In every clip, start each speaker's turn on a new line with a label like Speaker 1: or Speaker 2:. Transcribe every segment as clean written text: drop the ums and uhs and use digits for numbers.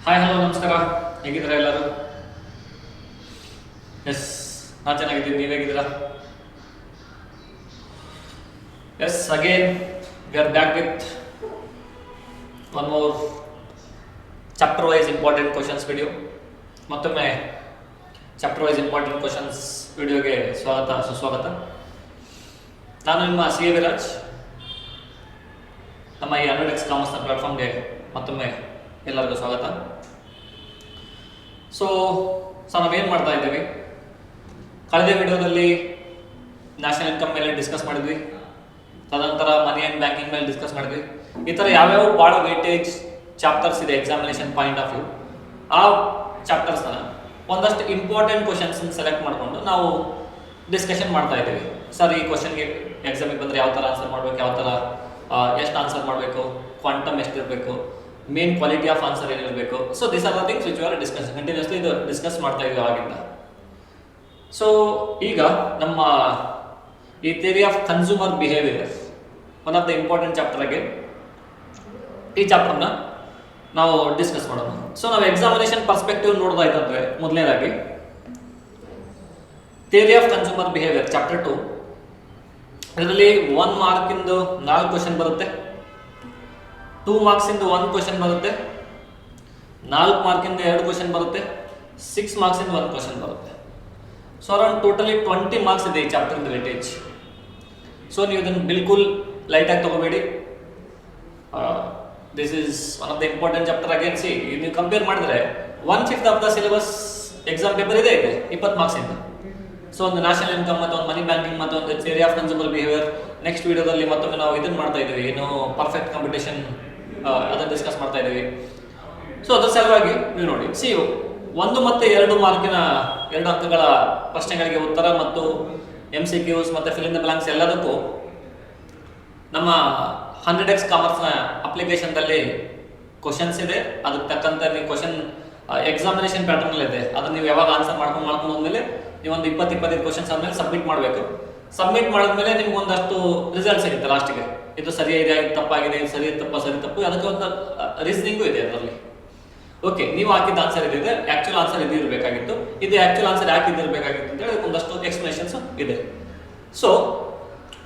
Speaker 1: Hi hello ನಮಸ್ಕಾರ. ಹೇಗಿದ್ದೀರಾ ಎಲ್ಲರೂ? ಎಸ್, ನಾನು ಚೆನ್ನಾಗಿದ್ದೀನಿ. ನೀವು ಹೇಗಿದ್ದೀರಾ? Yes, again we are back with one more chapter wise important questions video. ಮತ್ತೊಮ್ಮೆ ಚಾಪ್ಟರ್ ವೈಸ್ ಇಂಪಾರ್ಟೆಂಟ್ ಕ್ವಶನ್ಸ್ ವಿಡಿಯೋಗೆ ಸ್ವಾಗತ ಸುಸ್ವಾಗತ. ನಾನು ನಿಮ್ಮ ಸಿ ಎ ವಿರಾಜ್. ನಮ್ಮ ಈ ಅನಾಲಿಟಿಕ್ಸ್ ಕಾಮರ್ಸ್ನ ಪ್ಲಾಟ್ಫಾರ್ಮ್ಗೆ ಮತ್ತೊಮ್ಮೆ ಎಲ್ಲರಿಗೂ ಸ್ವಾಗತ. ಸೊ ನಾವೇನು ಮಾಡ್ತಾ ಇದ್ದೀವಿ, ಕಳೆದ ವಿಡಿಯೋದಲ್ಲಿ ನ್ಯಾಷನಲ್ ಇನ್ಕಮ್ ಮೇಲೆ ಡಿಸ್ಕಸ್ ಮಾಡಿದ್ವಿ, ತದನಂತರ ಮನಿ ಆ್ಯಂಡ್ ಬ್ಯಾಂಕಿಂಗ್ ಮೇಲೆ ಡಿಸ್ಕಸ್ ಮಾಡಿದ್ವಿ. ಈ ಥರ ಯಾವ್ಯಾವ ಭಾಳ ವೇಟೇಜ್ ಚಾಪ್ಟರ್ಸ್ ಇದೆ ಎಕ್ಸಾಮಿನೇಷನ್ ಪಾಯಿಂಟ್ ಆಫ್ ವ್ಯೂ, ಆ ಚಾಪ್ಟರ್ಸ್ನ ಒಂದಷ್ಟು ಇಂಪಾರ್ಟೆಂಟ್ ಕ್ವಶನ್ಸ್ ಸೆಲೆಕ್ಟ್ ಮಾಡಿಕೊಂಡು ನಾವು ಡಿಸ್ಕಷನ್ ಮಾಡ್ತಾ ಇದ್ದೀವಿ. ಸರ್, ಈ ಕ್ವಶನ್ಗೆ ಎಕ್ಸಾಮಿಗೆ ಬಂದರೆ ಯಾವ ಥರ ಆನ್ಸರ್ ಮಾಡಬೇಕು, ಯಾವ ಥರ ಎಷ್ಟು ಆನ್ಸರ್ ಮಾಡಬೇಕು, ಕ್ವಾಂಟಮ್ ಎಷ್ಟಿರಬೇಕು, ಮೇನ್ ಕ್ವಾಲಿಟಿ ಆಫ್ ಆನ್ಸರ್ ಏನಿರಬೇಕು. So this are the things which are discuss continuously ಇದು ಡಿಸ್ಕಸ್ ಮಾಡ್ತಾ ಇದ್ದೀವಿ ಆಗಿಂದ. ಸೊ ಈಗ ನಮ್ಮ ಈ theory of consumer behaviour one of the important chapter ಆಗಿ ಈ ಚಾಪ್ಟರ್ನ ನಾವು ಡಿಸ್ಕಸ್ ಮಾಡೋಣ. ಸೊ ನಾವು ಎಕ್ಸಾಮಿನೇಷನ್ ಪರ್ಸ್ಪೆಕ್ಟಿವ್ ನೋಡೋದಾಯ್ತಂದ್ರೆ, ಮೊದಲನೇದಾಗಿ theory of consumer behaviour chapter 2, ಇದರಲ್ಲಿ 1 ಮಾರ್ಕಿಂದು 4 ಕ್ವಶನ್ ಬರುತ್ತೆ, 2 ಮಾರ್ಕ್ಸಿಂದು 1 ಕ್ವಶನ್ ಬರುತ್ತೆ, 4 ಮಾರ್ಕಿಂದ 2 ಕ್ವಶನ್ ಬರುತ್ತೆ, 6 ಮಾರ್ಕ್ಸಿಂದ 1 ಕ್ವಶನ್ ಬರುತ್ತೆ. ಸೊ ಅರೌಂಡ್ ಟೋಟಲಿ 20 ಮಾರ್ಕ್ಸ್ ಇದೆ ಈ ಚಾಪ್ಟರ್ ವೇಟೇಜ್. ಸೊ ನೀವು ಇದನ್ನು ಬಿಲ್ಕುಲ್ ಲೈಟಾಗಿ ತಗೋಬೇಡಿ. This is one of the important chapter. Again see, ನೀವು ಕಂಪೇರ್ ಮಾಡಿದ್ರೆ 1/5 of the syllabus exam paper ಇದೆ 20 ಮಾರ್ಕ್ಸಿಂದ. ಸೊ ಒಂದು ನ್ಯಾಷನಲ್ ಇನ್ಕಮ್ ಮತ್ತು ಒಂದು ಮನಿ ಬ್ಯಾಂಕಿಂಗ್ ಮತ್ತು ಒಂದು theory of consumer behaviour. Next ವಿಡಿಯೋದಲ್ಲಿ ಮತ್ತೊಮ್ಮೆ ನಾವು ಇದನ್ನು ಮಾಡ್ತಾ ಇದ್ದೀವಿ, ಏನು ಪರ್ಫೆಕ್ಟ್ ಕಾಂಪಿಟೇಷನ್, ಅದನ್ನು ಡಿಸ್ಕಸ್ ಮಾಡ್ತಾ ಇದ್ದೀವಿ. ಸೊ ಅದರ ಸಲುವಾಗಿ ನೀವು ನೋಡಿ, ಸಿ 1 ಮತ್ತು 2 ಮಾರ್ಕಿನ 2 ಅಂಕಗಳ ಪ್ರಶ್ನೆಗಳಿಗೆ ಉತ್ತರ ಮತ್ತು MCQs ಮತ್ತು ಫಿಲ್ ಇನ್ ದ ಬ್ಲಾಂಕ್ಸ್ ಎಲ್ಲದಕ್ಕೂ ನಮ್ಮ 100x ಕಾಮರ್ಸ್ನ ಅಪ್ಲಿಕೇಶನ್ದಲ್ಲಿ ಕ್ವಶನ್ಸ್ ಇದೆ. ಅದಕ್ಕೆ ತಕ್ಕಂತೆ ನೀವು ಕ್ವಶನ್ ಎಕ್ಸಾಮಿನೇಷನ್ ಪ್ಯಾಟರ್ನ್ ಇದೆ, ಅದನ್ನು ನೀವು ಯಾವಾಗ ಆನ್ಸರ್ ಮಾಡ್ಕೊಂಡು ಹೋದ್ಮೇಲೆ ನೀವು ಒಂದು 20-25 ಕ್ವಶನ್ಸ್ ಆದಮೇಲೆ ಸಬ್ಮಿಟ್ ಮಾಡಬೇಕು. ಸಬ್ಮಿಟ್ ಮಾಡಿದ್ಮೇಲೆ ನಿಮ್ಗೆ ಒಂದಷ್ಟು ರಿಸಲ್ಟ್ ಸಿಗುತ್ತೆ ಲಾಸ್ಟಿಗೆ. ಇದು ಸರಿಯಾಗಿದೆ, ಇದು ತಪ್ಪಾಗಿದೆ, ಇದು ಸರಿ ತಪ್ಪು, ಅದಕ್ಕೆ ಒಂದು ರೀಸನಿಂಗು ಇದೆ ಅದರಲ್ಲಿ. ಓಕೆ, ನೀವು ಹಾಕಿದ ಆನ್ಸರ್ ಇದಿದೆ, ಆಕ್ಚುಲ್ ಆನ್ಸರ್ ಇದು ಇರಬೇಕಾಗಿತ್ತು, ಇದು ಆಕ್ಚುಲ್ ಆನ್ಸರ್ ಯಾಕೆ ಇದಿರಬೇಕಾಗಿತ್ತು ಅಂತೇಳಿ ಒಂದಷ್ಟು ಎಕ್ಸ್ಪ್ಲನೇಷನ್ಸ್ ಇದೆ. ಸೊ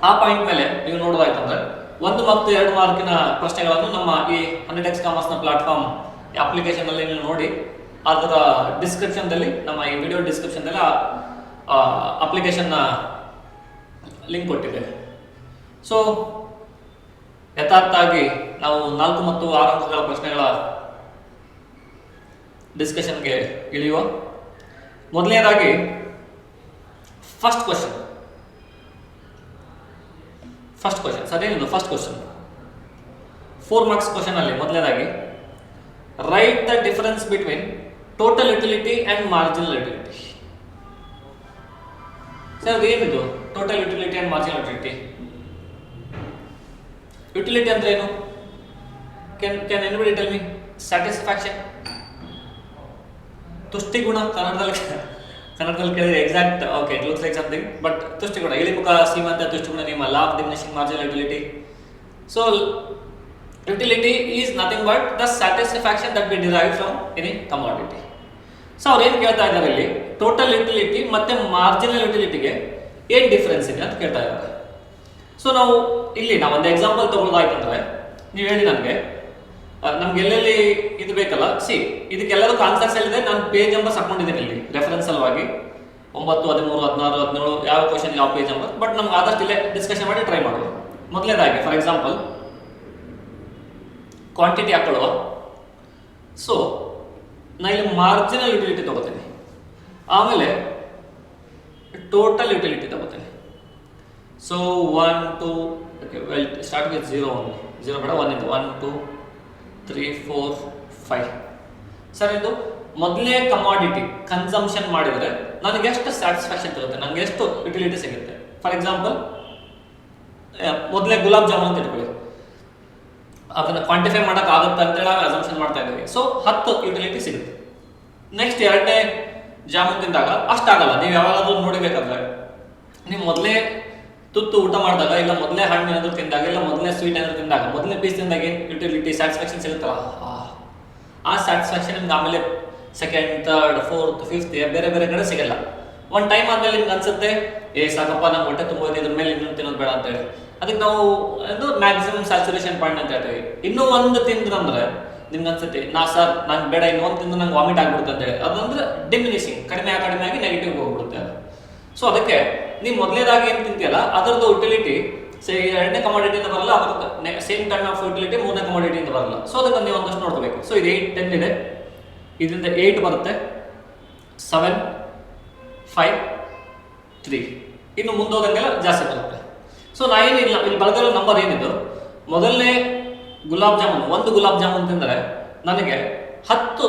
Speaker 1: ಆ ಪಾಯಿಂಟ್ ಮೇಲೆ ನೀವು ನೋಡೋದಾಯ್ತಂದ್ರೆ 1 ಮತ್ತು 2 ಮಾರ್ಕಿನ ಪ್ರಶ್ನೆಗಳನ್ನು ನಮ್ಮ ಈ 100x ಕಾಮರ್ಸ್ನ ಪ್ಲಾಟ್ಫಾರ್ಮ್ ಅಪ್ಲಿಕೇಶನಲ್ಲಿ ನೀವು ನೋಡಿ, ಅದರ ಡಿಸ್ಕ್ರಿಪ್ಷನ್ದಲ್ಲಿ, ನಮ್ಮ ಈ ವಿಡಿಯೋ ಡಿಸ್ಕ್ರಿಪ್ಷನ್ದಲ್ಲಿ ಅಪ್ಲಿಕೇಶನ್ನ ಲಿಂಕ್ ಕೊಟ್ಟಿದ್ದೇವೆ. ಸೊ ಯಥಾರ್ಥಾಗಿ ನಾವು 4 ಮತ್ತು 6 ಅಂಕಗಳ ಪ್ರಶ್ನೆಗಳ ಡಿಸ್ಕಷನ್ಗೆ ಇಳಿಯುವ. ಮೊದಲನೇದಾಗಿ ಫಸ್ಟ್ ಕ್ವಶನ್ ಸರಿಯೇನು? ಫಸ್ಟ್ ಕ್ವಶನ್ 4 ಮಾರ್ಕ್ಸ್ ಕ್ವಶನ್ ಅಲ್ಲಿ ಮೊದಲನೇದಾಗಿ write the difference between total utility and marginal utility. Sir, ಅದು ಏನಿದು total utility and marginal utility? Utility ಅಂದ್ರೆ ಏನು? Can anybody tell me? Satisfaction, ತುಷ್ಟಿಗುಣ. ಕನ್ನಡದಲ್ಲಿ ಕೇಳಿದ್ರೆ exact okay it looks like something, but ತುಷ್ಟಿಗುಣ, ಇಳಿಮುಖ ಸೀಮಾಂತ ತುಷ್ಟಿಗುಣ ನಿಯಮ, law of diminishing marginal utility. So utility is nothing but the satisfaction that we derive from any commodity. So ಅವ್ರು ಏನು ಕೇಳ್ತಾ ಇದ್ದಾರೆ ಇಲ್ಲಿ, ಟೋಟಲ್ ಯುಟಿಲಿಟಿ ಮತ್ತೆ ಮಾರ್ಜಿನಲ್ ಯುಟಿಲಿಟಿಗೆ ಏನು ಡಿಫ್ರೆನ್ಸ್ ಇದೆ ಅಂತ ಕೇಳ್ತಾ ಇದ್ದಾರೆ. ಸೊ ನಾವು ಒಂದು ಎಕ್ಸಾಂಪಲ್ ತಗೊಳ್ಳೋದಾಯ್ತಂದ್ರೆ, ನೀವು ಹೇಳಿ ನಮ್ಗೆ ಎಲ್ಲೆಲ್ಲಿ ಇದು ಬೇಕಲ್ಲ, ಸಿ ಇದಕ್ಕೆಲ್ಲದಕ್ಕೂ ಆನ್ಸರ್ಸ್ ಹೇಳಿದೆ. ನಾನು ಪೇಜ್ ನಂಬರ್ಸ್ ಹಾಕೊಂಡಿದ್ದೀನಿ ಇಲ್ಲಿ ರೆಫರೆನ್ಸ್ ಸಲುವಾಗಿ, 9, 13, 16, 17 ಯಾವ ಕ್ವಶನ್ ಯಾವ ಪೇಜ್ ನಂಬರ್, ಬಟ್ ನಮ್ಗೆ ಆದಷ್ಟು ಇಲ್ಲೇ ಡಿಸ್ಕಷನ್ ಮಾಡಿ ಟ್ರೈ ಮಾಡೋದು. ಮೊದಲನೇದಾಗಿ ಫಾರ್ ಎಕ್ಸಾಂಪಲ್ ಕ್ವಾಂಟಿಟಿ ಹಾಕೊಳ್ಳುವ. ಸೊ ನಾನು ಇಲ್ಲಿ ಮಾರ್ಜಿನಲ್ ಯುಟಿಲಿಟಿ ತಗೋತೀನಿ, ಆಮೇಲೆ ಟೋಟಲ್ ಯುಟಿಲಿಟಿ ತಗೋತೀನಿ. ಸೊ 1, 2 ಸ್ಟಾರ್ಟ್ ವಿತ್ 0 ಓನ್ಲಿ, 0 ಬೇಡ, 1 ಇಂದ 1, 2, 3, 4, 5. ಸರ್, ಇದು ಮೊದಲೇ ಕಮಾಡಿಟಿ ಕನ್ಸಂಪ್ಷನ್ ಮಾಡಿದರೆ ನನಗೆ ಎಷ್ಟು ಸ್ಯಾಟಿಸ್ಫ್ಯಾಕ್ಷನ್ ತಗುತ್ತೆ, ನನಗೆ ಎಷ್ಟು ಯುಟಿಲಿಟಿ ಸಿಗುತ್ತೆ. ಫಾರ್ ಎಕ್ಸಾಂಪಲ್ ಮೊದಲೇ ಗುಲಾಬ್ ಜಾಮೂನ್ ಅಂತ ಇಟ್ಕೊಳ್ಳಿ, ಅದನ್ನು ಕ್ವಾಂಟಿಫೈ ಮಾಡೋಕ್ಕಾಗುತ್ತೆ ಅಂತೇಳಿ ಅಸಂಪ್ಷನ್ ಮಾಡ್ತಾ ಇದ್ದೀವಿ. ಸೊ 10 ಯುಟಿಲಿಟಿ ಸಿಗುತ್ತೆ. ನೆಕ್ಸ್ಟ್ 2ನೇ ಜಾಮೂನ್ ತಿಂದಾಗ ಅಷ್ಟಾಗಲ್ಲ. ನೀವು ಯಾವಾಗಾದ್ರೂ ನೋಡಿಬೇಕಾದ್ರೆ, ನೀವು ಮೊದಲೇ ತುತ್ತು ಊಟ ಮಾಡಿದಾಗ, ಇಲ್ಲ ಮೊದಲೇ ಹಣ್ಣು ಏನಾದರೂ ತಿಂದಾಗ, ಇಲ್ಲ ಮೊದಲನೇ ಸ್ವೀಟ್ ಏನಾದರೂ ತಿಂದಾಗ, ಮೊದಲನೇ ಪೀಸ್ ತಿಂದಾಗ ಏನು ಯುಟಿಲಿಟಿ ಸ್ಯಾಟಿಸ್ಫ್ಯಾಕ್ಷನ್ ಸಿಗುತ್ತಲ್ಲ, ಆ ಸ್ಯಾಟಿಸ್ಫ್ಯಾಕ್ಷನ್ ನಿಮ್ಗೆ ಆಮೇಲೆ ಸೆಕೆಂಡ್, ಥರ್ಡ್, ಫೋರ್ತ್, ಫಿಫ್ತ್ ಬೇರೆ ಬೇರೆ ಕಡೆ ಸಿಗಲ್ಲ. ಒಂದು ಟೈಮ್ ಆದ್ಮೇಲೆ ನಿಮ್ಗೆ ಅನ್ಸುತ್ತೆ ಸಾಕಪ್ಪ ನಂಗೆ ಹೊಟ್ಟೆ ತುಂಬ ಇದ್ರ ಮೇಲೆ ಇನ್ನೊಂದು ತಿನ್ನೋದು ಬೇಡ ಅಂತೇಳಿ. ಅದಕ್ಕೆ ನಾವು ಒಂದು ಮ್ಯಾಕ್ಸಿಮಮ್ ಸ್ಯಾಚುರೇಷನ್ ಪಾಯಿಂಟ್ ಅಂತ ಹೇಳ್ತೀವಿ. ಇನ್ನೂ ಒಂದು ತಿಂದ್ರಂದ್ರೆ ನಿಮ್ಗೆ ಅನ್ಸುತ್ತೆ ನಾನು ಬೇಡ ಇನ್ನೊಂದು ತಿಂದು ನಂಗೆ ವಾಮಿಟ್ ಆಗ್ಬಿಡುತ್ತೆ ಅಂತೇಳಿ. ಅದಂದ್ರೆ ಡಿಮಿನಿಷಿಂಗ್, ಕಡಿಮೆ ಆಗಿ ನೆಗೆಟಿವ್ ಹೋಗ್ಬಿಡುತ್ತೆ ಅದು. ಸೊ ಅದಕ್ಕೆ ನೀವು ಮೊದಲನೇದಾಗಿ ಏನು ತಿಂತೀಯಲ್ಲ ಅದರದ್ದು ಯುಟಿಲಿಟಿ ಎರಡನೇ ಕಮಾಡಿಟಿಯಿಂದ ಬರಲ್ಲ, ಅದ್ರದ್ದು ಸೇಮ್ ಟೈಮ್ ಆಫ್ ಯುಟಿಲಿಟಿ ಮೂರನೇ ಕಮಾಡಿಟಿಯಿಂದ ಬರಲ್ಲ. ಸೊ ಅದಕ್ಕೆ ನೀವು ಒಂದಷ್ಟು ನೋಡ್ಕೋಬೇಕು. ಸೊ ಇದು 8, 10 ಇದೆ, ಇದರಿಂದ 8 ಬರುತ್ತೆ, 7, 5, 3 ಇನ್ನು ಮುಂದೋದಂಗೆಲ್ಲ ಜಾಸ್ತಿ ಬರುತ್ತೆ. ಸೊ ನಾ ಏನಿಲ್ಲ ಇಲ್ಲಿ ಬರೆದಿರೋ ನಂಬರ್ ಏನಿದು, ಮೊದಲನೇ ಗುಲಾಬ್ ಜಾಮೂನ್, ಒಂದು ಗುಲಾಬ್ ಜಾಮೂನ್ ತಿಂದರೆ ನನಗೆ 10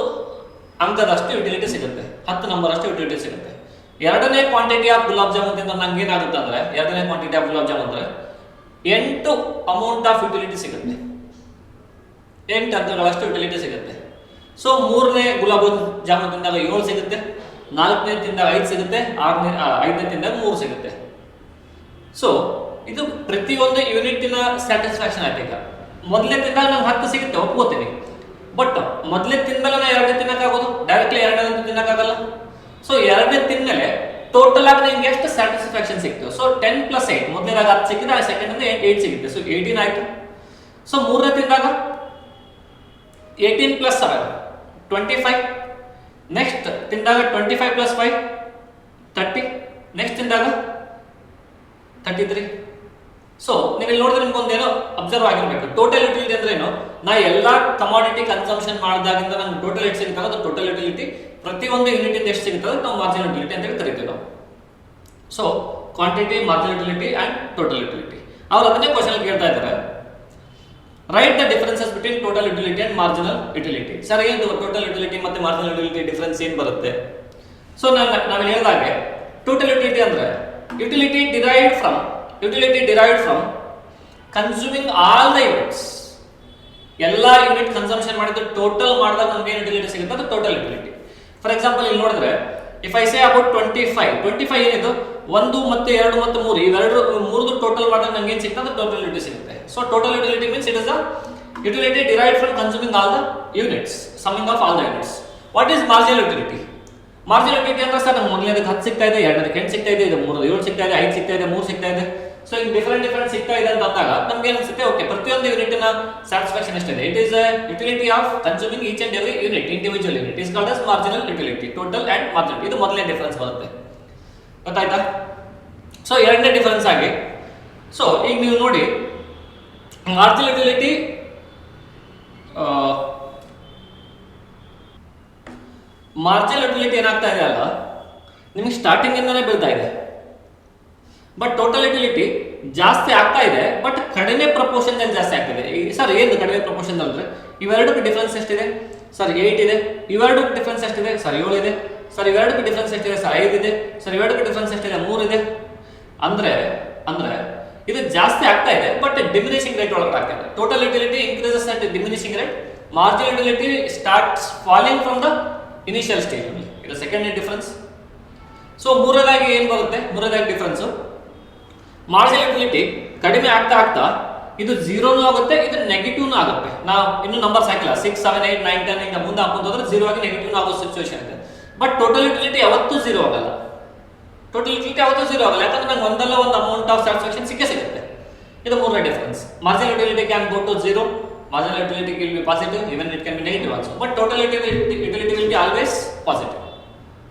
Speaker 1: ಅಂಕದಷ್ಟು ಯುಟಿಲಿಟಿ ಸಿಗುತ್ತೆ, 10 ನಂಬರ್ ಅಷ್ಟು ಯುಟಿಲಿಟಿ ಸಿಗುತ್ತೆ. ಎರಡನೇ ಕ್ವಾಂಟಿಟಿ ಆಫ್ ಗುಲಾಬ್ ಜಾಮೂನ್ ತಿಂದ್ರೆ ನಂಗೆ ಏನಾಗುತ್ತೆ ಅಂದರೆ, ಎರಡನೇ ಕ್ವಾಂಟಿಟಿ ಆಫ್ ಗುಲಾಬ್ ಜಾಮೂನ್ ಅಂದರೆ 8 ಅಮೌಂಟ್ ಆಫ್ ಯುಟಿಲಿಟಿ ಸಿಗುತ್ತೆ, 8 ಅಂಕಗಳಷ್ಟು ಯುಟಿಲಿಟಿ ಸಿಗುತ್ತೆ. ಸೊ ಮೂರನೇ ಗುಲಾಬ್ ಜಾಮೂನ್ ತಿಂದಾಗ 7 ಸಿಗುತ್ತೆ, ನಾಲ್ಕನೇ ತಿಂದಾಗ 5 ಸಿಗುತ್ತೆ, ಐದನೇ ತಿಂದಾಗ 3 ಸಿಗುತ್ತೆ. ಸೊ ಇದು ಪ್ರತಿಯೊಂದು ಯೂನಿಟಿನ ಸ್ಯಾಟಿಸ್ಫ್ಯಾಕ್ಷನ್ ಆಯ್ತು. ಈಗ ಮೊದಲೇ ತಿಂದಾಗ ನಂಗೆ 10 ಸಿಗುತ್ತೆ ಒಪ್ಕೋತೀನಿ, ಬಟ್ ಮೊದಲೇ ತಿಂದಮೇಲೆ ನಾ ಎರಡನೇ ತಿನ್ನಕ್ಕಾಗೋದು, ಡೈರೆಕ್ಟ್ಲಿ ಎರಡನೇ ತಿನ್ನಕ್ಕಾಗಲ್ಲ. ಸೊ ಎರಡನೇ ತಿಂದಮೇಲೆ ಟೋಟಲ್ ಆಗಿ ನಿಮ್ಗೆ ಎಷ್ಟು ಸ್ಯಾಟಿಸ್ಫ್ಯಾಕ್ಷನ್ ಸಿಕ್ತು. ಸೊ 10 + 8, ಮೊದಲನೇದಾಗ 10 ಸಿಕ್ಕಿದ್ರೆ ಆ ಸೆಕೆಂಡ್ 8 ಸಿಗುತ್ತೆ. ಸೊ 18 ಆಯ್ತು. ಸೊ ಮೂರನೇ ತಿಂದಾಗ 18 + 7 25, ನೆಕ್ಸ್ಟ್ ತಿಂದಾಗ 25 + 5 30, ನೆಕ್ಸ್ಟ್ ತಿಂದಾಗ 33. ಸೊ ನೀವು ಇಲ್ಲಿ ನೋಡಿದ್ರೆ ನಿಮ್ಗೆ ಒಂದೇನೋ ಅಬ್ಸರ್ವ್ ಆಗಿರ್ಬೇಕು, ಟೋಟಲ್ ಯುಟಿಲಿಟಿ ಅಂದ್ರೆ ಏನು, ನಾ ಎಲ್ಲಾ ಕಮಾಡಿಟಿ ಕನ್ಸಂಪ್ಷನ್ ಮಾಡಿದಾಗಿಂದ ನಂಗೆ ಟೋಟಲ್ ಎಷ್ಟು ಸಿಗುತ್ತೆ ಅದು ಟೋಟಲ್ ಯುಟಿಲಿಟಿ. ಪ್ರತಿಯೊಂದು ಯೂನಿಟ್ ಇಂದ ಎಷ್ಟು ಸಿಗುತ್ತೆ ನಾವು ಮಾರ್ಜಿನಲ್ ಯುಟಿಲಿಟಿ ಅಂತ ಕರಿತೀವಿ ನಾವು. So quantity, marginal utility and total utility. ಅವ್ರು ಅದನ್ನೇ ಕ್ವಶನ್ ಕೇಳ್ತಾ ಇದ್ದಾರೆ, right the differences between total utility and marginal utility. Sir ಏನು ಟೋಟಲ್ ಯುಟಿಲಿಟಿ ಮತ್ತೆ ಮಾರ್ಜಿನಲ್ ಯುಟಿಲಿಟಿ ಡಿಫರೆನ್ಸ್ ಏನು ಬರುತ್ತೆ? ಸೊ ನಾವು ಹೇಳಿದಾಗೆ ಟೋಟಲ್ ಯುಟಿಲಿಟಿ ಅಂದ್ರೆ utility derived from consuming all the units. ಎಲ್ಲ ಯೂನಿಟ್ ಕನ್ಸಂಪ್ಷನ್ ಮಾಡಿದ್ರೆ ಟೋಟಲ್ ಮಾಡಿದಾಗ ನಮ್ಗೆ ಏನು ಯುಟಿಲಿಟಿ ಸಿಗುತ್ತೆ ಅದು ಟೋಟಲ್ ಯುಟಿಲಿಟಿ. ಫಾರ್ ಎಕ್ಸಾಂಪಲ್ ಇಲ್ಲಿ ನೋಡಿದ್ರೆ ಇಫ್ ಐ ಸೇ ಅಬೌಟ್ 25 ಏನಿದು 1 ಮತ್ತು 2 ಮತ್ತು 3 ಇವೆರಡು ಮೂರದು ಟೋಟಲ್ ಮಾಡಿದಾಗ ನಂಗೆ ಏನು ಸಿಗುತ್ತೆ ಅದು ಟೋಟಲ್ ಯುಟಿಲಿಟಿ ಸಿಗುತ್ತೆ. So total utility means it is the utility derived from consuming all the units, summing of all the units. What is marginal utility? Marginal utility ಅಂದ್ರೆ ಸರ್ ನಮ್ಗೆ ಮೊದಲನೇದಕ್ಕೆ 10 ಸಿಗ್ತಾ ಇದೆ, ಎರಡನೇದಕ್ಕೆ 8 ಸಿಗ್ತಾ ಇದೆ, ಇದು 7 ಸಿಗ್ತಾ ಇದೆ, 5 ಸಿಗ್ತಾ ಇದೆ, 3 ಸಿಗ್ತಾ ಇದೆ. ಸೊ ಈಗ ಡಿಫರೆಂಟ್ ಸಿಗ್ತಾ ಇದೆ ಅಂತ ಅಂದಾಗ ನಮ್ಗೆ ಏನು ಅನ್ಸುತ್ತೆ, ಓಕೆ ಪ್ರತಿಯೊಂದು ಯೂನಿಟ್ನ ಸ್ಯಾಟಿಸ್ಫ್ಯಾಕ್ಷನ್ ಎಷ್ಟಿದೆ, it is utility of consuming each and every unit, individual unit is called as marginal utility. Total and marginal ಇದು ಮೊದಲನೇ ಡಿಫರೆನ್ಸ್ ಬರುತ್ತೆ, ಗೊತ್ತಾಯ್ತಾ? ಸೊ ಎರಡನೇ ಡಿಫರೆನ್ಸ್ ಆಗಿ, ಸೊ ಈಗ ನೀವು ನೋಡಿ ಮಾರ್ಜಿನಲ್ ಯುಟಿಲಿಟಿ ಏನಾಗ್ತಾ ಇದೆ ಅಲ್ಲ, ನಿಮಗೆ ಸ್ಟಾರ್ಟಿಂಗ್ ಇಂದಾನೆ ಬೀಳ್ತಾ ಇದೆ. ಬಟ್ ಟೋಟಲ್ ಯುಟಿಲಿಟಿ ಜಾಸ್ತಿ ಆಗ್ತಾ ಇದೆ, ಬಟ್ ಕಡಿಮೆ ಪ್ರಪೋರ್ಷನ್ ಜಾಸ್ತಿ ಆಗ್ತಿದೆ. ಸರ್ ಏನು ಕಡಿಮೆ ಪ್ರಪೋರ್ಷನ್ ಅಂದ್ರೆ ಇವೆರಡಕ್ಕೆ ಡಿಫರೆನ್ಸ್ ಎಷ್ಟಿದೆ? ಸರ್ 8 ಇದೆ. ಇವೆರಡಕ್ಕೆ ಡಿಫರೆನ್ಸ್ ಎಷ್ಟಿದೆ? ಸರ್ 7 ಇದೆ. ಸರ್ ಇವೆರಡಕ್ಕೆ ಡಿಫರೆನ್ಸ್ ಎಷ್ಟಿದೆ? ಸರ್ 5 ಇದೆ. ಸರ್ ಇವೆರಡಕ್ಕೆ ಡಿಫರೆನ್ಸ್ ಎಷ್ಟಿದೆ? 3 ಇದೆ. ಅಂದ್ರೆ ಇದು ಜಾಸ್ತಿ ಆಗ್ತಾ ಇದೆ, ಬಟ್ ಡಿಮಿನಿಷಿಂಗ್ ರೇಟ್ ಒಳಗಡೆ ಆಗ್ತಾ ಇದೆ. Total utility increases at diminishing rate, marginal utility starts falling from the initial stage. ಇದು ಸೆಕೆಂಡ್ ಡಿಫರೆನ್ಸ್. ಸೊ ಮೂರನೇದಾಗಿ ಏನು ಬರುತ್ತೆ? ಮೂರನೇದಾಗಿ ಡಿಫರೆನ್ಸ್ ಮಾರ್ಜಿನಲ್ ಯುಟಿಲಿಟಿ ಕಡಿಮೆ ಆಗ್ತಾ ಇದು 0ನೂ ಆಗುತ್ತೆ, ಇದು ನೆಗೆಟಿವ್ನೂ ಆಗುತ್ತೆ. ನಾವು ಇನ್ನೂ ನಂಬರ್ಸ್ ಹಾಕಿಲ್ಲ, 6, 7, 8, 9, 10 ಇಂದ ಮುಂದೆ ಹಾಕೊಂಡು ಹೋದ್ರೆ 0 ಆಗಿ ನೆಗೆಟಿವ್ನೂ ಆಗೋ ಸಿಚುವೇಶನ್ ಇದೆ. ಬಟ್ ಟೋಟಲ್ ಯುಟಿಲಿಟಿ ಯಾವತ್ತೂ 0 ಆಗಲ್ಲ. ಟೋಟಲ್ ಯುಟಿಲಿಟಿ ಯಾವತ್ತೂ 0 ಆಗಲ್ಲ, ಯಾಕಂದ್ರೆ ನಂಗೆ ಒಂದಲ್ಲ ಒಂದು ಅಮೌಂಟ್ ಆಫ್ ಸ್ಯಾಟಿಸ್ಫ್ಯಾಕ್ಷನ್ ಸಿಗುತ್ತೆ. ಇದು ಮೂರನೇ difference. Marginal utility can go to 0, marginal utility will be positive, even it can be negative also, but total utility will be always positive.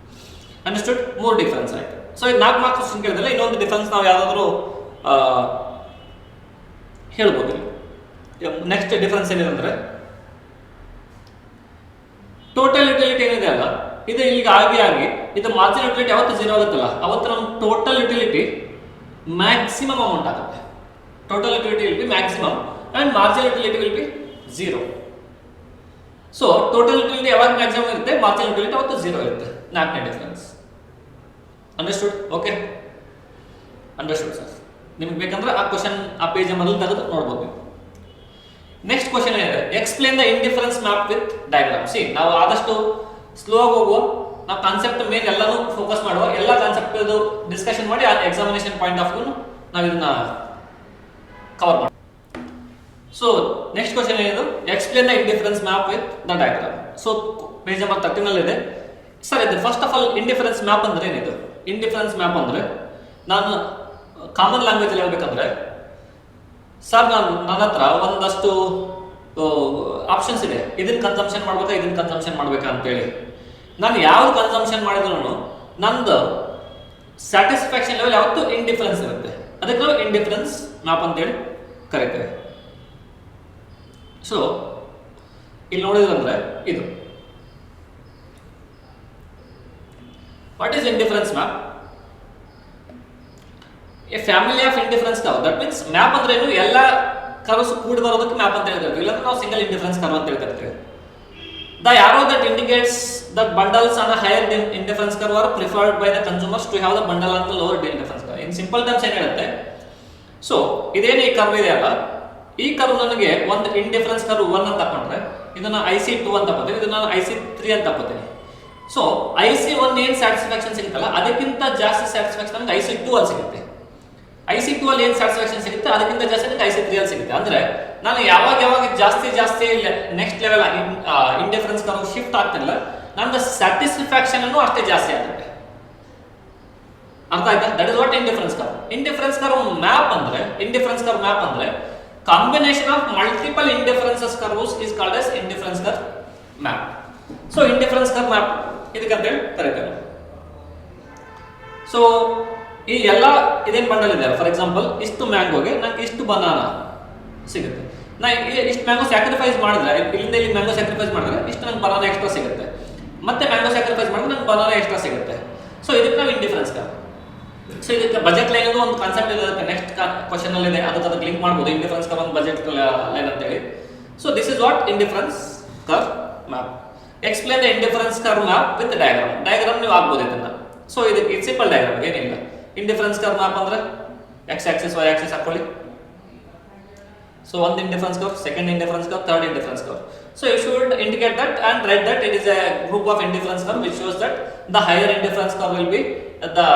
Speaker 1: Understood? More difference ಆಯ್ತು. ಸೊ ಇದು 4 marks question ಕೇಳಿದ್ರೆ ಇನ್ನೊಂದು difference ನಾವು ಯಾವ್ದಾದ್ರು ಹೇಳ್ಬೋದು. Next difference ಏನಿದೆ ಅಂದ್ರೆ total utility ಏನಿದೆ ಅಲ್ಲ, ಇದು ಇಲ್ಲಿಗೆ ಆಗಿ ಇದು ಮಾರ್ಜಿನಲ್ ಯುಟಿಲಿಟಿ ಯಾವತ್ತು 0 ಆಗುತ್ತಲ್ಲ ಅವತ್ತು ನಮ್ಮ ಟೋಟಲ್ ಯುಟಿಲಿಟಿ ಮ್ಯಾಕ್ಸಿಮಮ್ ಅಮೌಂಟ್ ಆಗುತ್ತೆ. Total utility will be maximum and marginal utility will be 0. So total utility ಯಾವಾಗ ಮ್ಯಾಕ್ಸಿಮಮ್ ಇರುತ್ತೆ, marginal utility ಅವತ್ತು 0 ಇರುತ್ತೆ. ನಾಲ್ಕನೇ difference. Understood? Okay, understood sir. ನಿಮ್ಗೆ ಬೇಕಂದ್ರೆ ಆ ಕ್ವಶನ್ ಆ ಪೇಜ್ ಮೊದಲು ತೆಗೆದು ನೋಡ್ಬೋದು. ನೆಕ್ಸ್ಟ್ ಕ್ವಶನ್ ಏನಿದೆ, explain the indifference map with diagram. C ನಾವು ಆದಷ್ಟು ಸ್ಲೋ ಆಗಿ ಹೋಗುವ, ನಾವು ಕಾನ್ಸೆಪ್ಟ್ ಮೇಲೆ ಎಲ್ಲಾನು ಫೋಕಸ್ ಮಾಡುವ, ಎಲ್ಲ ಕಾನ್ಸೆಪ್ಟ್ ಡಿಸ್ಕಷನ್ ಮಾಡಿ ಆ ಎಕ್ಸಾಮಿನೇಷನ್ ಪಾಯಿಂಟ್ ಆಫ್ ವ್ಯೂ ನಾವು ಇದನ್ನ ಕವರ್ ಮಾಡಿ. ಸೊ ನೆಕ್ಸ್ಟ್ ಕ್ವಶನ್ ಏನಿದು, explain the indifference map with the diagram. So page number 13 ಅಲ್ಲಿ ಇದೆ ಸರ್. ಇದು first of all indifference map ಅಂದ್ರೆ ಏನಿದು? ಇಂಡಿಫರೆನ್ಸ್ ಮ್ಯಾಪ್ ಅಂದ್ರೆ ನಾನು ಕಾಮನ್ ಲ್ಯಾಂಗ್ವೇಜ್ ಅಲ್ಲಿ ಹೇಳ್ಬೇಕಂದ್ರೆ ಸರ್, ನನ್ನ ಹತ್ರ ಒಂದಷ್ಟು ಆಪ್ಷನ್ಸ್ ಇದೆ, ಇದನ್ನ ಕನ್ಸಂಪ್ಷನ್ ಮಾಡ್ಬೇಕಾ ಇದನ್ನ ಕನ್ಸಂಪ್ಷನ್ ಮಾಡ್ಬೇಕಾ ಅಂತೇಳಿ. ನಾನು ಯಾವ್ದು ಕನ್ಸಂಪ್ಷನ್ ಮಾಡಿದ್ರು ನಂದು ಸ್ಯಾಟಿಸ್ಫ್ಯಾಕ್ಷನ್ ಲೆವೆಲ್ ಯಾವತ್ತೂ ಇಂಡಿಫರೆನ್ಸ್ ಇರುತ್ತೆ. ಅದಕ್ಕೆ ನಾವು ಇಂಡಿಫರೆನ್ಸ್ ಮ್ಯಾಪ್ ಅಂತೇಳಿ ಕರಿತೇವೆ. ಸೊ ಇಲ್ಲಿ ನೋಡಿದ್ರಂದ್ರೆ ಇದು what is indifference map? A family of indifference curve. That means map ಅಂದ್ರೆ ಏನು, ಎಲ್ಲ ಕರ್ವ್ಸ್ ಕೂಡಿ ಬರೋದಕ್ಕೆ ಮ್ಯಾಪ್ ಅಂತ ಹೇಳ್ತಿರ್ತೀವಿ, ಇಲ್ಲಾಂದ್ರೆ ನಾವು ಸಿಂಗಲ್ ಇಂಡಿಫರೆನ್ಸ್ ಕರ್ವ್ ಅಂತ ಹೇಳ್ತಿರ್ತೀವಿ. The arrow that indicates that bundles on a higher indifference curve are preferred by the consumers to have the bundle on the lower indifference curve. In simple terms ಏನು ಹೇಳುತ್ತೆ, so ಇದೇನು ಈ curve ಇದೆಯಲ್ಲ, ಈ curve ನನಗೆ ಒಂದು indifference curve 1 ಅಂತ ತಗೊಂಡ್ರೆ ಇದನ್ನ IC2 ಅಂತ ತಗೋತೀನಿ, ಇದನ್ನ IC3 ಅಂತ ತಗೋತೀನಿ. ಸೊ IC1 ಏನು ಸ್ಯಾಟಿಸ್ಫ್ಯಾಕ್ಷನ್ ಸಿಗುತ್ತಲ್ಲ ಅದಕ್ಕಿಂತ ಜಾಸ್ತಿ ಸ್ಯಾಟಿಸ್ಫ್ಯಾಕ್ಷನ್ ನನಗೆ IC2 ಅಲ್ಲಿ ಸಿಗುತ್ತೆ. IC2 ಅಲ್ಲಿ ಏನು ಸ್ಯಾಟಿಸ್ಫ್ಯಾಕ್ಷನ್ ಸಿಗುತ್ತೆ ಅದಕ್ಕಿಂತ ಜಾಸ್ತಿ ನನಗೆ IC3 ಅಲ್ಲಿ ಸಿಗುತ್ತೆ. ಅಂದ್ರೆ ನಾನು ಯಾವಾಗ ಜಾಸ್ತಿ next level indifference curve shift ಆಗ್ತಿಲ್ಲ, ನನ್ನ ಸ್ಯಾಟಿಸ್ಫ್ಯಾಕ್ಷನ್ ಅನ್ನು ಅಷ್ಟೇ ಜಾಸ್ತಿ ಆಗುತ್ತೆ. ಅರ್ಥ ಆಯ್ತಾ? That is what indifference curve. Indifference curve map ಅಂದ್ರೆ combination of multiple indifferences curves is called as indifference curve map. So indifference curve map ಇದಕ್ಕೆ ಹೇಳಿ ಕರೀತಾರೆ. ಸೊ ಈ ಎಲ್ಲ ಇದೇನು ಬಂಡಲ್ ಇದೆ, ಫಾರ್ ಎಕ್ಸಾಂಪಲ್ ಇಷ್ಟು ಮ್ಯಾಂಗೋಗೆ ನಂಗೆ ಇಷ್ಟು ಬನಾನಾ ಸಿಗುತ್ತೆ. ನಾ ಇಷ್ಟು ಮ್ಯಾಂಗೋ ಸ್ಯಾಕ್ರಿಫೈಸ್ ಮಾಡಿದ್ರೆ, ಇಲ್ಲಿಂದ ಇಲ್ಲಿ ಮ್ಯಾಂಗೋ ಸ್ಯಾಕ್ರಿಫೈಸ್ ಮಾಡಿದ್ರೆ ಇಷ್ಟು ನಂಗೆ ಬನಾನಾ ಎಕ್ಸ್ಟ್ರಾ ಸಿಗುತ್ತೆ, ಮತ್ತೆ ಮ್ಯಾಂಗೋ ಸ್ಯಾಕ್ರಿಫೈಸ್ ಮಾಡಿದ್ರೆ ನಂಗೆ ಬನಾನಾ ಎಕ್ಸ್ಟ್ರಾ ಸಿಗುತ್ತೆ. ಸೊ ಇದಕ್ಕೆ ನಾವು ಇಂಡಿಫರೆನ್ಸ್ ಕರ್ವ್. ಸೊ ಇದಕ್ಕೆ ಬಜೆಟ್ ಲೈನ್ ಅದು ಒಂದು ಕಾನ್ಸೆಪ್ಟ್ ಇದೆ, ಅದಕ್ಕೆ ನೆಕ್ಸ್ಟ್ ಕ್ವಶನ್ ಅಲ್ಲಿ ಇದೆ, ಅದಕ್ಕೆ ಲಿಂಕ್ ಮಾಡ್ಬೋದು ಇಂಡಿಫರೆನ್ಸ್ ಕರ್ವ್ ಒಂದು ಬಜೆಟ್ ಲೈನ್ ಅಂತ ಹೇಳಿ. So this is what indifference curve map. Explain the indifference curve map with diagram ನೀವು ಆಗ್ಬೋದು ಇದನ್ನ. ಸೊ ಇದಕ್ಕೆ ಸಿಂಪಲ್ ಡಯಾಗ್ರಾಮ್ ಏನಿಲ್ಲ. ಇಂಡಿಫರೆನ್ಸ್ ಕರ್ವ್ ಮ್ಯಾಪ್ ಅಂದ್ರೆ ಎಕ್ಸ್ ಆಕ್ಸಿಸ್ ವೈ ಆಕ್ಸಿಸ್ ಹಾಕೊಳ್ಳಿ. So one indifference curve, second indifference curve, third indifference curve. So you should indicate that and write that it is a group of indifference curve which shows that the higher indifference curve will be the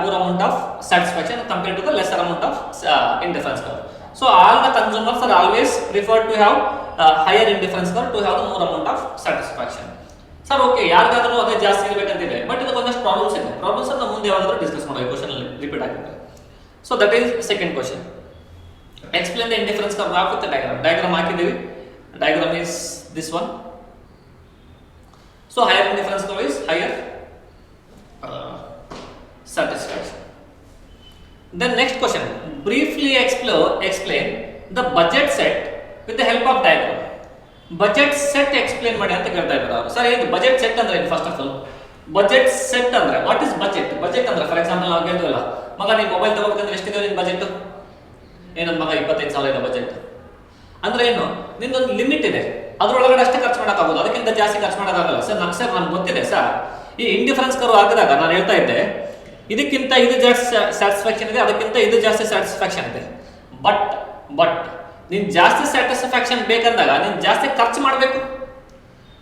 Speaker 1: more amount of satisfaction compared to the lesser amount of indifference curve. So all the consumers are always preferred to have higher indifference curve to have the more amount of satisfaction. Sir, okay, ಯಾರಿಗಾದರೂ ಅದೇ ಜಾಸ್ತಿ ಇರಬೇಕಂತಿದೆ, but ಇದಕ್ಕೆ ಒಂದಷ್ಟು problems ಇದೆ. Problems ಅನ್ನು ಮುಂದೆ ಯಾವಾಗಾದರೂ discuss ಮಾಡೋದು, ಕ್ವಶನ್ ಅಲ್ಲಿ ರಿಪೀಟ್ ಆಗುತ್ತೆ. So that is second question. Explain the indifference curve map with the diagram. Diagram ಹಾಕಿದ್ದೀವಿ. Diagram is this one. So higher indifference curve is higher satisfaction. Then next question. Briefly explain the budget set with the help of diagram. Budget set explain ಮಾಡಿ ಅಂತ ಕೇಳ್ತಾ ಇದ್ದಾರೆ ಅವರು. Sir ಇದು budget set ಅಂದ್ರೆ ಏನು? First of all budget set ಅಂದ್ರೆ what is budget? Budget ಅಂದ್ರೆ ಫಾರ್ ಎಕ್ಸಾಂಪಲ್ ನಾವು ಹೇಳ್ತೀವಲ್ಲ, ಮಗ ನೀನು ಮೊಬೈಲ್ ತಗೋಬೇಕಂದ್ರೆ ಎಷ್ಟಿದೆ ನಿನ್ನ ಬಜೆಟ್? ಏನಂದ ಮಗ 25,000 ಇದೆ ಬಜೆಟ್ ಅಂದ್ರೆ ಏನು? ನಿಂದೊಂದು ಲಿಮಿಟ್ ಇದೆ, ಅದ್ರೊಳಗಡೆ ಅಷ್ಟೇ ಖರ್ಚು ಮಾಡೋಕ್ಕಾಗೋದು, ಅದಕ್ಕಿಂತ ಜಾಸ್ತಿ ಖರ್ಚು ಮಾಡೋಕ್ಕಾಗಲ್ಲ. ಸರ್ ನಮ್ಗೆ ಗೊತ್ತಿದೆ ಸರ್, ಈ ಇಂಡಿಫರೆನ್ಸ್ ಕರ್ವ್ ಹಾಕಿದಾಗ ನಾನು ಹೇಳ್ತಾ ಇದ್ದೆ ಇದಕ್ಕಿಂತ ಇದು ಜಾಸ್ತಿ ಸ್ಯಾಟಿಸ್ಫ್ಯಾಕ್ಷನ್ ಇದೆ, ಅದಕ್ಕಿಂತ ಇದು ಜಾಸ್ತಿ ಸ್ಯಾಟಿಸ್ಫ್ಯಾಕ್ಷನ್ ಇದೆ. ಬಟ್ ನೀನು ಜಾಸ್ತಿ ಸ್ಯಾಟಿಸ್ಫ್ಯಾಕ್ಷನ್ ಬೇಕಂದಾಗ ನೀನು ಜಾಸ್ತಿ ಖರ್ಚು ಮಾಡಬೇಕು.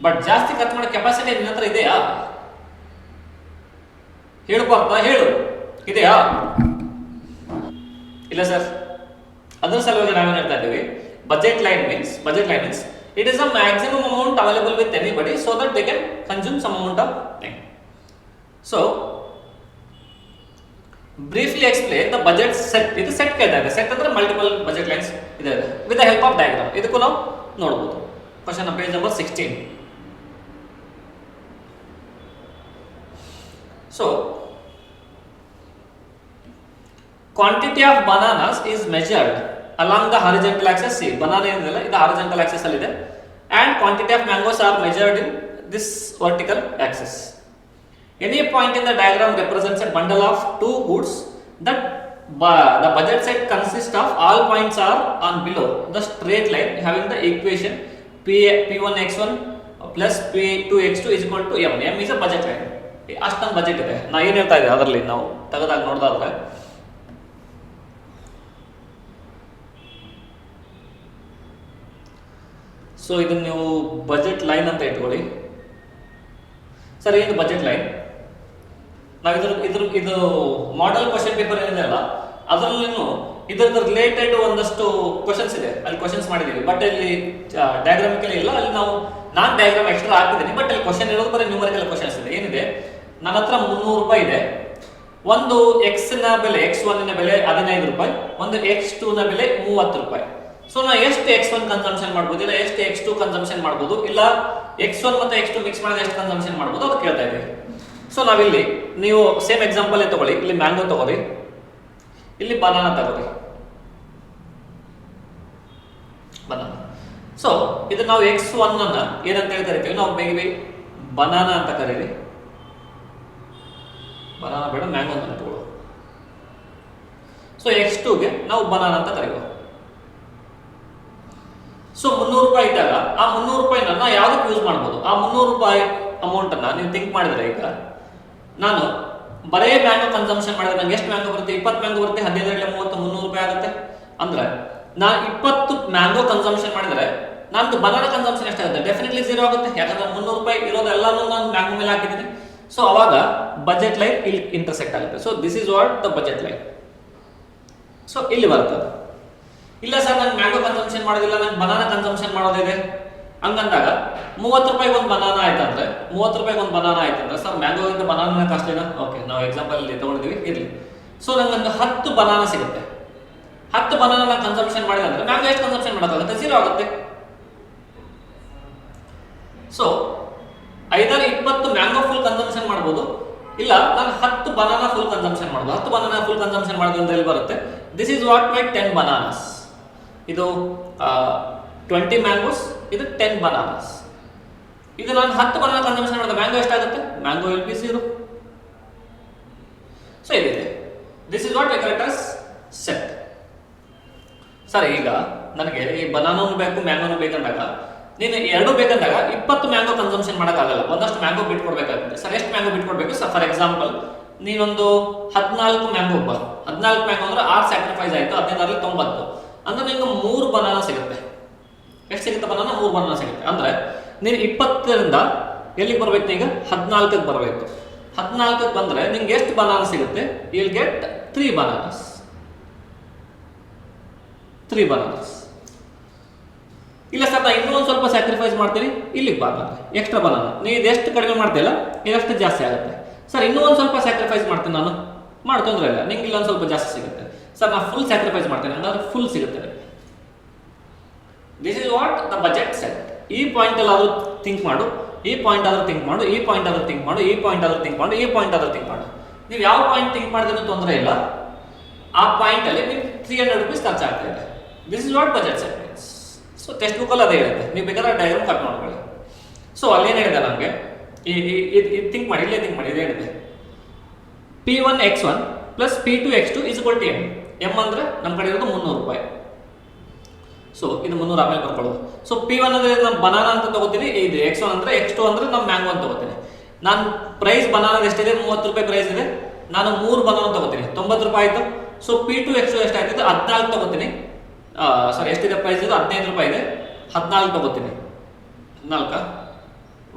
Speaker 1: ಬಟ್ ಜಾಸ್ತಿ ಖರ್ಚು ಮಾಡೋ ಕೆಪಾಸಿಟಿ ನಿನ್ನ ಹತ್ರ ಇದೆಯಾ? ಹೇಳ್ಬಾರ್ದ? ಹೇಳು, ಇದೆಯಾ? ಇಲ್ಲ ಸರ್. ಅದರ ಸಲುವಾಗಿ ನಾವೇನು ಹೇಳ್ತಾ ಇದ್ದೀವಿ, budget line means it is a maximum amount available with anybody so that they can consume some amount of thing. So briefly explain the budget set. ಇದು ಸೆಟ್ ಕೇಳ್ತಾ ಇದೆ. ಸೆಟ್ ಅಂದ್ರೆ ಮಲ್ಟಿಪಲ್ ಬಜೆಟ್ ಲೈನ್ಸ್ ಇದೆ with the help of diagram. ಇದಕ್ಕೂ ನಾವು ನೋಡಬಹುದು. Question page number 16. So quantity of bananas is measured along the horizontal axis. See, banana ಏನಿದೆಯಲ್ಲ ಇದು horizontal axis ಅಲ್ಲಿ ಇದೆ, and quantity of mangoes are measured in this vertical axis. Any point in the diagram represents a bundle of two goods that the budget set consists of. All points are on below the straight line having the equation P1x1 plus P2x2 is equal to M. M is a budget line. ಅಷ್ಟೊಂದು budget ಇದೆ. ನಾ ಏನು ಹೇಳ್ತಾ ಇದ್ದೆ ಅದರಲ್ಲಿ ನಾವು ತೆಗೆದಾಗ ನೋಡಿದಾದ್ರೆ, so ಇದನ್ನು ನೀವು ಬಜೆಟ್ ಲೈನ್ ಅಂತ ಇಟ್ಕೊಳ್ಳಿ. ಸರ್ ಏನು ಬಜೆಟ್ ಲೈನ್? ನಾವು ಇದು ಮಾಡೆಲ್ ಕ್ವಶನ್ ಪೇಪರ್ ಏನಿದೆ ಅಲ್ಲ ಅದರಲ್ಲೂ ಇದರದ ರಿಲೇಟೆಡ್ ಒಂದಷ್ಟು ಕ್ವಶನ್ಸ್ ಇದೆ, ಅಲ್ಲಿ ಕ್ವಶನ್ಸ್ ಮಾಡಿದೀವಿ, ಬಟ್ ಇಲ್ಲಿ ಡಯಾಗ್ರಾಮಿಕಲಿ ಇಲ್ಲ, ಅಲ್ಲಿ ನಾವು ನಾನ್ ಡಯಾಗ್ರಾಮ್ ಎಕ್ಸ್ಟ್ರಾ ಹಾಕಿದ್ದೀನಿ, ಬಟ್ ಅಲ್ಲಿ ಕ್ವಶನ್ ಇರೋದು ಬರೀ ನ್ಯೂಮರಿಕಲ್ ಕ್ವಶನ್ಸ್ ಇದೆ. ಏನಿದೆ, ನನ್ನ ಹತ್ರ 300 ರೂಪಾಯಿ ಇದೆ, ಒಂದು ಎಕ್ಸ್ ನ ಬೆಲೆ x1 ನ ಬೆಲೆ 15 ರೂಪಾಯಿ, ಒಂದು x2 ನ ಬೆಲೆ 30 ರೂಪಾಯಿ. ಸೊ ನಾ ಎಷ್ಟು x1 ಕನ್ಸಂಪ್ಷನ್ ಮಾಡ್ಬೋದು, ಇಲ್ಲ ಎಷ್ಟು x2 ಕನ್ಸಂಪ್ಷನ್ ಮಾಡ್ಬೋದು, ಇಲ್ಲ x1 ಮತ್ತೆ x2 ಮಿಕ್ಸ್ ಮಾಡಿದ್ರೆ ಎಷ್ಟು ಕನ್ಸಂಪ್ಷನ್ ಮಾಡ್ಬೋದು ಅದು ಕೇಳ್ತಾ ಇದ್ದೀವಿ. ಸೊ ನಾವಿಲ್ಲಿ ನೀವು ಸೇಮ್ ಎಕ್ಸಾಂಪಲ್ ತಗೊಳ್ಳಿ, ಇಲ್ಲಿ ಮ್ಯಾಂಗೋ ತಗೋರಿ, ಇಲ್ಲಿ ಬನಾನಾ ತಗೋರಿ, ಬನಾನಾ. ಸೊ ಇದು ನಾವು x1 ಅನ್ನ ಏನಂತ ಹೇಳಿ ಕರಿತೀವಿ, ನಾವು ಬೇಗ ಬನಾನಾ ಅಂತ ಕರೀರಿ, ಬನಾನಾ ಬೇಡ ಮ್ಯಾಂಗೋ ಅಂತ ತಗೊಳ್ಳೋ. ಸೊ x2 ಗೆ ನಾವು ಬನಾನಾ ಅಂತ ಕರೀಬೋದು. ಸೊ 300 ರೂಪಾಯಿ ಇದ್ದಾಗ ಆ 300 ರೂಪಾಯಿನ ನಾ ಯಾವ್ದಕ್ಕೆ ಯೂಸ್ ಮಾಡ್ಬೋದು, ಆ 300 ರೂಪಾಯಿ ಅಮೌಂಟ್ ಅನ್ನ ನೀವು ಥಿಂಕ್ ಮಾಡಿದ್ರೆ, ಈಗ ನಾನು ಬರೇ ಮ್ಯಾಂಗೋ ಕನ್ಸಂಪ್ಷನ್ ಮಾಡಿದ್ರೆ ನಂಗೆ ಎಷ್ಟು ಮ್ಯಾಂಗೋ ಬರುತ್ತೆ, 20 ಮ್ಯಾಂಗೋ ಬರುತ್ತೆ, 15 30 300 ರೂಪಾಯಿ ಆಗುತ್ತೆ. ಅಂದ್ರೆ ನಾ 20 ಮ್ಯಾಂಗೋ ಕನ್ಸಂಪ್ಷನ್ ಮಾಡಿದ್ರೆ ನಂದು ಬನಾನಾ ಕನ್ಸಂಪ್ಷನ್ ಎಷ್ಟಾಗುತ್ತೆ, ಡೆಫಿನೆಟ್ಲಿ 0 ಆಗುತ್ತೆ, ಯಾಕಂದ್ರೆ 300 ರೂಪಾಯಿ ಇರೋದೆಲ್ಲಾನು ನಾನು ಮ್ಯಾಂಗೋ ಮೇಲೆ ಹಾಕಿದ್ದೀನಿ. ಸೊ ಅವಾಗ ಬಜೆಟ್ ಲೈನ್ ಇಲ್ಲಿ ಇಂಟರ್ಸೆಕ್ಟ್ ಆಗುತ್ತೆ. So this is what the budget line. So ಇಲ್ಲಿ ಬರ್ತದೆ. ಇಲ್ಲ ಸರ್ ನಂಗೆ ಮ್ಯಾಂಗೋ ಕನ್ಸಂಪ್ಷನ್ ಮಾಡೋದಿಲ್ಲ, ನಂಗೆ ಬನಾನಾ ಕನ್ಸಂಪ್ಷನ್ ಮಾಡೋದಿದೆ ಹಂಗಂದಾಗ 30 ರೂಪಾಯಿಗೆ ಒಂದು ಬನಾನಾ ಆಯ್ತಂದ್ರೆ, 30 ರೂಪಾಯಿಗೆ ಒಂದು ಬನಾನಾ ಆಯ್ತಂದ್ರೆ ಸರ್ ಮ್ಯಾಂಗೋ ಇಂದ ಬನಾನಾ ಕಾಸ್ಟ್ಲಿನಾ, ಓಕೆ ನಾವು ಎಕ್ಸಾಂಪಲ್ ಇಲ್ಲಿ ತಗೊಂಡಿದ್ದೀವಿ ಇರಲಿ. ಸೊ ನಂಗೆ ಒಂದು 10 ಬನಾನಾ ಸಿಗುತ್ತೆ, 10 ಬನಾನಾ ಕನ್ಸಂಪ್ಷನ್ ಮಾಡಿದ್ರೆ ಅಂದ್ರೆ ಮ್ಯಾಂಗೋ ಎಷ್ಟು ಕನ್ಸಂಪ್ಷನ್ ಮಾಡೋಕ್ಕಾಗುತ್ತೆ, 0 ಆಗುತ್ತೆ. ಸೊ ಐದಾರು 20 ಮ್ಯಾಂಗೋ ಫುಲ್ ಕನ್ಸಂಪ್ಷನ್ ಮಾಡ್ಬೋದು, ಇಲ್ಲ ನಾನು 10 ಬನಾನಾ ಫುಲ್ ಕನ್ಸಂಪ್ಷನ್ ಮಾಡ್ಬೋದು. 10 ಬನಾನಾ ಫುಲ್ ಕನ್ಸಂಪ್ಷನ್ ಮಾಡೋದ್ರಿಂದ ಎಲ್ಲಿ ಬರುತ್ತೆ, this is what my 10 bananas. ಇದು 20 ಮ್ಯಾಂಗೋಸ್, ಇದು 10 ಬನಾನಾಸ್. ಇದು ನಾನು 10 ಬನಾನಾ ಕನ್ಸಂಪ್ಷನ್ ಮಾಡಿದ್ರೆ ಮ್ಯಾಂಗೋ ಎಷ್ಟಾಗುತ್ತೆ, ಮ್ಯಾಂಗೋ ವಿಲ್ ಬಿ 0. ಸೊ ಇದಿದೆ, this is what we call it as set. Sir ಈಗ ನನಗೆ ಈ ಬನಾನಾನು ಬೇಕು ಮ್ಯಾಂಗೋನು ಬೇಕಂದಾಗ, ನೀನು ಎರಡು ಬೇಕಂದಾಗ 20 ಮ್ಯಾಂಗೋ ಕನ್ಸಂಪ್ಷನ್ ಮಾಡೋಕ್ಕಾಗಲ್ಲ, ಒಂದಷ್ಟು ಮ್ಯಾಂಗೋ ಬಿಟ್ಕೊಡ್ಬೇಕಾಗುತ್ತೆ. ಸರ್ ಎಷ್ಟು ಮ್ಯಾಂಗೋ ಬಿಟ್ಕೊಡ್ಬೇಕು ಸರ್, ಫಾರ್ ಎಕ್ಸಾಂಪಲ್ ನೀನೊಂದು 14 ಮ್ಯಾಂಗೋ 14 ಮ್ಯಾಂಗೋ ಅಂದ್ರೆ 6 ಸ್ಯಾಕ್ರಿಫೈಸ್ ಆಯಿತು, 15ರಲ್ಲಿ 90 ಅಂದ್ರೆ ನಿಂಗೆ 3 ಬನಾನಾ ಸಿಗುತ್ತೆ. ಎಷ್ಟು ಸಿಗುತ್ತೆ ಬನಾನಾ, 3 ಬನಾನಾ ಸಿಗುತ್ತೆ. ಅಂದ್ರೆ ನೀನು 20ರಿಂದ ಎಲ್ಲಿಗೆ ಬರ್ಬೇಕು, ಈಗ 14ಕ್ಕೆ ಬರಬೇಕು. 14ಕ್ಕೆ ಬಂದ್ರೆ ನಿಂಗೆ ಎಷ್ಟು ಬನಾನಾ ಸಿಗುತ್ತೆ, you will get 3 bananas. 3 bananas. ಇಲ್ಲ ಸರ್ ನಾ ಇನ್ನೂ ಒಂದು ಸ್ವಲ್ಪ ಸ್ಯಾಕ್ರಿಫೈಸ್ ಮಾಡ್ತೀನಿ, ಇಲ್ಲಿಗೆ ಬನಾನಾ ಎಕ್ಸ್ಟ್ರಾ ಬನಾನಾ, ನೀವು ಇದೆಷ್ಟು ಕಡಿಮೆ ಮಾಡ್ತಿಲ್ಲ ಇದಷ್ಟು ಜಾಸ್ತಿ ಆಗುತ್ತೆ. ಸರ್ ಇನ್ನೂ ಒಂದು ಸ್ವಲ್ಪ ಸ್ಯಾಕ್ರಿಫೈಸ್ ಮಾಡ್ತೀನಿ ನಾನು, ಮಾಡಿ ತೊಂದರೆ ಇಲ್ಲ, ನಿಂಗೆ ಇಲ್ಲೊಂದು ಸ್ವಲ್ಪ ಜಾಸ್ತಿ ಸಿಗುತ್ತೆ. ಸರ್ ನಾನು ಫುಲ್ ಸ್ಯಾಕ್ರಿಫೈಸ್ ಮಾಡ್ತೇನೆ ಹಂಗಾದ್ರೆ ಫುಲ್ ಸಿಗುತ್ತೆ. This is what the budget set. ಈ ಪಾಯಿಂಟ್ ಅಲ್ಲಿ ಆದ್ರೂ ಥಿಂಕ್ ಮಾಡು, ಈ ಪಾಯಿಂಟ್ ಆದ್ರೂ ಥಿಂಕ್ ಮಾಡು, ಈ ಪಾಯಿಂಟ್ ಆದ್ರೂ ಥಿಂಕ್ ಮಾಡು, ಈ ಪಾಯಿಂಟ್ ಆದ್ರೂ ಥಿಂಕ್ ಮಾಡು, ಈ ಪಾಯಿಂಟ್ ಆದ್ರೂ ಥಿಂಕ್ ಮಾಡು. ನೀವು ಯಾವ ಪಾಯಿಂಟ್ ಥಿಂಕ್ ಮಾಡಿದ್ರೂ ತೊಂದರೆ ಇಲ್ಲ, ಆ ಪಾಯಿಂಟ್ ಅಲ್ಲಿ ನೀವು 300 ರೂಪೀಸ್ ಖರ್ಚಾಗ್ತಾ ಇದೆ. This is what budget set means. So text ಬುಕ್ಕಲ್ಲಿ ಅದೇ ಹೇಳಿದೆ, ನೀವು ಬೇಕಾದ್ರೆ ಡಯಾಗ್ರಾಮ್ ಕಾಪಿ ಮಾಡ್ಕೊಳ್ಳಿ. ಸೊ ಅಲ್ಲೇನು ಹೇಳಿದೆ ನನಗೆ, ಥಿಂಕ್ ಮಾಡಿ, ಇಲ್ಲೇ ಥಿಂಕ್ ಮಾಡಿ, ಇದು ಹೇಳಿದೆ P1 x1 plus P2 x2 is equal to m. m ಅಂದ್ರೆ ನಮ್ಮ ಕಡೆ ಇರೋದು 300 ರೂಪಾಯಿ. ಸೊ ಇದು 300 ಆಮೇಲೆ ಬರ್ಕೊಳ್ಳೋದು. ಸೊ P1 ಅಂದ್ರೆ ನಾನು ಬನಾನಾ ಅಂತ ತಗೋತೀನಿ, ಇದು x1 ಅಂದ್ರೆ, x2 ಅಂದ್ರೆ ನಮ್ಮ ಮ್ಯಾಂಗೋ ಅಂತ ತಗೋತೀನಿ. ನಾನು ಪ್ರೈಸ್ ಬನಾನಾ ಎಷ್ಟಿದೆ, 30 ರೂಪಾಯಿ ಪ್ರೈಸ್ ಇದೆ, ನಾನು 3 ಬನಾನಾ ತಗೋತೀನಿ, 90 ರೂಪಾಯಿ ಆಯಿತು. ಸೊ P2 x2 ಎಷ್ಟಾಯ್ತು, 14 ತಗೋತೀನಿ. ಸರಿ ಎಷ್ಟಿದೆ ಪ್ರೈಸ್, ಇದು 15 ರೂಪಾಯಿ ಇದೆ, 14 ತಗೋತೀನಿ. 14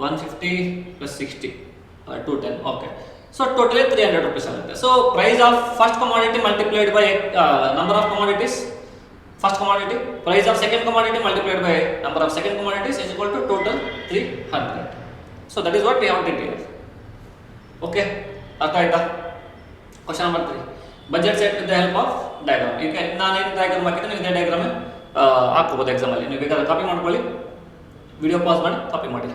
Speaker 1: 150 plus 60 210, okay. So totally 300 rupees ಆಗುತ್ತೆ. So price of first commodity multiplied by number of commodities, first commodity, price of second commodity multiplied by number of second commodities is equal to total 300. So that is what we have did here. Okay, artha aita. Question number 3, budget set with the help of diagram. You can ನಾನು ಏನು diagram ಹಾಕಿದ್ರೆ ಇದೇ diagram ಹಾಕಬಹುದು exam ಅಲ್ಲಿ. ನೀವು ಬೇಕಾದ್ರೆ copy ಮಾಡ್ಕೊಳ್ಳಿ, video pause ಮಾಡಿ ಕಾಪಿ ಮಾಡಿ.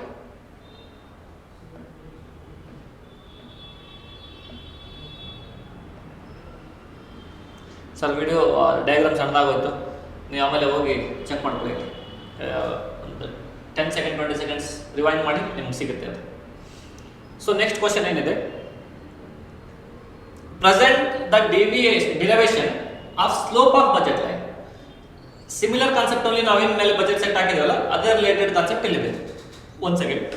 Speaker 1: ಸರ್ ವಿಡಿಯೋ ಡಯಾಗ್ರಾಮ್ ಸಣ್ಣದಾಗೋಯ್ತು, ನೀವು ಆಮೇಲೆ ಹೋಗಿ ಚೆಕ್ ಮಾಡ್ಕೊಳ್ಳಿ. 10 ಸೆಕೆಂಡ್ 20 ಸೆಕೆಂಡ್ಸ್ ರಿವೈಂಡ್ ಮಾಡಿ ನಿಮ್ಗೆ ಸಿಗುತ್ತೆ ಅದು. ಸೊ ನೆಕ್ಸ್ಟ್ ಕ್ವಶನ್ ಏನಿದೆ, present the derivation of slope of budget line. Similar concept ಅಲ್ಲಿ ನಾವೇನ್ ಮೇಲೆ ಬಜೆಟ್ ಸೆಟ್ ಹಾಕಿದೇವಲ್ಲ ಅದೇ ರಿಲೇಟೆಡ್ ಕಾನ್ಸೆಪ್ಟ್ ಇಲ್ಲಿದೆ. 1 second.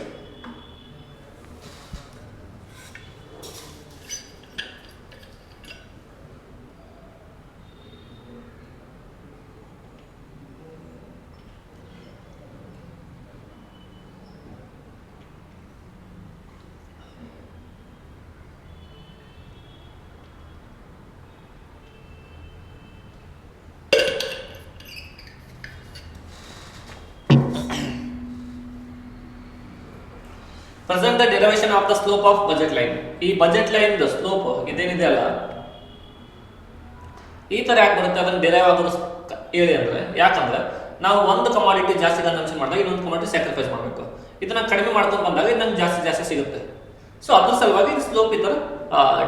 Speaker 1: Present the derivation of the slope of budget line. ಈ ಬಜೆಟ್ ಲೈನ್ ಸ್ಲೋಪ್ ಇದೇನಿದೆ ಅಲ್ಲ, ಈ ತರ ಯಾಕೆ ಬರುತ್ತೆ ಅದನ್ನ ಡಿರೈವ್ ಆಗೋದು ಹೇಳಿ ಅಂದ್ರೆ, ಯಾಕಂದ್ರೆ ನಾವು ಒಂದು ಕಮಾಡಿಟಿ ಜಾಸ್ತಿ ಕನ್ಸಂಪ್ಷನ್ ಮಾಡಿದಾಗ ಇನ್ನೊಂದು ಕಮಾಡಿಟಿ ಸ್ಯಾಕ್ರಿಫೈಸ್ ಮಾಡಬೇಕು. ಇದನ್ನ ಕಡಿಮೆ ಮಾಡ್ಕೊಂಡು ಬಂದಾಗ ಇದು ನಮ್ಗೆ ಜಾಸ್ತಿ ಜಾಸ್ತಿ ಸಿಗುತ್ತೆ. ಸೊ ಅದ್ರ ಸಲುವಾಗಿ ಸ್ಲೋಪ್ ಈ ತರ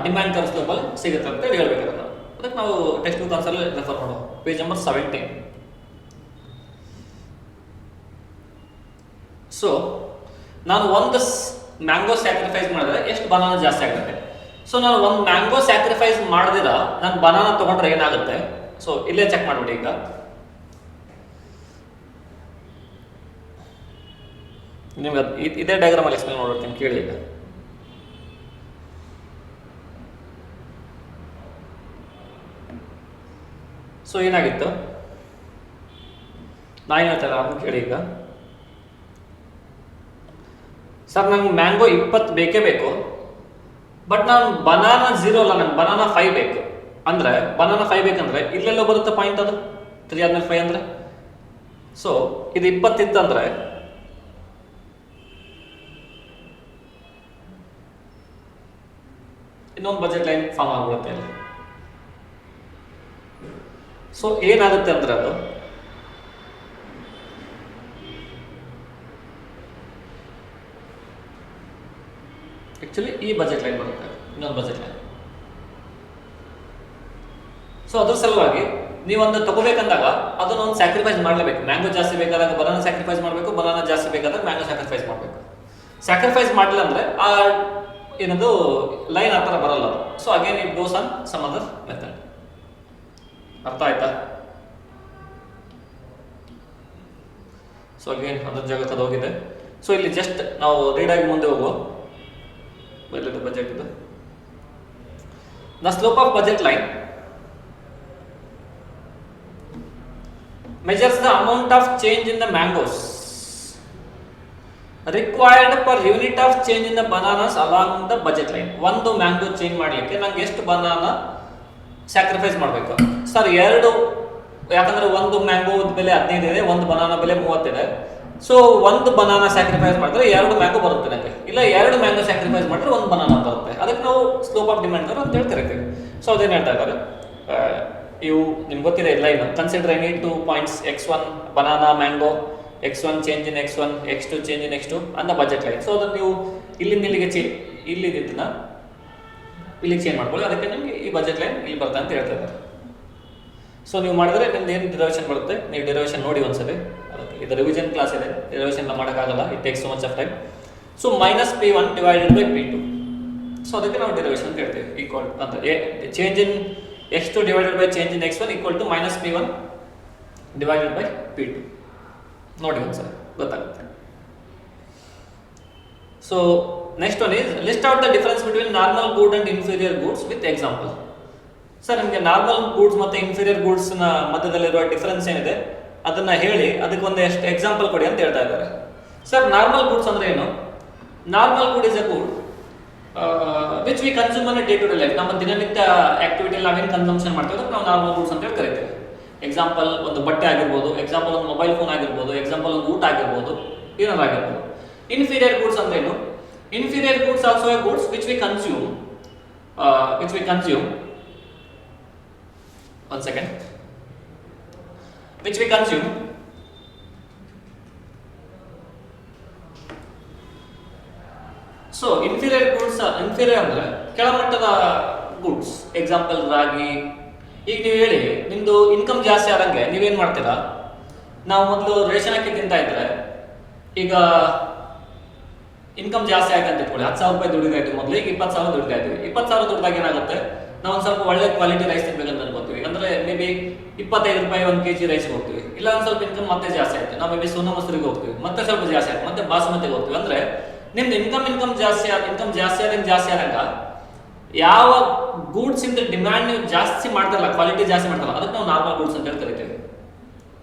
Speaker 1: ಡಿಮ್ಯಾಂಡ್ ಕರ್ವ್ ಸ್ಲೋಪ್ ಅಲ್ಲಿ ಸಿಗುತ್ತೆ ಅಂತ ಹೇಳ್ಬೇಕಾದ್ರೆ ನಾವು ಅದಕ್ಕೆ ನಾವು ಟೆಕ್ಸ್ಟ್ ಬುಕ್ ಆನ್ಸರ್ ರೆಫರ್ ಮಾಡೋದು. Page number 17. ಸೊ ನಾನು ಒಂದು ಮ್ಯಾಂಗೋ ಸ್ಯಾಕ್ರಿಫೈಸ್ ಮಾಡಿದ್ರೆ ಎಷ್ಟು ಬನಾನಾ ಜಾಸ್ತಿ ಆಗುತ್ತೆ. ಸೊ ನಾನು ಒಂದು ಮ್ಯಾಂಗೋ ಸ್ಯಾಕ್ರಿಫೈಸ್ ಮಾಡಿದಿರ ನಾನು ಬನಾನಾ ತಗೊಂಡ್ರೆ ಏನಾಗುತ್ತೆ? ಸೊ ಇಲ್ಲೇ ಚೆಕ್ ಮಾಡ್ಬಿಡಿ. ಈಗ ನಿಮ್ಗೆ ಇದೇ ಡಯಾಗ್ರಾಮ್ ಅಲ್ಲಿ ಎಕ್ಸ್ಪ್ಲೇನ್ ಮಾಡ್ಬಿಡ್ತೀನಿ ಕೇಳಿ. ಈಗ ಸೊ ಏನಾಗಿತ್ತು ನಾ ಏನು ಹೇಳ್ತಾರೆ ಅದನ್ನು ಕೇಳಿ. ಈಗ ಸರ್ ನಂಗೆ ಮ್ಯಾಂಗೋ 20 ಬೇಕೇ ಬೇಕು, ಬಟ್ ನಾನು ಬನಾನಾ 0 ಅಲ್ಲ, ನಂಗೆ ಬನಾನಾ 5 ಬೇಕು. ಅಂದ್ರೆ ಬನಾನಾ 5 ಬೇಕಂದ್ರೆ ಇಲ್ಲೆಲ್ಲೋ ಬರುತ್ತೆ ಪಾಯಿಂಟ್, ಅದು 3 ಆದ್ಮೇಲೆ 5 ಅಂದ್ರೆ. ಸೊ ಇದು 20 ಇತ್ತಂದ್ರೆ ಇನ್ನೊಂದು ಬಜೆಟ್ ಲೈನ್ ಫಾರ್ಮ್ ಆಗ್ಬಿಡುತ್ತೆ ಅಲ್ಲಿ. ಸೊ ಏನಾಗುತ್ತೆ ಅಂದ್ರೆ ಅದು ಆಕ್ಚುಲಿ ಈ ಬಜೆಟ್ ಲೈನ್ ಬರುತ್ತೆ, ಇನ್ನೊಂದು ಬಜೆಟ್ ಲೈನ್. ಸೊ ಅದ್ರ ಸಲುವಾಗಿ ನೀವೊಂದು ತಗೋಬೇಕಂದಾಗ ಅದನ್ನ ಒಂದು ಸ್ಯಾಕ್ರಿಫೈಸ್ ಮಾಡಲೇಬೇಕು. ಮ್ಯಾಂಗೋ ಜಾಸ್ತಿ ಬೇಕಾದಾಗ ಬನಾನಾ ಸ್ಯಾಕ್ರಿಫೈಸ್ ಮಾಡಬೇಕು, ಬನಾನಾ ಜಾಸ್ತಿ ಬೇಕಾದಾಗ ಮ್ಯಾಂಗೋ ಸ್ಯಾಕ್ರಿಫೈಸ್ ಮಾಡಬೇಕು. ಸ್ಯಾಕ್ರಿಫೈಸ್ ಮಾಡಿಲ್ಲ ಅಂದ್ರೆ ಆ ಏನದು ಲೈನ್ ಆ ಥರ ಬರಲ್ಲ. So again it goes on some other method. ಅರ್ಥ ಆಯ್ತಾ? ಸೊ ಅಗೇನ್ ಅದ್ರ ಜಾಗಕ್ಕೆ ಅದು ಹೋಗಿದೆ. ಸೊ ಇಲ್ಲಿ ಜಸ್ಟ್ ನಾವು ರೀಡ್ ಆಗಿ ಮುಂದೆ ಹೋಗುವ. ಬಜೆಟ್ ಇದು the slope of budget line measures the amount of change in the mangoes required per unit of change in the bananas along the budget line. ಒಂದು ಮ್ಯಾಂಗೋ ಚೇಂಜ್ ಮಾಡಲಿಕ್ಕೆ ನಂಗೆ ಎಷ್ಟು ಬನಾನಾ ಸ್ಯಾಕ್ರಿಫೈಸ್ ಮಾಡಬೇಕು sir? 2. ಯಾಕಂದ್ರೆ ಒಂದು mango ಬೆಲೆ 15 ಇದೆ, ಒಂದು ಬನಾನಾ ಬೆಲೆ 30 ಇದೆ. ಸೊ ಒಂದು ಬನಾನಾ ಸ್ಯಾಕ್ರಿಫೈಸ್ ಮಾಡಿದ್ರೆ 2 ಮ್ಯಾಂಗೋ ಬರುತ್ತೆ ನನಗೆ, ಇಲ್ಲ 2 ಮ್ಯಾಂಗೋ ಸ್ಯಾಕ್ರಿಫೈಸ್ ಮಾಡಿದ್ರೆ ಒಂದು ಬನಾನಾ ಬರುತ್ತೆ. ಅದಕ್ಕೆ ನಾವು ಸ್ಲೋಪ್ ಆಫ್ ಡಿಮ್ಯಾಂಡ್ ಅಂತ ಹೇಳಿ ಕರಿತೀವಿ. ಸೊ ಅದೇನು ಹೇಳ್ತಾ ಇದ್ದಾರೆ, ಇವು ನಿಮ್ಗೆ ಗೊತ್ತಿದೆ line. Consider any 2 points x1 banana mango, x1 change in x1, x2 change in x2 ಅಂದ ಬಜೆಟ್ ಲೈನ್. ಸೊ ಅದನ್ನು ನೀವು ಇಲ್ಲಿಂದ ಇಲ್ಲಿಗೆ ಇಲ್ಲಿದ್ದನ್ನ ಇಲ್ಲಿಗೆ ಚೇಂಜ್ ಮಾಡ್ಕೊಳ್ಳಿ. ಅದಕ್ಕೆ ನಿಮಗೆ ಈ ಬಜೆಟ್ ಲೈನ್ ಇಲ್ಲಿ ಬರುತ್ತೆ ಅಂತ ಹೇಳ್ತಾ ಇದ್ದಾರೆ. ಸೊ ನೀವು ಮಾಡಿದ್ರೆ ನಿಮ್ದು ಏನು ಡಿರೈವೇಷನ್ ಬರುತ್ತೆ, ನೀವು ಡಿರೈವೇಷನ್ ನೋಡಿ ಒಂದ್ಸರಿ. ಅದಕ್ಕೆ ಇದು ರಿವಿಷನ್ ಕ್ಲಾಸ್ ಇದೆ, ಡಿರೈವೇಷನ್ ಮಾಡೋಕ್ಕಾಗಲ್ಲ, it takes so much of time. So -P1 divided by P2. So ಅದಕ್ಕೆ ನಾವು ಡಿರೈವೇಷನ್ ಅಂತ ಹೇಳ್ತೀವಿ. ಈಕ್ವಲ್ ಅಂತ change in x2 divided by change in x1 equal to -P1 divided by P2. ನೋಡಿ ಒಂದ್ಸರಿ ಗೊತ್ತಾಗುತ್ತೆ. So next one is list out the difference between normal good and inferior goods with example. Sir ನಿಮಗೆ normal goods ಮತ್ತು inferior ಗೂಡ್ಸ್ನ ಮಧ್ಯದಲ್ಲಿರುವ difference ಏನಿದೆ ಅದನ್ನ ಹೇಳಿ, ಅದಕ್ಕೆ ಒಂದು ಎಷ್ಟು ಎಕ್ಸಾಂಪಲ್ ಕೊಡಿ ಅಂತ ಹೇಳ್ತಾ ಇದ್ದಾರೆ. ಸರ್ ನಾರ್ಮಲ್ ಗೂಡ್ಸ್ ಅಂದ್ರೆ ಏನು? Normal good is a good which we consume on day to day life. ನಮ್ಮ ದಿನನಿತ್ಯ ಆಕ್ಟಿವಿಟಿಯಲ್ಲಿ ನಾವೇನು ಕನ್ಸಂಪ್ಷನ್ ಮಾಡ್ತೀವಿ ಅದಕ್ಕೆ ನಾವು ನಾರ್ಮಲ್ ಗೂಡ್ಸ್ ಅಂತ ಹೇಳಿ ಕರಿತೀವಿ. ಎಕ್ಸಾಂಪಲ್ ಒಂದು ಬಟ್ಟೆ ಆಗಿರ್ಬೋದು, ಎಕ್ಸಾಂಪಲ್ ಒಂದು ಮೊಬೈಲ್ ಫೋನ್ ಆಗಿರ್ಬೋದು, ಎಕ್ಸಾಂಪಲ್ ಒಂದು ಊಟ ಆಗಿರ್ಬೋದು, ಏನಾದ್ರು ಆಗಿರ್ಬೋದು. ಇನ್ಫೀರಿಯರ್ ಗೂಡ್ಸ್ ಅಂದ್ರೆ ಏನು? Inferior goods also A goods which we consume one second, which we consume so inferior goods, inferior ಅಂದ್ರೆ ಕೆಳಮಟ್ಟದ ಗೂಡ್ಸ್. ಎಕ್ಸಾಂಪಲ್ ರಾಗಿ. ಈಗ ನೀವು ಹೇಳಿ ನಿಮ್ದು ಇನ್ಕಮ್ ಜಾಸ್ತಿ ಆದಂಗೆ ನೀವೇನ್ ಮಾಡ್ತೀರಾ, ನಾವು ಮೊದಲು ರೇಷನ್ ಅಕ್ಕಿ ತಿಂತಾ ಇದ್ರೆ ಈಗ ಇನ್ಕಮ್ ಜಾಸ್ತಿ ಆಗಿದೆ ಅಂತ ಇಟ್ಕೊಳ್ಳಿ. 10,000 ರೂಪಾಯಿ ದುಡಿತಾ ಇದ್ವಿ ಮೊದಲು, ಈಗ 20,000 ದುಡಿತಾ ಇದ್ವಿ. 20,000 ದುಡ್ದಾಗ ಏನಾಗುತ್ತೆ, ನಾವು ಒಂದು ಸ್ವಲ್ಪ ಒಳ್ಳೆ ಕ್ವಾಲಿಟಿ ರೈಸ್ ತಿನ್ಬೇಕಂತ ಅನ್ಕೋತೀವಿ. ಅಂದ್ರೆ ಮೇ ಬಿ 25 ರೂಪಾಯಿ 1 kg ರೈಸ್ಗೆ ಹೋಗ್ತೀವಿ. ಇಲ್ಲ ಒಂದು ಸ್ವಲ್ಪ ಇನ್ಕಮ್ ಮತ್ತೆ ಜಾಸ್ತಿ ಆಯ್ತು, ನಾವು ಮೇ ಬಿ ಸೋನಾ ಮಸೂರಿಗೆ ಹೋಗ್ತೀವಿ, ಮತ್ತೆ ಸ್ವಲ್ಪ ಜಾಸ್ತಿ ಆಯ್ತು, ಮತ್ತೆ ಬಾಸುಮತಿಗೆ ಹೋಗ್ತೀವಿ. ಅಂದ್ರೆ ನಿಮ್ದು ಇನ್ಕಮ್ ಜಾಸ್ತಿ ಆದಾಗ ಯಾವ ಗೂಡ್ಸ್ ಇಂದ ಡಿಮ್ಯಾಂಡ್ ನೀವು ಜಾಸ್ತಿ ಮಾಡ್ತಾರಲ್ಲ, ಕ್ವಾಲಿಟಿ ಜಾಸ್ತಿ ಮಾಡ್ತಾರಲ್ಲ, ಅದಕ್ಕೆ ನಾವು ನಾರ್ಮಲ್ ಗೂಡ್ಸ್ ಅಂತ ಹೇಳಿ ಕರಿತೀವಿ.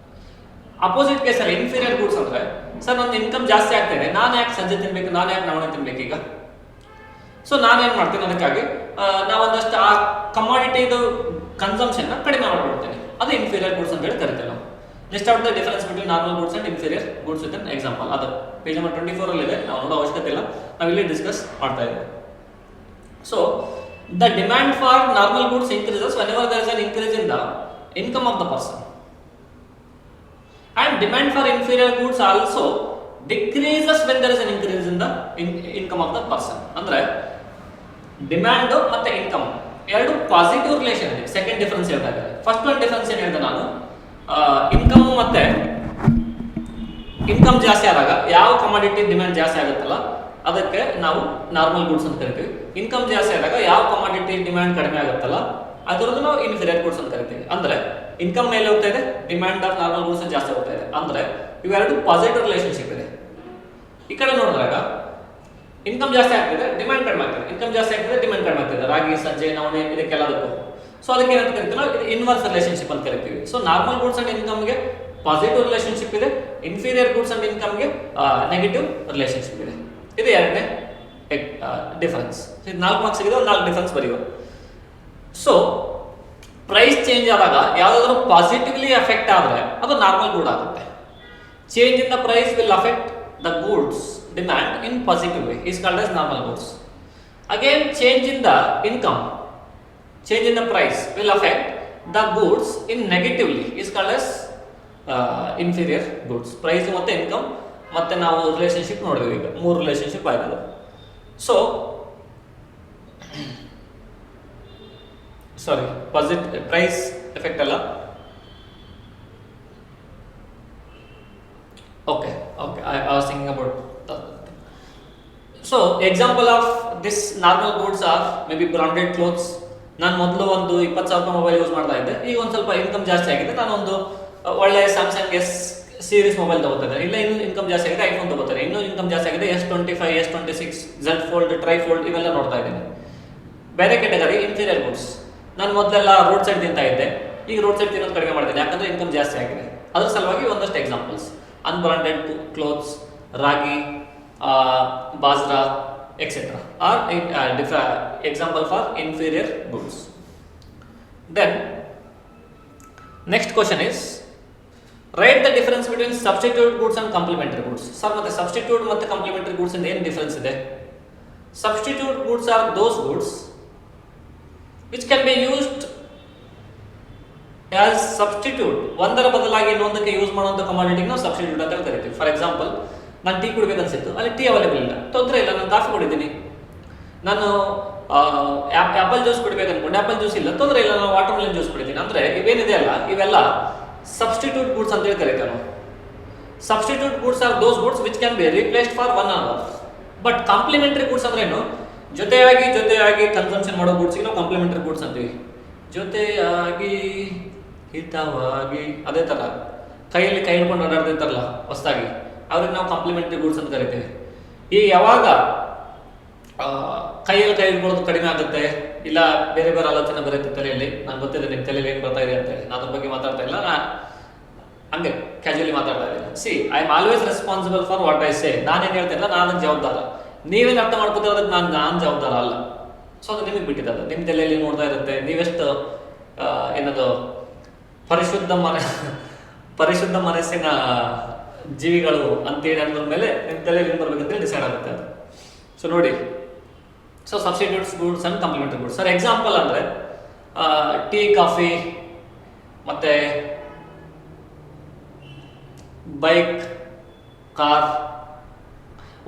Speaker 1: ಅಪೋಸಿಟ್ ಕೇಸ್ ಅಲ್ಲಿ ಇನ್ಫೀರಿಯರ್ ಗೂಡ್ಸ್ ಅಂದ್ರೆ, ಸರ್ ನನ್ನ ಇನ್ಕಮ್ ಜಾಸ್ತಿ ಆಗ್ತಿದೆ, ನಾನು ಯಾಕೆ ಸಜ್ಜೆ ತಿನ್ಬೇಕು, ನಾನು ಯಾಕೆ ನವಣೆ ತಿನ್ಬೇಕು ಈಗ. ಸೊ ನಾನೇನ್ ಮಾಡ್ತೀನಿ, ಅದಕ್ಕಾಗಿ ನಾವೊಂದಷ್ಟು ಆ ಕಮಾಡಿಟಿದು ಕನ್ಸಂಪ್ಷನ್ ಕಡಿಮೆ ಮಾಡ್ಬಿಡ್ತೇನೆ. ಅದು ಇನ್ಫೀರಿಯರ್ ಗೂಡ್ಸ್ ಅಂತ ಹೇಳಿ ಕರಿತೇವೆ ನಾವು. List out the difference between normal goods and inferior goods with an example. ಅದು ಪೇಜ್ ನಂಬರ್ 24 ಅಲ್ಲಿ ಇದೆ, ನಾವು ನೋಡೋ ಅವಶ್ಯಕತೆ ಇಲ್ಲ, ನಾವು ಇಲ್ಲಿ ಡಿಸ್ಕಸ್ ಮಾಡ್ತಾ ಇದ್ದೇವೆ. So the demand for normal goods increases whenever there is an increase in the income of the person, and demand for inferior goods also decreases when there is an increase in the income of the person. ಅಂದ್ರೆ demand ಮತ್ತೆ income ಎರಡು positive relation ಇದೆ. Second difference ಹೇಳ್ತಾ ಇದ್ದಾರೆ. First ಒಂದು difference ಏನು ಹೇಳಿದೆ ನಾನು, ಇನ್ಕಮ್ ಮತ್ತೆ ಇನ್ಕಮ್ ಜಾಸ್ತಿ ಆದಾಗ ಯಾವ ಕಮಾಡಿಟಿ ಡಿಮ್ಯಾಂಡ್ ಜಾಸ್ತಿ ಆಗುತ್ತಲ್ಲ ಅದಕ್ಕೆ ನಾವು ನಾರ್ಮಲ್ ಗೂಡ್ಸ್ ಅಂತ ಕರಿತೀವಿ. ಇನ್ಕಮ್ ಜಾಸ್ತಿ ಆದಾಗ ಯಾವ ಕಮಾಡಿಟಿ ಡಿಮ್ಯಾಂಡ್ ಕಡಿಮೆ ಆಗುತ್ತಲ್ಲ ಅದರದ್ದು ನಾವು ಇನ್ಫೀರಿಯರ್ ಗೂಡ್ಸ್ ಅಂತ ಕರಿತೀವಿ. ಅಂದ್ರೆ ಇನ್ಕಮ್ ಮೇಲೆ ಹೋಗ್ತಾ ಇದೆ, ಡಿಮ್ಯಾಂಡ್ ಆಫ್ ನಾರ್ಮಲ್ ಗೂಡ್ಸ್ ಜಾಸ್ತಿ ಹೋಗ್ತಾ ಇದೆ. ಅಂದ್ರೆ ಇವೆರಡು ಪಾಸಿಟಿವ್ ರಿಲೇಶನ್ಶಿಪ್ ಇದೆ. ಈ ಕಡೆ ನೋಡಿದಾಗ ಇನ್ಕಮ್ ಜಾಸ್ತಿ ಆಗ್ತಿದೆ, ಡಿಮ್ಯಾಂಡ್ ಕಡಿಮೆ ಆಗ್ತದೆ, ಇನ್ಕಮ್ ಜಾಸ್ತಿ ಆಗ್ತಿದೆ, ಡಿಮ್ಯಾಂಡ್ ಕಡಿಮೆ ಆಗ್ತಿದೆ, ರಾಗಿ ಸಜ್ಜೆ ನವಣೆ ಇದಕ್ಕೆಲ್ಲದಕ್ಕೂ. ಸೊ ಅದಕ್ಕೆ ಏನಂತ ಕರಿತೀವಿ ನಾವು, ಇದು ಇನ್ವರ್ಸ್ ರಿಲೇಶನ್ಶಿಪ್ ಅಂತ ಕರಿತೀವಿ. ಸೊ ನಾರ್ಮಲ್ ಗೂಡ್ಸ್ ಅಂಡ್ ಇನ್ಕಮ್ಗೆ ಪಾಸಿಟಿವ್ ರಿಲೇಶನ್ಶಿಪ್ ಇದೆ, ಇನ್ಫೀರಿಯರ್ ಗೂಡ್ಸ್ ಅಂಡ್ ಇನ್ಕಮ್ಗೆ ನೆಗೆಟಿವ್ ರಿಲೇಶನ್ಶಿಪ್ ಇದೆ. ಇದು ಎರಡನೇ ಡಿಫರೆನ್ಸ್. ಇದು 4 ಮಾರ್ಕ್ಸ್ ಇದೆ, ಒಂದು 4 ಡಿಫರೆನ್ಸ್ ಬರೆಯುವ. ಸೊ ಪ್ರೈಸ್ ಚೇಂಜ್ ಆದಾಗ ಯಾವುದಾದ್ರೂ ಪಾಸಿಟಿವ್ಲಿ ಎಫೆಕ್ಟ್ ಆದರೆ ಅದು ನಾರ್ಮಲ್ ಗೂಡ್ ಆಗುತ್ತೆ. Change in the price will affect the goods demand in positive way is called as normal goods. Again change in the income, change in the price will affect the goods in negatively is called as inferior goods. Price ಮತ್ತೆ income ಮತ್ತೆ ನಾವು relationship ನೋಡಿದ್ವಿ, ಈಗ 3 relationship ಆಗಿದೆ. So sorry price effect ಅಲ್ಲ, okay I was thinking about that. So example of this normal goods are maybe branded clothes. ನಾನು ಮೊದಲು ಒಂದು 20,000 ರೂಪಾಯಿ ಮೊಬೈಲ್ ಯೂಸ್ ಮಾಡ್ತಾ ಇದ್ದೆ, ಈಗ ಒಂದು ಸ್ವಲ್ಪ ಇನ್ಕಮ್ ಜಾಸ್ತಿ ಆಗಿದೆ, ನಾನು ಒಂದು ಒಳ್ಳೆ ಸ್ಯಾಮ್ಸಂಗ್ ಎಸ್ ಸೀರೀಸ್ ಮೊಬೈಲ್ ತಗೋತಾರೆ. ಇಲ್ಲ ಇನ್ನು ಇನ್ಕಮ್ ಜಾಸ್ತಿ ಆಗಿದೆ ಐಫೋನ್ ತಗೋತಾರೆ, ಇನ್ನೂ ಇನ್ಕಮ್ ಜಾಸ್ತಿ ಆಗಿದೆ S25 S26 Z Fold ಟ್ರೈಫೋಲ್ಡ್ ಇವೆಲ್ಲ ನೋಡ್ತಾ ಇದ್ದೀನಿ. ಬೇರೆ ಕೆಟಗರಿ ಇನ್ಫೀರಿಯರ್ ಗೂಡ್ಸ್. ನಾನು ಮೊದಲೆಲ್ಲ ರೋಡ್ ಸೈಡ್ ತಿಂತಾ ಇದ್ದೆ, ಈಗ ರೋಡ್ ಸೈಡ್ ತಿನ್ನೋದು ಕಡಿಮೆ ಮಾಡಿದ್ದೀನಿ, ಯಾಕಂದ್ರೆ ಇನ್ಕಮ್ ಜಾಸ್ತಿ ಆಗಿದೆ. ಅದ್ರ ಸಲುವಾಗಿ ಒಂದಷ್ಟು examples: unbranded clothes, ragi, bajra, etc. are example for inferior goods. Then next question is, write the difference between substitute goods and complementary goods. Sir, ಮತ್ತೆ substitute ಮತ್ತೆ complementary goods ಇಂದ ಏನು ಡಿಫರೆನ್ಸ್ ಇದೆ? Substitute goods are those goods which can be used as substitute. ಒಂದರ ಬದಲಾಗಿ ಇನ್ನೊಂದಕ್ಕೆ use ಮಾಡುವಂಥ ಕಮಾಡಿಟಿಗೆ ನಾವು ಸಬ್ಸ್ಟಿಟ್ಯೂಟ್ ಅಂತ ಕರಿತೀವಿ. ಫಾರ್ ಎಕ್ಸಾಂಪಲ್, ನಾನು ಟೀ ಕುಡಿಬೇಕು ಅನ್ಸಿತ್ತು, ಅಲ್ಲಿ ಟೀ ಅವೈಲೇಬಲ್ ಇಲ್ಲ, ತೊಂದರೆ ಇಲ್ಲ, ನಾನು ಕಾಫಿ ಕುಡಿದ್ದೀನಿ. ನಾನು ಆ್ಯಪಲ್ ಜ್ಯೂಸ್ ಕುಡಿಬೇಕು ಅನ್ಕೊಂಡು ಆ್ಯಪಲ್ ಜ್ಯೂಸ್ ಇಲ್ಲ, ತೊಂದರೆ ಇಲ್ಲ, ನಾನು ವಾಟರ್ ಮೆಲನ್ ಜ್ಯೂಸ್ ಕುಡಿತೀನಿ. ಅಂದರೆ ಇವೇನಿದೆ ಅಲ್ಲ ಇವೆಲ್ಲ ಸಬ್ಸ್ಟಿಟ್ಯೂಟ್ ಗೂಡ್ಸ್ ಅಂತೇಳಿ ಕರೀತಾರೆ ನಾವು. Substitute goods are those goods which can be replaced for one other. But complementary goods ಅಂದ್ರೆ ಏನು? ಜೊತೆಯಾಗಿ ಕನ್ಸಂಪ್ಷನ್ ಮಾಡೋ ಗೂಡ್ಸ್ಗೆ ನಾವು ಕಾಂಪ್ಲಿಮೆಂಟರಿ ಗೂಡ್ಸ್ ಅಂತೀವಿ. ಜೊತೆಯಾಗಿ ಹಿತವಾಗಿ, ಅದೇ ಥರ ಕೈಯಲ್ಲಿ ಕೈ ಹಿಡ್ಕೊಂಡು ಓಡಾಡ್ತಿರ್ತಾರಲ್ಲ ಹೊಸದಾಗಿ, ಅವ್ರಿಗೆ ನಾವು ಕಾಂಪ್ಲಿಮೆಂಟರಿ ಗೂಡ್ಸ್ ಅಂತ ಕರಿತೀವಿ. ಈ ಯಾವಾಗ ಕೈಯಲ್ಲಿ ಕೈ ಹಿಡ್ಕೊಳ್ಳೋದು ಕಡಿಮೆ ಆಗುತ್ತೆ, ಇಲ್ಲ ಬೇರೆ ಬೇರೆ ಆಲೋಚನೆ ಬರುತ್ತೆ ತಲೆಯಲ್ಲಿ, ನಾನು ಗೊತ್ತಿದೆ ನಿಮ್ಮ ತಲೆಯಲ್ಲಿ ಏನು ಬರ್ತಾ ಇದೆ ಅಂತೇಳಿ, ನಾನು ಅದ್ರ ಬಗ್ಗೆ ಮಾತಾಡ್ತಾ ಇಲ್ಲ, ಹಂಗೆ ಕ್ಯಾಶುಯಲಿ ಮಾತಾಡ್ತಾ ಇದ್ದೀನಿ. I am always responsible for what I say. ನಾನೇನು ಹೇಳ್ತೇನೆ ನಾನು ಜವಾಬ್ದಾರ, ನೀವೇನು ಅರ್ಥ ಮಾಡ್ಕೋತೀರ ಅದಕ್ಕೆ ನಾನು ಜವಾಬ್ದಾರ ಅಲ್ಲ. ಸೊ ಅದು ನಿಮಗೆ ಬಿಟ್ಟಿದ್ದು, ನಿಮ್ಮ ತಲೆಯಲ್ಲಿ ನೋಡ್ತಾ ಇರುತ್ತೆ. ನೀವೆಷ್ಟು ಏನದು ಪರಿಶುದ್ಧ ಮನಸ್ಸಿನ ಜೀವಿಗಳು ಅಂತೇಳಿ ಅನ್ನೋದ್ರ ಮೇಲೆ ನಿಮ್ಮ ತಲೆಯಲ್ಲಿ ಏನು ಬರ್ಬೇಕಂತೇಳಿ ಡಿಸೈಡ್ ಆಗುತ್ತೆ ಅದು. ಸೊ ನೋಡಿ, so substitutes goods and complementary goods. Sir example ಅಂದರೆ ಟೀ, ಕಾಫಿ, ಮತ್ತು ಬೈಕ್, ಕಾರ್,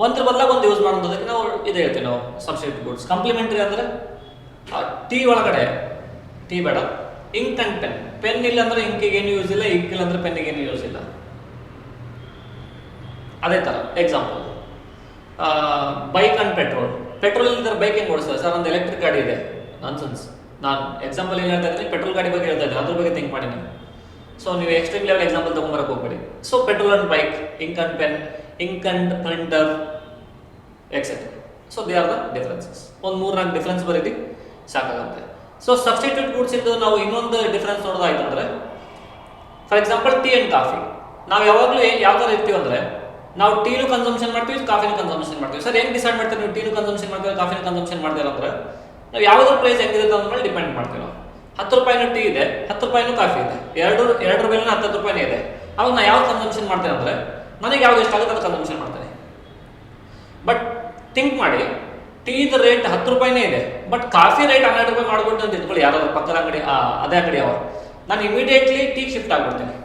Speaker 1: ಒಂದ್ರ ಬದಲಾಗಿ ಒಂದು ಯೂಸ್ ಮಾಡೋದಕ್ಕೆ ನಾವು ಇದು ಹೇಳ್ತೀವಿ ನಾವು ಸಬ್ಸ್ಟಿಟ್ಯೂಟ್ ಗೂಡ್ಸ್. ಕಾಂಪ್ಲಿಮೆಂಟರಿ ಅಂದರೆ ಟೀ ಒಳಗಡೆ ಟೀ ಬೇಡ, ಇಂಕ್ ಅಂಡ್ ಪೆನ್. ಪೆನ್ ಇಲ್ಲ ಅಂದ್ರೆ ಇಂಕಿಗೆ ಏನು ಯೂಸ್ ಇಲ್ಲ, ಇಂಕ್ ಇಲ್ಲ ಅಂದ್ರೆ ಪೆನ್ನಿಗೆ ಏನು ಯೂಸ್ ಇಲ್ಲ. ಅದೇ ಥರ example bike and petrol. Petrol ಇಲ್ಲದ್ರೆ ಬೈಕ್ ಏನು ಓಡಿಸ್ತದೆ ಸರ್? ಒಂದು ಎಲೆಕ್ಟ್ರಿಕ್ ಗಾಡಿ ಇದೆ. ನಾನ್ಸೆನ್ಸ್. ನಾನು ಎಕ್ಸಾಂಪಲ್ ಏನು ಹೇಳ್ತಾ ಇದ್ದೀನಿ, ಪೆಟ್ರೋಲ್ ಗಾಡಿ ಬಗ್ಗೆ ಹೇಳ್ತಾ ಇದ್ದೀನಿ, ಅದ್ರ ಬಗ್ಗೆ ಥಿಂಕ್ ಮಾಡಿ ನೀವು. ಸೊ ನೀವು ಎಕ್ಸ್ಟ್ರೀಮ್ ಲೆವೆಲ್ ಎಕ್ಸಾಂಪಲ್ ತೊಗೊಂಬರಕ್ಕೆ ಹೋಗ್ಬೇಡಿ. So petrol and bike, ink and pen, ink and printer, etcetera. So they are the differences. ಒಂದು 3-4 ಡಿಫ್ರೆನ್ಸ್ ಬರೀತಿ ಸಾಕಾಗುತ್ತೆ. ಸೊ ಸಬ್ಸ್ಟಿಟ್ಯೂಟ್ ಗೂಡ್ಸ್ ಇಂದ ನಾವು ಇನ್ನೊಂದು ಡಿಫ್ರೆನ್ಸ್ ನೋಡೋದಾಯ್ತು ಅಂದರೆ, for example tea and coffee. ನಾವು ಯಾವಾಗಲೂ ಯಾವ ಥರ ಇರ್ತೀವಿ ಅಂದರೆ, ನಾವು ಟೀನು ಕನ್ಸಂಪ್ಷನ್ ಮಾಡ್ತೀವಿ, ಕಾಫಿನೂ ಕನ್ಸಂಪ್ಷನ್ ಮಾಡ್ತೀವಿ. ಸರ್ ಹೆಂಗೆ ಡಿಸೈಡ್ ಮಾಡ್ತೀವಿ ನೀವು ಟೀನು ಕನ್ಸಂಪ್ಷನ್ ಮಾಡ್ತೀವಿ, ಕಾಫಿನೂ ಕನ್ಸಂಪ್ಷನ್ ಮಾಡ್ತೀರ ಅಂದರೆ, ನಾವು ಯಾವುದ್ರ ಪ್ರೈಸ್ ಹೆಂಗಿರುತ್ತೆ ಅಂದ್ಮೇಲೆ ಡಿಪೆಂಡ್ ಮಾಡ್ತೀವಿ ನಾವು. 10 ರೂಪಾಯಿನೂ ಟೀ ಇದೆ, 10 ರೂಪಾಯಿನೂ ಕಾಫಿ ಇದೆ, ಎರಡರ ಬೆಲೆನೂ 10 ರೂಪಾಯಿನೇ ಇದೆ. ಅವಾಗ ನಾನು ಯಾವ್ದು ಕನ್ಸಂಪ್ಷನ್ ಮಾಡ್ತೇನೆ ಅಂದರೆ ನನಗೆ ಯಾವ್ದು ಇಷ್ಟ ಆಗುತ್ತೆ ಅದು ಕನ್ಸಂಪ್ಷನ್ ಮಾಡ್ತೇನೆ. ಬಟ್ ಥಿಂಕ್ ಮಾಡಿ, ಟೀದ ರೇಟ್ 10 ರೂಪಾಯಿನೇ ಇದೆ, ಬಟ್ ಕಾಫಿ ರೇಟ್ 12 ರೂಪಾಯಿ ಮಾಡ್ಬಿಟ್ಟು ಅಂತ ಇಟ್ಕೊಳ್ಳಿ, ಯಾರಾದ್ರೂ ಪಕ್ಕದ ಅಂಗಡಿ ಅದೇ ಅಂಗಡಿ ಯಾವ, ನಾನು ಇಮಿಡಿಯೇಟ್ಲಿ ಟೀಗೆ ಶಿಫ್ಟ್ ಆಗ್ಬಿಡ್ತೇನೆ.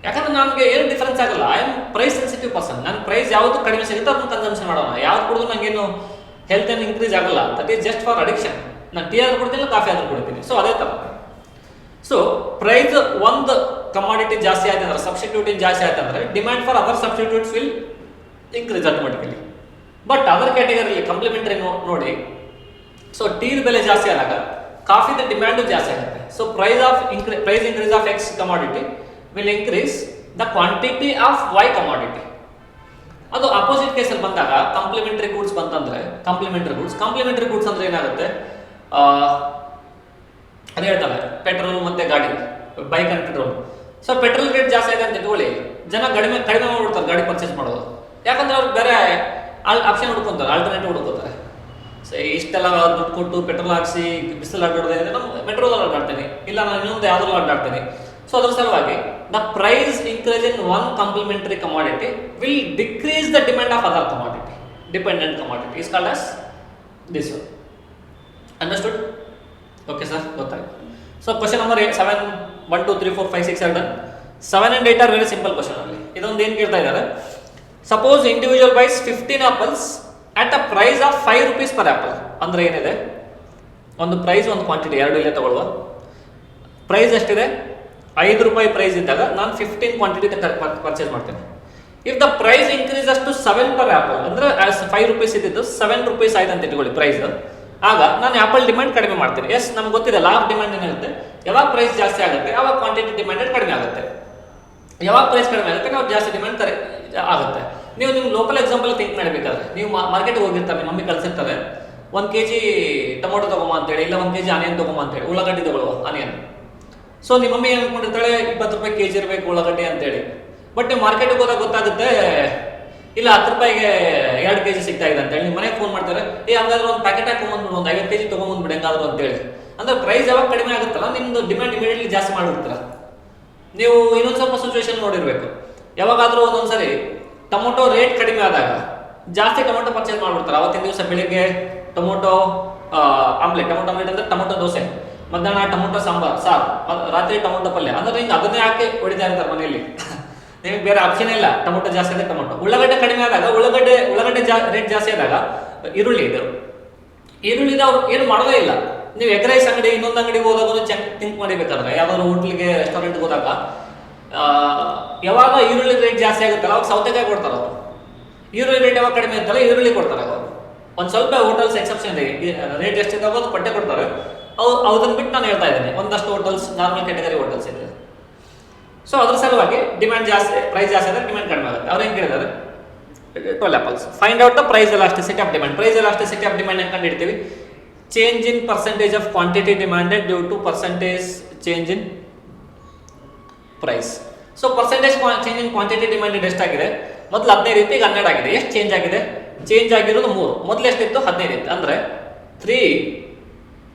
Speaker 1: ಯಾಕಂದ್ರೆ ನನಗೆ ಏನು ಡಿಫ್ರೆನ್ಸ್ ಆಗಲ್ಲ. I am price sensitive person. ನನ್ನ ಪ್ರೈಸ್ ಯಾವುದು ಕಡಿಮೆ ಸಿಗುತ್ತೆ ಅದನ್ನು ಕನ್ಸಂಪ್ಷನ್ ಮಾಡೋಣ. ಯಾವ್ದು ಕುಡಿದ್ರು ನನಗೇನು ಹೆಲ್ತ್ ಏನು ಇನ್ಕ್ರೀಸ್ ಆಗಲ್ಲ. That is just for addiction. ನಾನು ಟೀ ಆದ್ರೂ ಕುಡ್ತೀನಿ, ಕಾಫಿ ಆದ್ರೂ ಕುಡಿತೀನಿ. ಸೊ ಅದೇ ಥರ. ಸೊ ಪ್ರೈಸ್ ಒಂದು ಕಮಾಡಿಟಿ ಜಾಸ್ತಿ ಆಯ್ತು ಅಂದ್ರೆ, ಸಬ್ಸ್ಟಿಟ್ಯೂಟಿಂಗ್ ಜಾಸ್ತಿ ಆಯ್ತು ಅಂದ್ರೆ, demand for other substitutes will increase automatically. But other ಕ್ಯಾಟಗರಿಯಲ್ಲಿ ಕಾಂಪ್ಲಿಮೆಂಟರಿ ನೋಡಿ, ಸೊ ಟೀ ಬೆಲೆ ಜಾಸ್ತಿ ಆದಾಗ ಕಾಫಿದ ಡಿಮ್ಯಾಂಡು ಜಾಸ್ತಿ ಆಗುತ್ತೆ. So price increase of X commodity will increase the quantity of Y commodity. ಅದು ಅಪೋಸಿಟ್ ಕೇಸಲ್ಲಿ ಬಂದಾಗ ಕಾಂಪ್ಲಿಮೆಂಟರಿ ಗೂಡ್ಸ್ ಬಂತಂದ್ರೆ, ಕಾಂಪ್ಲಿಮೆಂಟರಿ ಗೂಡ್ಸ್ ಅಂದ್ರೆ ಏನಾಗುತ್ತೆ, ಅದೇ ಹೇಳ್ತಾರೆ ಪೆಟ್ರೋಲ್ ಮತ್ತೆ ಗಾಡಿ, bike and petrol. So petrol rate ಜಾಸ್ತಿ ಆಗಿದೆ ಅಂತ ಇಟ್ಕೊಳ್ಳಿ, ಜನ ಕಡಿಮೆ ಮಾಡ್ಬಿಡ್ತಾರೆ ಗಾಡಿ ಪರ್ಚೇಸ್ ಮಾಡೋದು. ಯಾಕಂದ್ರೆ ಅವ್ರು ಬೇರೆ ಆಪ್ಷನ್ ಹುಡ್ಕೊಂತಾರೆ, ಆಲ್ಟರ್ನೇಟಿವ್ ಹುಡ್ಕೋತಾರೆ. ಸೊ ಇಷ್ಟೆಲ್ಲ ದುಡ್ಡು ಕೊಟ್ಟು ಪೆಟ್ರೋಲ್ ಹಾಕ್ಸಿ ಬಿಸಿಲು ಅಡ್ಡಾಡೋದೇ ಇದೆ, ನಾನು ಪೆಟ್ರೋಲ್ ಅಡ್ಡಾಡ್ತೀನಿ, ಇಲ್ಲ ನಾನು ಇನ್ನೊಂದು ಯಾವ್ದಾದ್ರು ಅಡ್ಡಾಡ್ತೀನಿ. ಸೊ ಅದ್ರ ಸಲುವಾಗಿ the price increase in one complementary commodity will decrease the demand of other commodity. Dependent commodity is called as this one. Understood? Okay sir, ಗೊತ್ತಾಯ್ತು. So question number 7, 1, 2, 3, 4, 5, 6, 7 and 8 are very simple question. ಅಲ್ಲಿ ಇದೊಂದು ಏನು ಕೇಳ್ತಾ ಇದ್ದಾರೆ, suppose individual byes 15 apples at a price of 5 rupees per apple. ಅಂದ್ರೆ ಏನಿದೆ, ಒಂದು price ಒಂದು ಕ್ವಾಂಟಿಟಿ ಎರಡು ಇಲ್ಲೇ ತಗೊಳ್ಳುವ. ಪ್ರೈಸ್ ಎಷ್ಟಿದೆ, 5 ರೂಪಾಯಿ ಪ್ರೈಸ್ ಇದ್ದಾಗ ನಾನು 15 ಕ್ವಾಂಟಿಟಿ ಪರ್ಚೇಸ್ ಮಾಡ್ತೇನೆ. If the price increases to 7 per apple, ಅಂದ್ರೆ 5 ರೂಪೀಸ್ ಇದ್ದಿದ್ದು 7 ರೂಪೀಸ್ ಆಯ್ತು ಅಂತ ಇಟ್ಕೊಳ್ಳಿ ಪ್ರೈಸ್, ಆಗ ನಾನು ಆಪಲ್ ಡಿಮ್ಯಾಂಡ್ ಕಡಿಮೆ ಮಾಡ್ತೀನಿ. ಎಸ್, ನಮ್ಗೆ ಗೊತ್ತಿದೆ ಲಾ ಆಫ್ ಡಿಮ್ಯಾಂಡ್ ಏನಿರುತ್ತೆ, ಯಾವಾಗ ಪ್ರೈಸ್ ಜಾಸ್ತಿ ಆಗುತ್ತೆ ಆವಾಗ ಕ್ವಾಂಟಿಟಿ ಡಿಮ್ಯಾಂಡೆಡ್ ಕಡಿಮೆ ಆಗುತ್ತೆ. ಯಾವಾಗ ಪ್ರೈಸ್ ಕಡಿಮೆ ಆಗುತ್ತೆ ನಾವು ಜಾಸ್ತಿ ಡಿಮ್ಯಾಂಡ್ ಆಗುತ್ತೆ. ನೀವು ನಿಮ್ಮ ಲೋಕಲ್ ಎಕ್ಸಾಂಪಲ್ ಥಿಂಕ್ ಮಾಡಬೇಕಾದ್ರೆ, ನೀವು ಮಾರ್ಕೆಟ್ಗೆ ಹೋಗಿರ್ತಾರೆ, ನಿಮ್ಮ ಮಮ್ಮಿ ಕಳಿಸಿರ್ತಾರೆ 1 kg ಟೊಮೊಟೊ ತಗೊಂಬ ಅಂತೇಳಿ, ಇಲ್ಲ 1 kg ಆನಿಯನ್ ತಗೊಂಬ ಅಂತೇಳಿ, ಉಳ್ಳಾಗಡ್ಡಿ ತಗೊಳ್ಳುವ ಆನಿಯನ್. ಸೊ ನಿಮ್ಮ ಮಮ್ಮಿ ಏನು ಅನ್ಕೊಂಡಿರ್ತಾಳೆ 20 ರೂಪಾಯಿ kg ಇರಬೇಕು ಉಳ್ಳಾಗಡ್ಡಿ ಅಂತೇಳಿ. ಬಟ್ ನೀವು ಮಾರ್ಕೆಟ್ಗೆ ಹೋದಾಗ ಗೊತ್ತಾಗುತ್ತೆ ಇಲ್ಲ 10 ರೂಪಾಯಿಗೆ 2 kg ಸಿಗ್ತಾ ಇದೆ ಅಂತೇಳಿ. ನಿಮ್ಮ ಮನೆಗೆ ಫೋನ್ ಮಾಡ್ತಾರೆ, ಹಂಗಾದ್ರೆ ಒಂದು ಪ್ಯಾಕೆಟ್ ಹಾಕೊಂಡ್ಬಂದ್ಬಿಡು, ಒಂದು 50 kg ತೊಗೊಂಬಂದ್ಬಿಡಿ ಹೆಂಗಾದ್ರು ಅಂತೇಳಿ. ಅಂದ್ರೆ ಪ್ರೈಸ್ ಯಾವಾಗ ಕಡಿಮೆ ಆಗುತ್ತಲ್ಲ ನಿಮ್ದು ಡಿಮ್ಯಾಂಡ್ ಇಮಿಡಿಯೇಟ್ಲಿ ಜಾಸ್ತಿ ಮಾಡಿಬಿಡ್ತೀರ. ನೀವು ಇನ್ನೊಂದು ಸ್ವಲ್ಪ ಸಿಚುವೇಶನ್ ನೋಡಿರ್ಬೇಕು, ಯಾವಾಗಾದ್ರೂ ಒಂದೊಂದ್ಸರಿ ಟೊಮೊಟೊ ರೇಟ್ ಕಡಿಮೆ ಆದಾಗ ಜಾಸ್ತಿ ಟೊಮೊಟೊ ಪರ್ಚೇಸ್ ಮಾಡ್ಬಿಡ್ತಾರೆ. ಅವತ್ತಿನ ದಿವಸ ಬೆಳಿಗ್ಗೆ ಟೊಮೊಟೊ ಆಮ್ಲೆಟ್ ಅಂದ್ರೆ ಟೊಮೊಟೊ ದೋಸೆ, ಮಧ್ಯಾಹ್ನ ಟೊಮೊಟೊ ಸಾರು, ರಾತ್ರಿ ಟೊಮೊಟೊ ಪಲ್ಯ. ಅಂದ್ರೆ ಹಿಂಗೆ ಅದನ್ನೇ ಹಾಕಿ ಹೊಡಿತಾ ಇರ್ತಾರೆ ಮನೆಯಲ್ಲಿ. ನಿಮಗೆ ಬೇರೆ ಆಪ್ಷನ್ ಇಲ್ಲ, ಟೊಮೊಟೊ ಜಾಸ್ತಿ ಆದಾಗ ಟೊಮೊಟೊ. ಉಳ್ಳಾಗಡ್ಡೆ ಕಡಿಮೆ ಆದಾಗ ಉಳ್ಳಾಗಡ್ಡೆ ರೇಟ್ ಜಾಸ್ತಿ ಆದಾಗ ಈರುಳ್ಳಿದ ಅವ್ರು ಏನು ಮಾಡೋದೇ ಇಲ್ಲ. ನೀವು ಎಗ್ ರೈಸ್ ಅಂಗಡಿ ಇನ್ನೊಂದು ಅಂಗಡಿಗೆ ಹೋದಾಗ ಥಿಂಕ್ ಮಾಡಿಬೇಕಾದ್ರೆ, ಯಾವ್ದಾದ್ರು ಹೋಟ್ಲಿಗೆ ರೆಸ್ಟೋರೆಂಟ್ಗೆ ಹೋದಾಗ ಯಾವಾಗ ಈರುಳ್ಳಿ ರೇಟ್ ಜಾಸ್ತಿ ಆಗುತ್ತಲ್ಲ ಅವಾಗ ಸೌತೆಕಾಯಿ ಕೊಡ್ತಾರೆ ಅವರು. ಈರುಳ್ಳಿ ರೇಟ್ ಯಾವಾಗ ಕಡಿಮೆ ಇರ್ತಲ್ಲ ಈರುಳ್ಳಿ ಕೊಡ್ತಾರೆ ಅವರು. ಒಂದು ಸ್ವಲ್ಪ ಹೋಟೆಲ್ಸ್ ಎಕ್ಸೆಪ್ಷನ್ ಇದೆ, ರೇಟ್ ಎಷ್ಟಿದೆ ಅದು ಪಟ್ಟೆ ಕೊಡ್ತಾರೆ. ಅದನ್ನ ಬಿಟ್ಟು ನಾನು ಹೇಳ್ತಾ ಇದ್ದೀನಿ, ಒಂದಷ್ಟು ಹೋಟೆಲ್ಸ್ ನಾರ್ಮಲ್ ಕ್ಯಾಟಗರಿ ಹೋಟೆಲ್ಸ್ ಇದೆ. ಸೊ ಅದ್ರ ಸಲುವಾಗಿ ಡಿಮ್ಯಾಂಡ್ ಜಾಸ್ತಿ, ಪ್ರೈಸ್ ಜಾಸ್ತಿ ಆದರೆ ಡಿಮ್ಯಾಂಡ್ ಕಡಿಮೆ ಆಗುತ್ತೆ. ಅವ್ರು ಏನು ಕೇಳಿದ್ದಾರೆ, 12 apples. Find out the price elasticity of demand. Price elasticity of demand ಹೆಂಗೆ ಕಂಡುಹಿಡ್ತೀವಿ, change in percentage of quantity demanded due to percentage change in price. So percentage change in quantity demanded ಎಷ್ಟಾಗಿದೆ, ಮೊದಲು 15 ಇತ್ತು, ಈಗ 12 ಆಗಿದೆ. ಎಷ್ಟು ಚೇಂಜ್ ಆಗಿದೆ, change ಆಗಿರೋದು 3. ಮೊದಲು ಎಷ್ಟಿತ್ತು, 15 ಇತ್ತು, ಅಂದರೆ 3.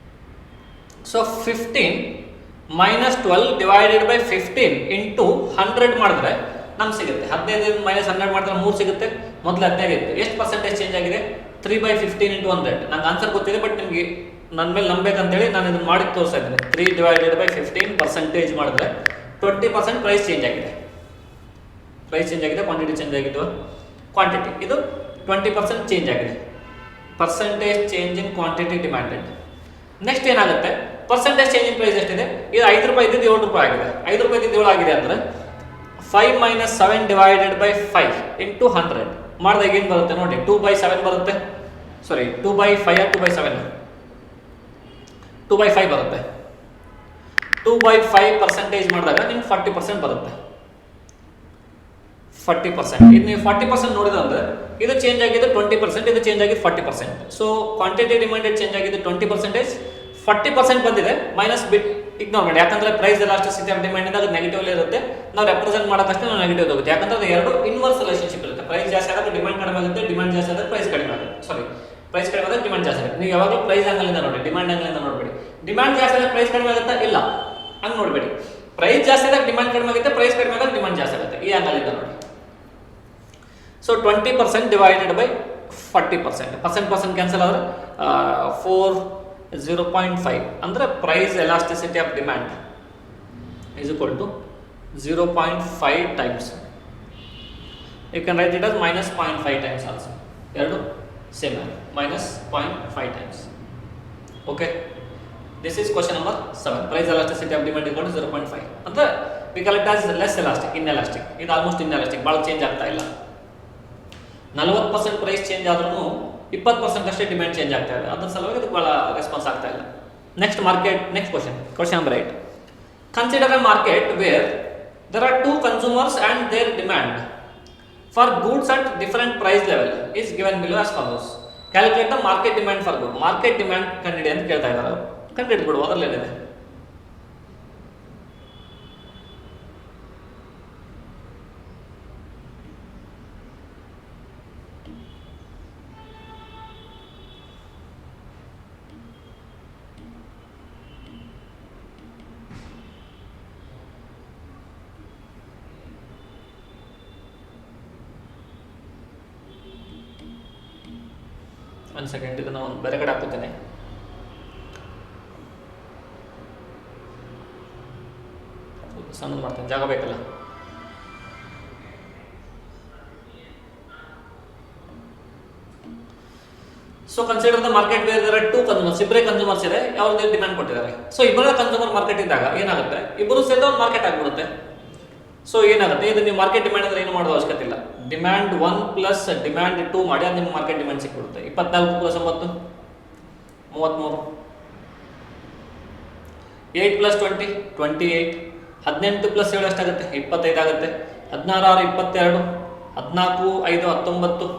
Speaker 1: So 15 minus 12 divided by 15 into 100 ಮಾಡಿದ್ರೆ ನಮ್ಗೆ ಸಿಗುತ್ತೆ 15 ಮೈನಸ್ 12 ಮಾಡಿದ್ರೆ 3 ಸಿಗುತ್ತೆ. ಮೊದಲು 15 ಇತ್ತು. ಎಷ್ಟು ಪರ್ಸೆಂಟೇಜ್ ಚೇಂಜ್ ಆಗಿದೆ, 3/15 ಇಂಟು 100. ನಂಗೆ ಆನ್ಸರ್ ಗೊತ್ತಿದೆ, ಬಟ್ ನಿಮಗೆ ನನ್ನ ಮೇಲೆ ನಂಬೇಕಂತೇಳಿ ನಾನು ಇದನ್ನು ಮಾಡಿ ತೋರಿಸ್ತಾ ಇದ್ದೀನಿ. 3 ಡಿವೈಡೆಡ್ ಬೈ 15 ಪರ್ಸೆಂಟೇಜ್ ಮಾಡಿದ್ರೆ 20% ಪ್ರೈಸ್ ಚೇಂಜ್ ಆಗಿದೆ. ಕ್ವಾಂಟಿಟಿ ಚೇಂಜ್ ಆಗಿದ್ದು, ಕ್ವಾಂಟಿಟಿ ಇದು 20% ಚೇಂಜ್ ಆಗಿದೆ. Percentage change in quantity demanded. Next ಏನಾಗುತ್ತೆ, ಪರ್ಸೆಂಟೇಜ್ ಚೇಂಜ್ ಇನ್ ಪ್ರೈಸ್ ಎಷ್ಟಿದೆ, ಇದು 5 ರೂಪಾಯಿ ಇದ್ದಿದ್ದು 7 ರೂಪಾಯಿ ಆಗಿದೆ. 5 ರೂಪಾಯಿ ಇದ್ದಿದ್ದು 7 ಆಗಿದೆ ಅಂದರೆ 5 ಮೈನಸ್ 7 ಡಿವೈಡೆಡ್ ಬೈ 5 ಇಂಟು 100 ಮಾಡಿದಾಗ ಏನು ಬರುತ್ತೆ ನೋಡಿ, 2/7 ಬರುತ್ತೆ. ಸಾರಿ 2/5 2/7 2/5 ಬರುತ್ತೆ. 2/5 ಪರ್ಸೆಂಟೇಜ್ ಮಾಡಿದಾಗ ನಿಮ್ಗೆ 40% ಬರುತ್ತೆ. 40%. ಇದು ನೀವು 40% ನೋಡಿದ್ರೆ ಇದು ಚೇಂಜ್ ಆಗಿದೆ 20%, ಇದು ಚೇಂಜ್ ಆಗಿದೆ 40%. ಸೊ ಕ್ವಾಂಟಿಟಿ ಡಿಮ್ಯಾಂಡೆಡ್ ಚೇಂಜ್ ಆಗಿದೆ 20%, 40% ಬಂದಿದೆ. ಮೈನಸ್ ಬಿಟ್ ಇಗ್ನೋರ್ ಮಾಡಿ, ಯಾಕಂದ್ರೆ ಪ್ರೈಸ್ ಎಲಾಸ್ಟಿಸಿಟಿ ಆಫ್ ಡಿಮ್ಯಾಂಡ್ ಅದು ನೆಗೆಟಿವ್ ಇರುತ್ತೆ. ನಾವು ರೆಪ್ರೆಸೆಂಟ್ ಮಾಡೋಕ್ಕಷ್ಟೇ ನಾವು ನೆಗೆಟಿವ್ ಹೋಗುತ್ತೆ, ಯಾಕಂದ್ರೆ ಅದು ಎರಡು ಇನ್ವರ್ಸ್ ರಿಲೇಶನ್ಶಿಪ್ ಇರುತ್ತೆ. ಪ್ರೈಸ್ ಜಾಸ್ತಿ ಆದಾಗ ಡಿಮ್ಯಾಂಡ್ ಕಡಿಮೆ ಆಗುತ್ತೆ, ಡಿಮ್ಯಾಂಡ್ ಜಾಸ್ತಿ ಆದಾಗ ಪ್ರೈಸ್ ಕಡಿಮೆ ಆಗುತ್ತೆ. ಪ್ರೈಸ್ ಕಡಿಮೆ ಆದಾಗ ಡಿಮ್ಯಾಂಡ್ ಜಾಸ್ತಿ ಆಗುತ್ತೆ. ನೀವು ಯಾವಾಗಲೂ ಪ್ರೈಸ್ ಆಂಗಲಿಂದ ನೋಡಿ, ಡಿಮ್ಯಾಂಡ್ ಆಂಗಲಿಂದ ನೋಡಬೇಡಿ. ಡಿಮ್ಯಾಂಡ್ ಜಾಸ್ತಿ ಆದಾಗ ಪ್ರೈಸ್ ಕಡಿಮೆ ಆಗುತ್ತಾ, ಇಲ್ಲ ಹಂಗೆ ನೋಡಬೇಡಿ. ಪ್ರೈಸ್ ಜಾಸ್ತಿ ಆದಾಗ ಡಿಮ್ಯಾಂಡ್ ಕಡಿಮೆ ಆಗುತ್ತೆ, ಪ್ರೈಸ್ ಕಡಿಮೆ ಆದಾಗ 20% divided by 40%. percent cancel ಆದರೆ 0.5 ಅಂದರೆ price elasticity of demand is equal to 0.5 times. You can write it as minus 0.5 times also. Eradu same minus 0.5 times. Okay. This is question number 7. Price elasticity of demand equal to 0.5. ಅಂದ್ರೆ we call it as less elastic, inelastic. ಇದು almost inelastic, ಭಾಳ change ಆಗ್ತಾ ಇಲ್ಲ. 40% price change ಆದ್ರೂ 20% ಅಷ್ಟೇ demand change ಆಗ್ತಾ ಇದೆ. ಅದ್ರ ಸಲುವಾಗಿ ಇದಕ್ಕೆ ಭಾಳ ರೆಸ್ಪಾನ್ಸ್ ಆಗ್ತಾ ಇಲ್ಲ. Next question number 8. Consider a market where there are two consumers and their demand for goods at different price level is given below as follows. Calculate the market demand for good. Market demand ಕಂಡುಹಿಡಿ ಅಂತ ಕೇಳ್ತಾ ಇದ್ದಾರೆ ಅವರು. ಕಂಡುಹಿಡಿದ್ಬಿಡು, ಅದರಲ್ಲಿ ಏನಿದೆ. ಒಂದು second, ಇದನ್ನು ಒಂದು ಬೇರೆ ಕಡೆ ಹಾಕುತ್ತೇನೆ. ಸಣ್ಣ ಮಾಡ್ತೇನೆ, ಜಾಗ ಬೇಕಲ್ಲ. So consider the market where there are two consumers. ಇಬ್ಬರೇ ಕನ್ಸ್ಯೂಮರ್ಸ್ ಇದೆ, ಯಾವ್ದು ಡಿಮ್ಯಾಂಡ್ ಕೊಟ್ಟಿದ್ದಾರೆ. ಸೊ ಇಬ್ಬರ ಕನ್ಸ್ಯೂಮರ್ ಮಾರ್ಕೆಟ್ ಇದ್ದಾಗ ಏನಾಗುತ್ತೆ, ಇಬ್ಬರು ಸೇರಿದ ಒಂದು ಮಾರ್ಕೆಟ್ ಆಗ್ಬಿಡುತ್ತೆ. ಸೊ ಏನಾಗುತ್ತೆ, ಇದು ನೀವು ಮಾರ್ಕೆಟ್ ಡಿಮ್ಯಾಂಡ್ ಅಂದ್ರೆ ಏನು ಮಾಡೋದು ಅವಶ್ಯಕತೆ ಇಲ್ಲ. ಡಿಮ್ಯಾಂಡ್ 1 ಪ್ಲಸ್ ಡಿಮ್ಯಾಂಡ್ 2 ಮಾಡಿ ಅದು ನಿಮ್ಗೆ ಮಾರ್ಕೆಟ್ ಡಿಮ್ಯಾಂಡ್ ಸಿಕ್ಬಿಡುತ್ತೆ. 24 ಪ್ಲಸ್ 9 33, 8 ಪ್ಲಸ್ 20 28, 18 ಪ್ಲಸ್ 7 ಎಷ್ಟಾಗುತ್ತೆ, 25 ಆಗುತ್ತೆ. 16 6 22, 14 5 19,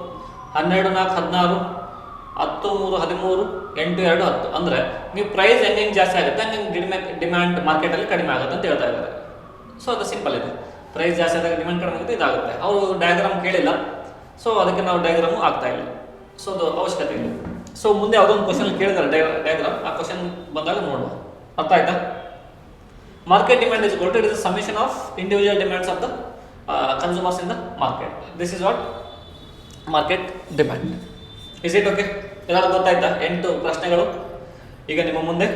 Speaker 1: 12 4 16, 10 3 13, 8 2 10. ಅಂದರೆ ನೀವು ಪ್ರೈಸ್ ಹೆಂಗೆ ಜಾಸ್ತಿ ಆಗುತ್ತೆ ಹಂಗೆ ಡಿಮ್ಯಾಂಡ್ ಮಾರ್ಕೆಟಲ್ಲಿ ಕಡಿಮೆ ಆಗುತ್ತೆ ಅಂತ ಹೇಳ್ತಾ ಇದ್ದಾರೆ. ಸೊ ಅದು ಸಿಂಪಲ್ ಇದೆ. ಪ್ರೈಸ್ ಜಾಸ್ತಿ ಆದಾಗ ಡಿಮ್ಯಾಂಡ್ ಕಡಿಮೆ ಆಗುತ್ತೆ, ಇದಾಗುತ್ತೆ. ಅವರು ಡಯಾಗ್ರಾಮ್ ಕೇಳಿಲ್ಲ, ಸೊ ಅದಕ್ಕೆ ನಾವು ಡಯಾಗ್ರಾಮು ಆಗ್ತಾ ಇಲ್ಲ. ಸೊ ಅದು ಅವಶ್ಯಕತೆ ಇಲ್ಲ. ಸೊ ಮುಂದೆ ಯಾವುದೋ ಒಂದು ಕ್ವಶನ್ ಕೇಳಿದ್ದಾರೆ ಡಯಾಗ್ರಾಮ್, ಆ ಕ್ವಶನ್ ಬಂದಾಗ ನೋಡುವ. ಅರ್ಥ ಆಯ್ತಾ? Market demand is it is summation of individual demands of the consumers in the market. This is what market demand. Is it okay? ಎಲ್ಲರೂ ಗೊತ್ತಾಯ್ತಾ? 8 ಪ್ರಶ್ನೆಗಳು ಈಗ ನಿಮ್ಮ ಮುಂದೆ.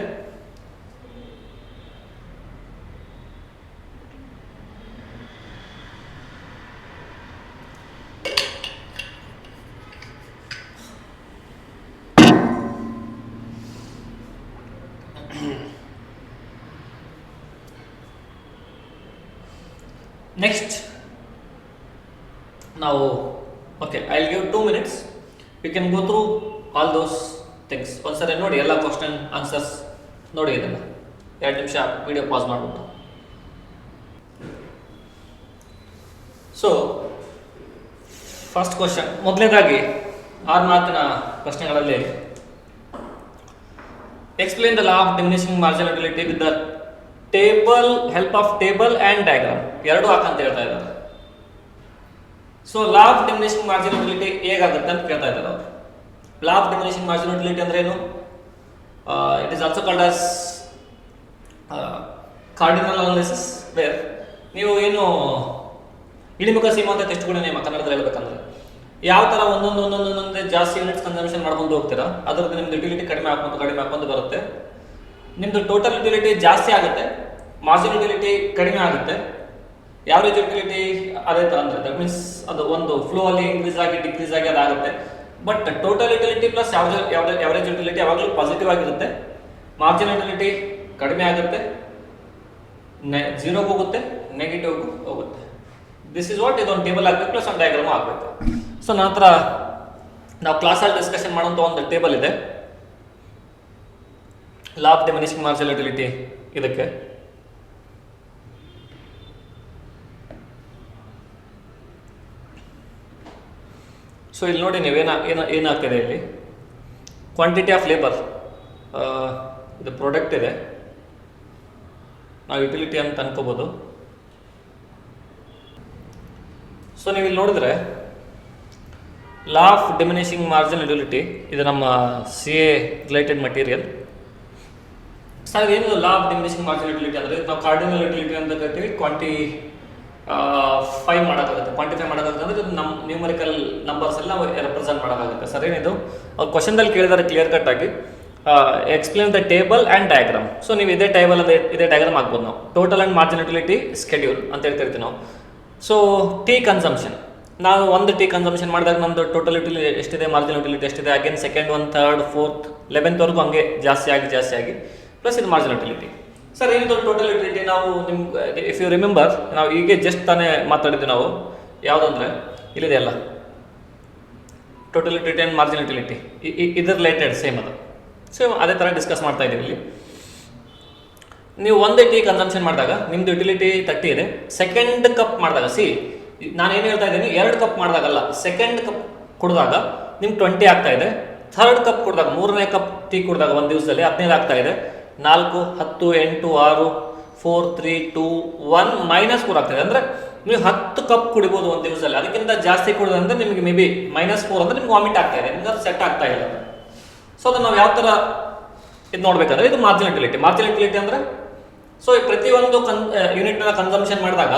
Speaker 1: Next, now, okay, I'll give 2 minutes. We can go through all those things. ಒಂದ್ಸರಿ ನೋಡಿ ಎಲ್ಲ question answers ನೋಡಿ. ಇದನ್ನು 2 ನಿಮಿಷ ವಿಡಿಯೋ ಪಾಸ್ ಮಾಡಿಬಿಟ್ಟು. ಸೊ ಫಸ್ಟ್ ಕ್ವಶನ್, ಮೊದಲನೇದಾಗಿ 6 ಮಾರ್ಕ್ನ ಪ್ರಶ್ನೆಗಳಲ್ಲಿ explain the law of diminishing marginal utility with the table, help of table and diagram. ಎರಡೂ ಹಾಕಂತ ಹೇಳ್ತಾ ಇದ್ದಾರೆ. So law of diminishing marginal utility ಹೇಗಾಗುತ್ತೆ ಅಂತ ಕೇಳ್ತಾ ಇದ್ದಾರೆ ಅವರು. Law of diminishing marginal utility ಅಂದ್ರೆ ಏನು? It is also called as cardinal analysis, where ನೀವು ಏನು ಇಳಿಮುಖ ಸೀಮಾಂತ ಟೆಸ್ಟ್ಗಳ ನಿಯಮ ಕನ್ನಡದಲ್ಲಿ ಹೇಳ್ಬೇಕಂದ್ರೆ ಯಾವ ಥರ ಒಂದೊಂದೇ ಜಾಸ್ತಿ ಯೂನಿಟ್ಸ್ ಕನ್ಸಂಪ್ಷನ್ ಮಾಡ್ಕೊಂಡು ಹೋಗ್ತೀರಾ, ಅದರದ್ದು ನಿಮ್ದು ಯುಟಿಲಿಟಿ ಕಡಿಮೆ ಹಾಕೊಂಡು ಬರುತ್ತೆ. ನಿಮ್ಮದು ಟೋಟಲ್ ಯುಟಿಲಿಟಿ ಜಾಸ್ತಿ ಆಗುತ್ತೆ, ಮಾರ್ಜಿನ್ ಯುಟಿಲಿಟಿ ಕಡಿಮೆ ಆಗುತ್ತೆ. ಯಾವ್ರೇಜ್ ಯುಟಿಲಿಟಿ ಅದೇ ಥರ ಅಂದರೆ ದಟ್ ಮೀನ್ಸ್ ಅದು ಒಂದು ಫ್ಲೋ ಅಲ್ಲಿ ಇನ್ಕ್ರೀಸ್ ಆಗಿ ಡಿಕ್ರೀಸ್ ಆಗಿ ಅದಾಗುತ್ತೆ. But total utility plus average utility ಯಾವಾಗಲೂ ಪಾಸಿಟಿವ್ ಆಗಿರುತ್ತೆ. ಮಾರ್ಜಿನ್ ಯುಟಿಲಿಟಿ ಕಡಿಮೆ ಆಗುತ್ತೆ, ಝೀರೋಗೆ ಹೋಗುತ್ತೆ, ನೆಗೆಟಿವ್ಗೂ ಹೋಗುತ್ತೆ. ದಿಸ್ ಇಸ್ ವಾಟ್ ಇದೊಂದು ಟೇಬಲ್ ಆಗಬೇಕು, ಪ್ಲಸ್ ಒಂದು ಡಯಾಗ್ರಾಮ್ ಆಗಬೇಕು. ಸೊ ನಂತರ ನಾವು ಕ್ಲಾಸಲ್ಲಿ ಡಿಸ್ಕಷನ್ ಮಾಡೋಂಥ ಒಂದು ಟೇಬಲ್ ಇದೆ, law of diminishing marginal utility. ಇದಕ್ಕೆ ಸೊ ಇಲ್ಲಿ ನೋಡಿ ನೀವು ಏನಾಗ್ತಿದೆ ಇಲ್ಲಿ, ಕ್ವಾಂಟಿಟಿ ಆಫ್ ಲೇಬರ್, ಇದು ಪ್ರಾಡಕ್ಟ್ ಇದೆ, ನಾವು ಯುಟಿಲಿಟಿ ಅಂತ ಅನ್ಕೋಬೋದು. ಸೊ ನೀವು ಇಲ್ಲಿ ನೋಡಿದ್ರೆ law of diminishing marginal utility ಇದು ನಮ್ಮ CA ರಿಲೇಟೆಡ್ ಮಟೀರಿಯಲ್. ಸರ್ ಏನು ಲಾ ಆಫ್ ಡಿಮಿನಿಷಿಂಗ್ ಮಾರ್ಜಿನಲ್ ಯುಟಿಲಿಟಿ ಅಂದರೆ ನಾವು ಕಾರ್ಡಿನಲ್ ಯುಟಿಲಿಟಿ ಅಂತ ಕರಿತೀವಿ, ಫೈವ್ ಮಾಡೋಕ್ಕಾಗುತ್ತೆ, ಕ್ವಾಂಟಿಫೈ ಮಾಡೋಕ್ಕಾಗುತ್ತೆ ಅಂದರೆ ಇದು ನಮ್ಮ ನ್ಯೂಮರಿಕಲ್ ನಂಬರ್ಸ್ ಎಲ್ಲ ನಾವು ರೆಪ್ರೆಸೆಂಟ್ ಮಾಡೋಕ್ಕಾಗುತ್ತೆ. ಸರ್ ಏನಿದು ಅವ್ರು ಕ್ವಶನ್ದಲ್ಲಿ ಕೇಳಿದಾರೆ ಕ್ಲಿಯರ್ ಕಟ್ ಆಗಿ explain the table and diagram. So ನೀವು ಇದೇ ಟೇಬಲ್ ಅಂದರೆ ಇದೇ ಡಯಾಗ್ರಾಮ್ ಹಾಕ್ಬೋದು ನಾವು. Total and margin utility schedule ಅಂತ ಹೇಳ್ತಿರ್ತೀವಿ ನಾವು. ಸೊ ಟೀ ಕನ್ಸಂಪ್ಷನ್, ನಾವು ಒಂದು ಟೀ ಕನ್ಸಂಪ್ಷನ್ ಮಾಡಿದಾಗ ನಮ್ಮದು ಟೋಟಲ್ ಯುಟಿಲಿಟಿ ಎಷ್ಟಿದೆ, ಮಾರ್ಜಿನ್ ಯುಟಿಲಿಟಿ ಎಷ್ಟಿದೆ, again second 1 3rd 4th 11th ಅங்கே ಜಾಸ್ತಿ ಆಗಿ ಪ್ಲಸ್ ಇದು ಮಾರ್ಜಿನ್ ಯುಟಿಲಿಟಿ. ಸರ್ ಏನಿದು ಟೋಟಲ್ ಯುಟಿಲಿಟಿ? ನಾವು ನಿಮ್ಗೆ ಇಫ್ ಯು ರಿಮೆಂಬರ್ ನಾವು ಈಗ ಜಸ್ಟ್ ತಾನೇ ಮಾತಾಡಿದ್ವಿ ನಾವು, ಯಾವುದಂದ್ರೆ ಇಲ್ಲಿದೆ ಅಲ್ಲ total utility and margin utility, ಇದರ ರಿಲೇಟೆಡ್ ಸೇಮ್ ಅದು. ಸೊ ಅದೇ ಥರ ಡಿಸ್ಕಸ್ ಮಾಡ್ತಾ ಇದ್ದೀವಿ ಇಲ್ಲಿ. ನೀವು ಒಂದೇ ಟೀ ಕನ್ಸಂಪ್ಷನ್ ಮಾಡಿದಾಗ ನಿಮ್ಮದು ಯುಟಿಲಿಟಿ 30 ಇದೆ. ಸೆಕೆಂಡ್ ಕಪ್ ಮಾಡಿದಾಗ ನಾನೇನು ಹೇಳ್ತಾ ಇದ್ದೀನಿ, 2 ಕಪ್ ಮಾಡಿದಾಗಲ್ಲ, ಸೆಕೆಂಡ್ ಕಪ್ ಕುಡಿದಾಗ ನಿಮ್ಗೆ 20 ಆಗ್ತಾ ಇದೆ. ಥರ್ಡ್ ಕಪ್ ಕುಡಿದಾಗ, 3ನೇ ಕಪ್ ಟೀ ಕುಡಿದಾಗ ಒಂದು ದಿವಸದಲ್ಲಿ 15 ಆಗ್ತಾ ಇದೆ. 4 10 8 6 4 3 2 1 -4 ಆಗ್ತಾ ಇದೆ. ಅಂದರೆ ನೀವು 10 ಕಪ್ ಕುಡಿಬೋದು ಒಂದು ದಿವಸದಲ್ಲಿ. ಅದಕ್ಕಿಂತ ಜಾಸ್ತಿ ಕುಡಿದಂದ್ರೆ ನಿಮಗೆ ಮೇ ಬಿ -4 ಅಂದರೆ ನಿಮ್ಗೆ ವಾಮಿಟ್ ಆಗ್ತಾ ಇದೆ, ನಿಮ್ಗೆ ಅದು ಸೆಟ್ ಆಗ್ತಾ ಇಲ್ಲ. ಸೊ ಅದನ್ನು ನಾವು ಯಾವ ಥರ ಇದು ನೋಡ್ಬೇಕಂದ್ರೆ ಇದು ಮಾರ್ಜಿನ್ ಯುಟಿಲಿಟಿ. ಮಾರ್ಜಿನ್ ಯುಟಿಲಿಟಿ ಅಂದರೆ ಸೊ ಪ್ರತಿಯೊಂದು ಯೂನಿಟ್ನ ಕನ್ಸಂಪ್ಷನ್ ಮಾಡಿದಾಗ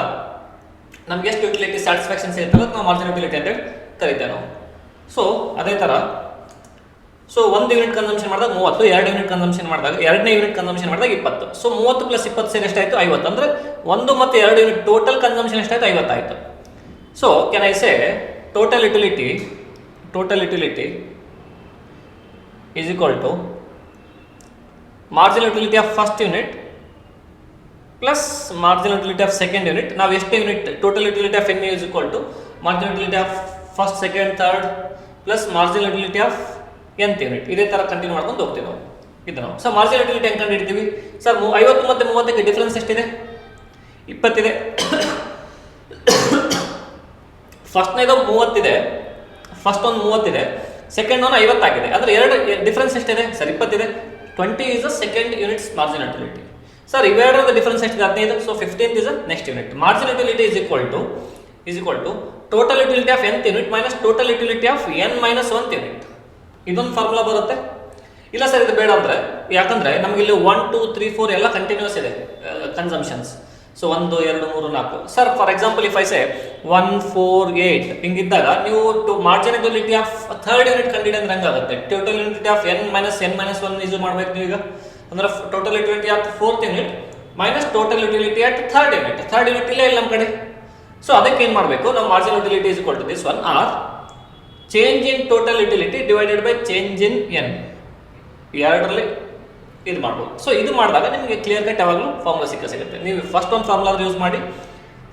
Speaker 1: ನಮ್ಗೆ ಎಷ್ಟು ಯುಟಿಲಿಟಿ ಸ್ಯಾಟಿಸ್ಫ್ಯಾಕ್ಷನ್ ಸಿಗುತ್ತಲ್ಲ ನಾವು ಮಾರ್ಜಿನ್ ಯುಟಿಲಿಟಿ ಅಂತ ಹೇಳಿ ಕರಿತೇವೆ ನಾವು. ಸೊ ಅದೇ ಥರ ಸೊ 1 ಯೂನಿಟ್ ಕನ್ಸಂಪ್ಷನ್ ಮಾಡಿದಾಗ 30, 2 ಯೂನಿಟ್ ಕನ್ಸಂಪ್ಷನ್ ಮಾಡಿದಾಗ 2ನೇ ಯೂನಿಟ್ ಕನ್ಸಂಪ್ಷನ್ ಮಾಡಿದಾಗ 20. ಸೊ 30 + 20 ಸೇರಿ ಎಷ್ಟಾಯಿತು? 50. ಅಂದರೆ 1 ಮತ್ತು 2 ಯೂನಿಟ್ ಟೋಟಲ್ ಕನ್ಸಂಪ್ಷನ್ ಎಷ್ಟಾಯಿತು? 50 ಆಯಿತು. So can I say total utility is equal to marginal utility of first unit plus marginal utility of second unit. ನಾವು ಎಷ್ಟು unit total utility of N is equal to marginal utility of first, second, third plus marginal utility of nth unit. ಇದೇ ಥರ continue ಮಾಡ್ಕೊಂಡು ಹೋಗ್ತೀವಿ ನಾವು ಇದು ನಾವು. So marginal utility ಹೆಂಗೆ ಕಂಡು ಹಿಡಿತೀವಿ? ಸರ್ 50 ಮತ್ತು 30ಕ್ಕೆ ಡಿಫ್ರೆನ್ಸ್ ಎಷ್ಟಿದೆ? 20 ಇದೆ. ಫಸ್ಟ್ನೇದು 30 ಇದೆ, ಫಸ್ಟ್ ಒಂದು 30 ಇದೆ, ಸೆಕೆಂಡ್ ಒಂದು 50 ಆಗಿದೆ. ಅಂದರೆ ಎರಡು ಡಿಫ್ರೆನ್ಸ್ ಎಷ್ಟಿದೆ? ಸರ್ 20 ಇದೆ. 20 is the second unit's marginal utility. Sir ಇವೆರಡರ ಡಿಫ್ರೆನ್ಸ್ ಎಷ್ಟಿದೆ? 15. So 15th is the next unit. Marginal utility is equal to total utility of nth unit minus total utility of n minus 1th unit. ಇದೊಂದು formula ಬರುತ್ತೆ. ಇಲ್ಲ sir ಇದು ಬೇಡ ಅಂದರೆ, ಯಾಕಂದರೆ ನಮಗೆ ಇಲ್ಲಿ 1 2 3 4 ಎಲ್ಲ ಕಂಟಿನ್ಯೂಸ್ ಇದೆ consumptions. So 1 2 3 4. Sir for example if I say 1 4 8 ಹಿಂಗಿದ್ದಾಗ ನೀವು margin utility of third unit ಕಂಡಿಡಿ ಅಂದ್ರೆ ಹೆಂಗಾಗುತ್ತೆ? Total utility of n minus 1 use ಮಾಡ್ಬೇಕು ನೀವು ಈಗ. ಅಂದ್ರೆ total utility of 4th unit minus total utility at third unit. Third unit ಇಲ್ಲ ನಮ್ಮ ಕಡೆ. ಸೊ ಅದಕ್ಕೆ ಏನು ಮಾಡಬೇಕು? ನಾವು margin utility is equal to this one or change in total utility divided by change in N. ಎರಡರಲ್ಲಿ ಇದು ಮಾಡ್ಬೋದು. ಸೊ ಇದು ಮಾಡಿದಾಗ ನಿಮಗೆ ಕ್ಲಿಯರ್ ಕಟ್ ಯಾವಾಗಲೂ ಫಾರ್ಮುಲಾ ಸಿಗುತ್ತೆ. ನೀವು ಫಸ್ಟ್ ಒಂದು ಫಾರ್ಮುಲಾ ಯೂಸ್ ಮಾಡಿ.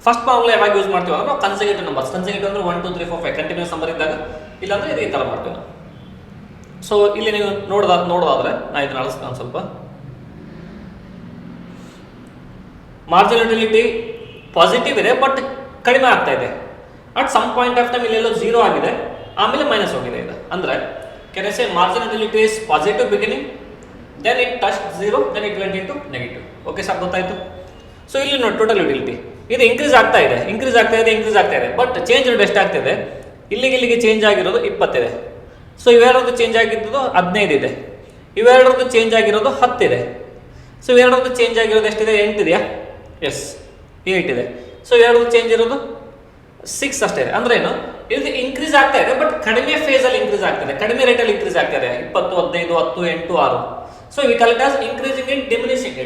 Speaker 1: ಫಸ್ಟ್ ಫಾರ್ಮುಲಾ ಯಾವಾಗ ಯೂಸ್ ಮಾಡ್ತೀವಿ ಅಂದ್ರೆ ನಾವು ಕನ್ಸರ್ವೇಟಿವ್ ನಂಬರ್ಸ್, ಕನ್ಸರ್ವೇಟಿವ್ ಅಂದ್ರೆ 1 2 3 4 5 ಕಂಟಿನ್ಯೂಸ್ ನಂಬರ್ ಇದ್ದಾಗ, ಇಲ್ಲಾಂದ್ರೆ ಇದು ಈ ಥರ ಮಾಡ್ತೀವಿ ನಾವು. ಸೊ ಇಲ್ಲಿ ನೀವು ನೋಡೋದಾದ್ರೆ ನಾ ಇದನ್ನ ಅಳಿಸ್ತೀನಿ ಒಂದು ಸ್ವಲ್ಪ. ಮಾರ್ಜಿನಲ್ ಯುಟಿಲಿಟಿ ಪಾಸಿಟಿವ್ ಇದೆ ಬಟ್ ಕಡಿಮೆ ಆಗ್ತಾ ಇದೆ. At some point of time ಇಲ್ಲೆಲ್ಲೋ 0 ಆಗಿದೆ, ಆಮೇಲೆ ಮೈನಸ್ ಹೋಗಿದೆ ಇದು. ಅಂದರೆ can I say marginal utility is positive beginning, then it touch 0, then it went into negative. Okay sir, ಗೊತ್ತಾಯ್ತು? ಸೊ ಇಲ್ಲಿ ನೋಡಿ ಟೋಟಲ್ ಯುಟಿಲಿಟಿ ಇದು ಇಂಕ್ರೀಸ್ ಆಗ್ತಾ ಇದೆ ಬಟ್ ಚೇಂಜ್ ರೇಟ್ ಎಷ್ಟಾಗ್ತಿದೆ? ಇಲ್ಲಿಗೆ ಚೇಂಜ್ ಆಗಿರೋದು 20 ಇದೆ. ಸೊ ಇವೆರಡರದ್ದು ಚೇಂಜ್ ಆಗಿರೋದು 15 ಇದೆ. ಇವೆರಡರದ್ದು ಚೇಂಜ್ ಆಗಿರೋದು 10 ಇದೆ. ಸೊ ಇವೆರಡರದ್ದು ಚೇಂಜ್ ಆಗಿರೋದು ಎಷ್ಟಿದೆ? 8 ಇದೆಯಾ? ಎಸ್, 8 ಇದೆ. ಸೊ ಇವೆರಡರದ್ದು ಚೇಂಜ್ ಇರೋದು 6 ಅಷ್ಟೇ ಇದೆ. ಅಂದ್ರೆ ಏನು? ಇದು ಇನ್ಕ್ರೀಸ್ ಆಗ್ತಾ ಇದೆ ಬಟ್ ಕಡಿಮೆ ಫೇಸಲ್ಲಿ ಇನ್ಕ್ರೀಸ್ ಆಗ್ತಿದೆ, ಕಡಿಮೆ ರೇಟಲ್ಲಿ ಇನ್ಕ್ರೀಸ್ ಆಗ್ತಾ ಇದೆ. 20 15 10 8 6. So we call it as increasing and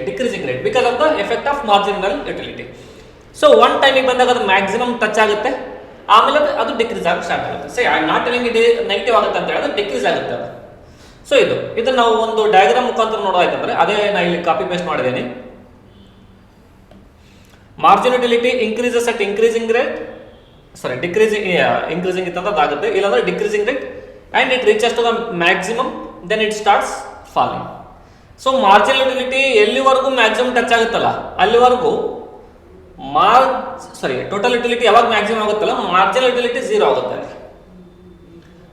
Speaker 1: decreasing rate because of the effect of marginal utility. So one time ಬಂದಾಗ ಅದು ಮ್ಯಾಕ್ಸಿಮಮ್ ಟಚ್ ಆಗುತ್ತೆ, ಆಮೇಲೆ ಅದು ಡಿಕ್ರೀಸ್ ಆಗಿ ಸ್ಟಾರ್ಟ್ ಆಗುತ್ತೆ. ಸೇ ಐ ನಾಟ್ ಟೆಲಿಂಗ್ ಇದು ನೆಗೆಟಿವ್ ಆಗುತ್ತೆ ಅಂತ ಹೇಳಿದ್ರೆ ಡಿಕ್ರೀಸ್ ಆಗುತ್ತೆ ಅದು. ಸೊ ಇದನ್ನು ನಾವು ಒಂದು ಡಯಾಗ್ರಾಮ್ ಮುಖಾಂತರ ನೋಡೋದಾಯ್ತಂದ್ರೆ ಅದೇ ನಾನು ಇಲ್ಲಿ ಕಾಪಿ ಪೇಸ್ಟ್ ಮಾಡಿದ್ದೀನಿ. Margin utility increases at increasing rate, sorry increasing ಇತ್ತಂದ್ರೆ ಅದಾಗುತ್ತೆ, ಇಲ್ಲಾಂದ್ರೆ decreasing rate and it reaches to the maximum, then it starts falling. So marginal utility ಎಲ್ಲಿವರೆಗೂ ಮ್ಯಾಕ್ಸಿಮಮ್ ಟಚ್ ಆಗುತ್ತಲ್ಲ ಅಲ್ಲಿವರೆಗೂ ಟೋಟಲ್ ಯುಟಿಲಿಟಿ ಯಾವಾಗ ಮ್ಯಾಕ್ಸಿಮಮ್ ಆಗುತ್ತಲ್ಲ ಮಾರ್ಜಿನಲ್ ಯುಟಿಲಿಟಿ 0 ಆಗುತ್ತೆ ಅಲ್ಲಿ.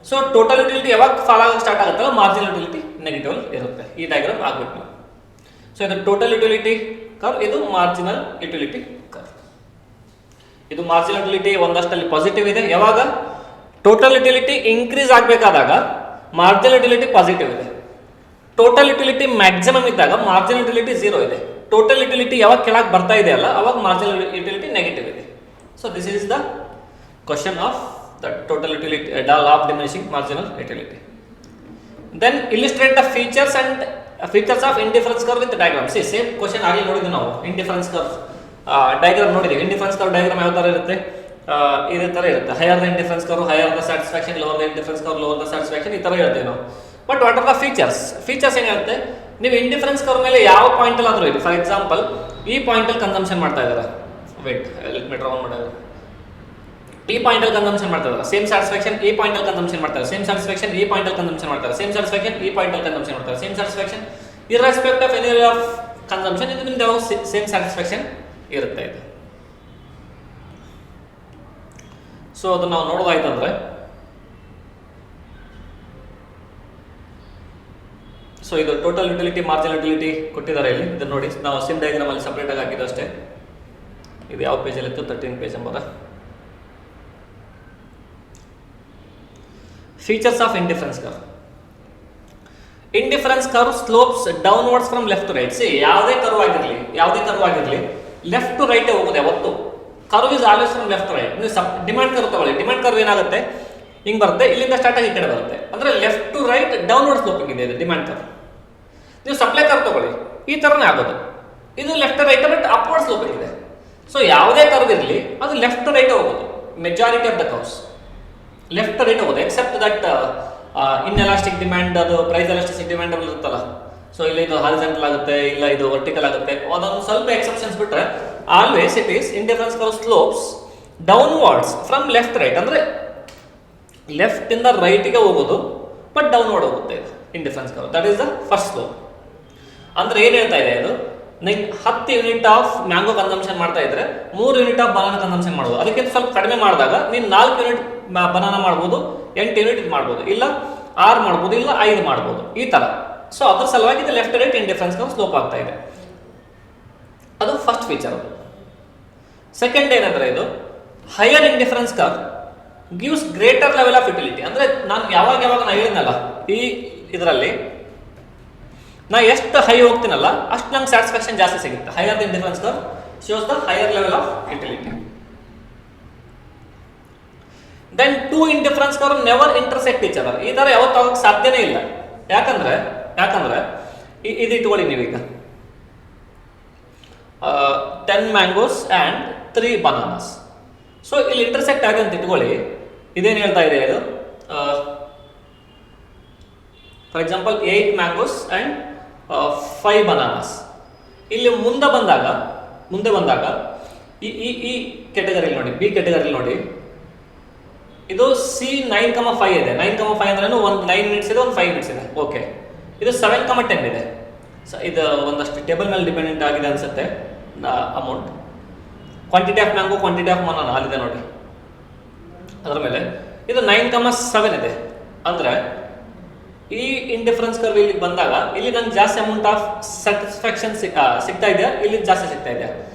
Speaker 1: ಸೊ ಟೋಟಲ್ ಯುಟಿಲಿಟಿ ಯಾವಾಗ ಫಾಲ್ ಆಗಕ್ಕೆ ಸ್ಟಾರ್ಟ್ ಆಗುತ್ತಲ್ಲ ಮಾರ್ಜಿನಲ್ ಯುಟಿಲಿಟಿ ನೆಗೆಟಿವ್ ಇರುತ್ತೆ. ಈ ಡಯಾಗ್ರಾಮ್ ಆಗಬೇಕು. ಸೊ ಇದು ಟೋಟಲ್ ಯುಟಿಲಿಟಿ ಕರ್ವ್, ಇದು ಮಾರ್ಜಿನಲ್ ಯುಟಿಲಿಟಿ ಕರ್ವ್. ಇದು ಮಾರ್ಜಿನಲ್ ಯುಟಿಲಿಟಿ ಒಂದಷ್ಟಲ್ಲಿ ಪಾಸಿಟಿವ್ ಇದೆ. ಯಾವಾಗ ಟೋಟಲ್ ಯುಟಿಲಿಟಿ ಇನ್ಕ್ರೀಸ್ ಆಗಬೇಕಾದಾಗ ಮಾರ್ಜಿನಲ್ ಯುಟಿಲಿಟಿ ಪಾಸಿಟಿವ್ ಇದೆ. ಟೋಟಲ್ ಯುಟಿಲಿಟಿ ಮ್ಯಾಕ್ಸಿಮಮ್ ಇದ್ದಾಗ ಮಾರ್ಜಿನಲ್ ಯುಟಿಲಿಟಿ 0 ಇದೆ. ಟೋಟಲ್ ಯುಟಿಲಿಟಿ ಯಾವಾಗ ಕೆಳಗೆ ಬರ್ತಾ ಇದೆ ಅಲ್ಲ ಅವಾಗ ಮಾರ್ಜಿನಲ್ ಯುಟಿಲಿಟಿ ನೆಗೆಟಿವ್ ಇದೆ. So this is the question of the total utility, law of diminishing marginal utility. Then illustrate the features of indifference curve with diagram. See, same question ಆಗಲಿ ನೋಡಿದ್ವಿ ನಾವು. ಇಂಡಿಫರೆನ್ಸ್ ಕರ್ವ್ ಡಯಾಗ್ರಾಮ್ ನೋಡಿದ್ದೀವಿ. Indifference curve diagram ಯಾವ ಥರ ಇರುತ್ತೆ? ಇದೇ ಥರ ಇರುತ್ತೆ. Higher the indifference curve, higher the satisfaction, lower the indifference curve, lower the satisfaction, ಈ ಥರ ಹೇಳ್ತೀವಿ ನಾವು. But what are the features? Features ಏನು ಹೇಳುತ್ತೆ? ನೀವು ಇಂಡಿಫರೆನ್ಸ್ ಕರ್ವ್ ಮೇಲೆ ಯಾವ ಪಾಯಿಂಟಲ್ಲಿ ಆದರೂ ಇದೆ. ಫಾರ್ ಎಕ್ಸಾಂಪಲ್ ಈ ಪಾಯಿಂಟಲ್ಲಿ ಕನ್ಸಂಪ್ಷನ್ ಮಾಡ್ತಾ ಇದ್ದಾರೆ. Wait, let me draw on ಮಾಡೋದು. ಈ ಪಾಯಿಂಟಲ್ಲಿ ಕನ್ಸಂಪ್ಷನ್ ಮಾಡ್ತಾ ಇದ್ದಾರೆ. ಸೇಮ್ ಸ್ಯಾಟಿಸ್ಫ್ಯಾಕ್ಷನ್ ಈ ಪಾಯಿಂಟಲ್ಲಿ ಕನ್ಸಂಪ್ಷನ್ ಮಾಡ್ತಾರೆ. ಸೇಮ್ ಸ್ಯಾಟಿಸ್ಫ್ಯಾಕ್ಷನ್ ಈ ಪಾಯಿಂಟಲ್ಲಿ ಕನ್ಸಂಪ್ಷನ್ ಮಾಡ್ತಾರೆ. ಸೇಮ್ ಸ್ಯಾಟಿಸ್ಫ್ಯಾಕ್ಷನ್ ಈ ಪಾಯಿಂಟಲ್ಲಿ ಕನ್ಸಂಪ್ಷನ್ ಮಾಡ್ತಾರೆ. Same satisfaction irrespect of any of consumption, ಇದು ನಿಮ್ದು ಯಾವಾಗ ಸೇಮ್ ಸ್ಯಾಟಿಸ್ಫ್ಯಾಕ್ಷನ್ ಇರುತ್ತೆ ಇದು. ಸೊ ಅದನ್ನು ನಾವು ನೋಡೋದಾಯ್ತಂದ್ರೆ, ಸೊ ಇದು ಟೋಟಲ್ ಯುಟಿಲಿಟಿ, ಮಾರ್ಜಿನಲ್ ಯುಟಿಲಿಟಿ ಕೊಟ್ಟಿದ್ದಾರೆ ಇಲ್ಲಿ. ಇದನ್ನು ನೋಡಿ, ನಾವು ಸಿಮ್ ಡಯಾಗ್ರಾಮ್ ಅಲ್ಲಿ ಸಪ್ರೇಟ್ ಆಗಿ ಹಾಕಿದ್ದು ಅಷ್ಟೇ. ಇದು ಯಾವ ಪೇಜಲ್ಲಿ ಇತ್ತು? 13 page number. Features of indifference curve. Indifference curve slopes downwards from left to right. See, ಯಾವುದೇ ಕರ್ವ್ ಆಗಿರಲಿ ಲೆಫ್ಟ್ ಟು ರೈಟ್ ಹೋಗೋದು ಯಾವತ್ತು. Curve is always from left to right. ನೀವು ಡಿಮ್ಯಾಂಡ್ ಕರ್ವ್ ತಗೊಳ್ಳಿ. ಡಿಮ್ಯಾಂಡ್ ಕರ್ವ್ ಏನಾಗುತ್ತೆ? ಹಿಂಗೆ ಬರುತ್ತೆ, ಇಲ್ಲಿಂದ ಸ್ಟಾರ್ಟ್ ಆಗಿ ಈ ಕಡೆ ಬರುತ್ತೆ. ಅಂದರೆ left to right downward sloping ಇದೆ ಇದು ಡಿಮ್ಯಾಂಡ್ ಕರ್ವ್. ನೀವು ಸಪ್ಲೈ ಕರ್ವ್ ತಗೊಳ್ಳಿ, ಈ ಥರನೇ ಆಗೋದು. ಇದು left to right but upward sloping ಇದೆ. ಸೊ ಯಾವುದೇ ಕರ್ವ್ ಇರಲಿ ಅದು ಲೆಫ್ಟ್ ಟು ರೈಟ್ ಹೋಗೋದು. Majority of the curves left to right ಹೋಗೋದು, except that in elastic demand, ಅದು ಪ್ರೈಸ್ ಎಲಾಸ್ಟಿಕ್ ಡಿಮ್ಯಾಂಡ್ ಇರುತ್ತಲ್ಲ. ಸೊ ಇಲ್ಲಿ ಇದು ಹಾರಿಜಾಂಟಲ್ ಆಗುತ್ತೆ, ಇಲ್ಲ ಇದು ವರ್ಟಿಕಲ್ ಆಗುತ್ತೆ. ಅದೊಂದು ಸ್ವಲ್ಪ ಎಕ್ಸೆಪ್ಷನ್ಸ್ ಬಿಟ್ಟರೆ always it is indifference curve slopes downwards from left right. ಅಂದರೆ ಲೆಫ್ಟ್ ಇಂದ ರೈಟ್ಗೆ ಹೋಗೋದು ಬಟ್ ಡೌನ್ವರ್ಡ್ ಹೋಗುತ್ತೆ ಇದು indifference curve. That is the first slope. ಅಂದ್ರೆ ಏನು ಹೇಳ್ತಾ ಇದೆ ಇದು? 10 ಯೂನಿಟ್ ಆಫ್ ಮ್ಯಾಂಗೋ ಕನ್ಸಂಪ್ಷನ್ ಮಾಡ್ತಾ ಇದ್ರೆ 3 ಯೂನಿಟ್ ಆಫ್ ಬನಾನಾ ಕನ್ಸಂಪ್ಷನ್ ಮಾಡ್ಬೋದು. ಅದಕ್ಕಿಂತ ಸ್ವಲ್ಪ ಕಡಿಮೆ ಮಾಡಿದಾಗ ನೀನು 4 ಯೂನಿಟ್ ಬನಾನಾ ಮಾಡ್ಬೋದು, 8 ಯೂನಿಟ್ ಇದು ಮಾಡ್ಬೋದು, ಇಲ್ಲ 6 ಮಾಡ್ಬೋದು, ಇಲ್ಲ 5 ಮಾಡ್ಬೋದು, ಈ ತರ. ಸೊ ಅದ್ರ ಸಲುವಾಗಿ ಇದು left right indifference curve slope ಆಗ್ತಾ ಇದೆ. ಅದು ಫಸ್ಟ್ ಫೀಚರ್. ಅದು ಸೆಕೆಂಡ್ ಏನಂದ್ರೆ, ಇದು higher indifference curve gives greater level of utility. ಅಂದ್ರೆ ನಾನು ಯಾವಾಗ ನಾ ಹೇಳಿದ್ನಲ್ಲ, ಈ ಇದರಲ್ಲಿ ನಾ ಎಷ್ಟು ಹೈ ಹೋಗ್ತೀನಲ್ಲ ಅಷ್ಟು ನಂಗೆ ಸ್ಯಾಟಿಸ್ಫ್ಯಾಕ್ಷನ್ ಜಾಸ್ತಿ ಸಿಗುತ್ತೆ. Higher the indifference curve shows the higher level of utility. Then two indifference curve never intersect each other. ಈ ತರ ಯಾವತ್ತು ಆಗೋಕ್ಕೆ ಸಾಧ್ಯನೇ ಇಲ್ಲ. ಯಾಕಂದ್ರೆ ಇದು ಇಟ್ಕೊಳ್ಳಿ ನೀವೀಗ 10 ಮ್ಯಾಂಗೋಸ್ ಆ್ಯಂಡ್ 3 ಬನಾನಾಸ್. ಸೊ ಇಲ್ಲಿ ಇಂಟರ್ಸೆಕ್ಟ್ ಆಗಿ ಅಂತ ಇಟ್ಕೊಳ್ಳಿ. ಇದೇನು ಹೇಳ್ತಾ ಇದೆ ಇದು? For example 8 mangoes and 5 bananas. ಇಲ್ಲಿ ಮುಂದೆ ಬಂದಾಗ ಈ ಕೆಟಗರಿ ನೋಡಿ, ಬಿ ಕೆಟಗರಿ ನೋಡಿ, ಇದು ಸಿ 9,5 ಇದೆ. 9,5 ಅಂದ್ರೆ ಒಂದು 9 ಮಿನಿಟ್ಸ್ ಇದೆ, ಒಂದು 5 ಮಿನಿಟ್ಸ್ ಇದೆ. ಓಕೆ, ಇದು 7,10 ಇದೆ. ಇದು ಒಂದಷ್ಟು ಟೇಬಲ್ ಮೇಲೆ ಡಿಪೆಂಡೆಂಟ್ ಆಗಿದೆ ಅನ್ಸುತ್ತೆ amount. Quantity of mango, quantity of banana ಅಲ್ಲಿದೆ ನೋಡಿ ಅದರ ಮೇಲೆ. ಇದು 9,7 ಇದೆ. ಅಂದ್ರೆ ಈ ಇಂಡಿಫರೆನ್ಸ್ ಕರ್ವ್ ಇಲ್ಲಿ ಬಂದಾಗ ಇಲ್ಲಿ ನಂಗೆ ಜಾಸ್ತಿ ಅಮೌಂಟ್ ಆಫ್ ಸ್ಯಾಟಿಸ್ಫ್ಯಾಕ್ಷನ್ ಸಿಗ್ತಾ ಇದೆ, ಇಲ್ಲಿ ಜಾಸ್ತಿ ಸಿಗ್ತಾ ಇದೆ.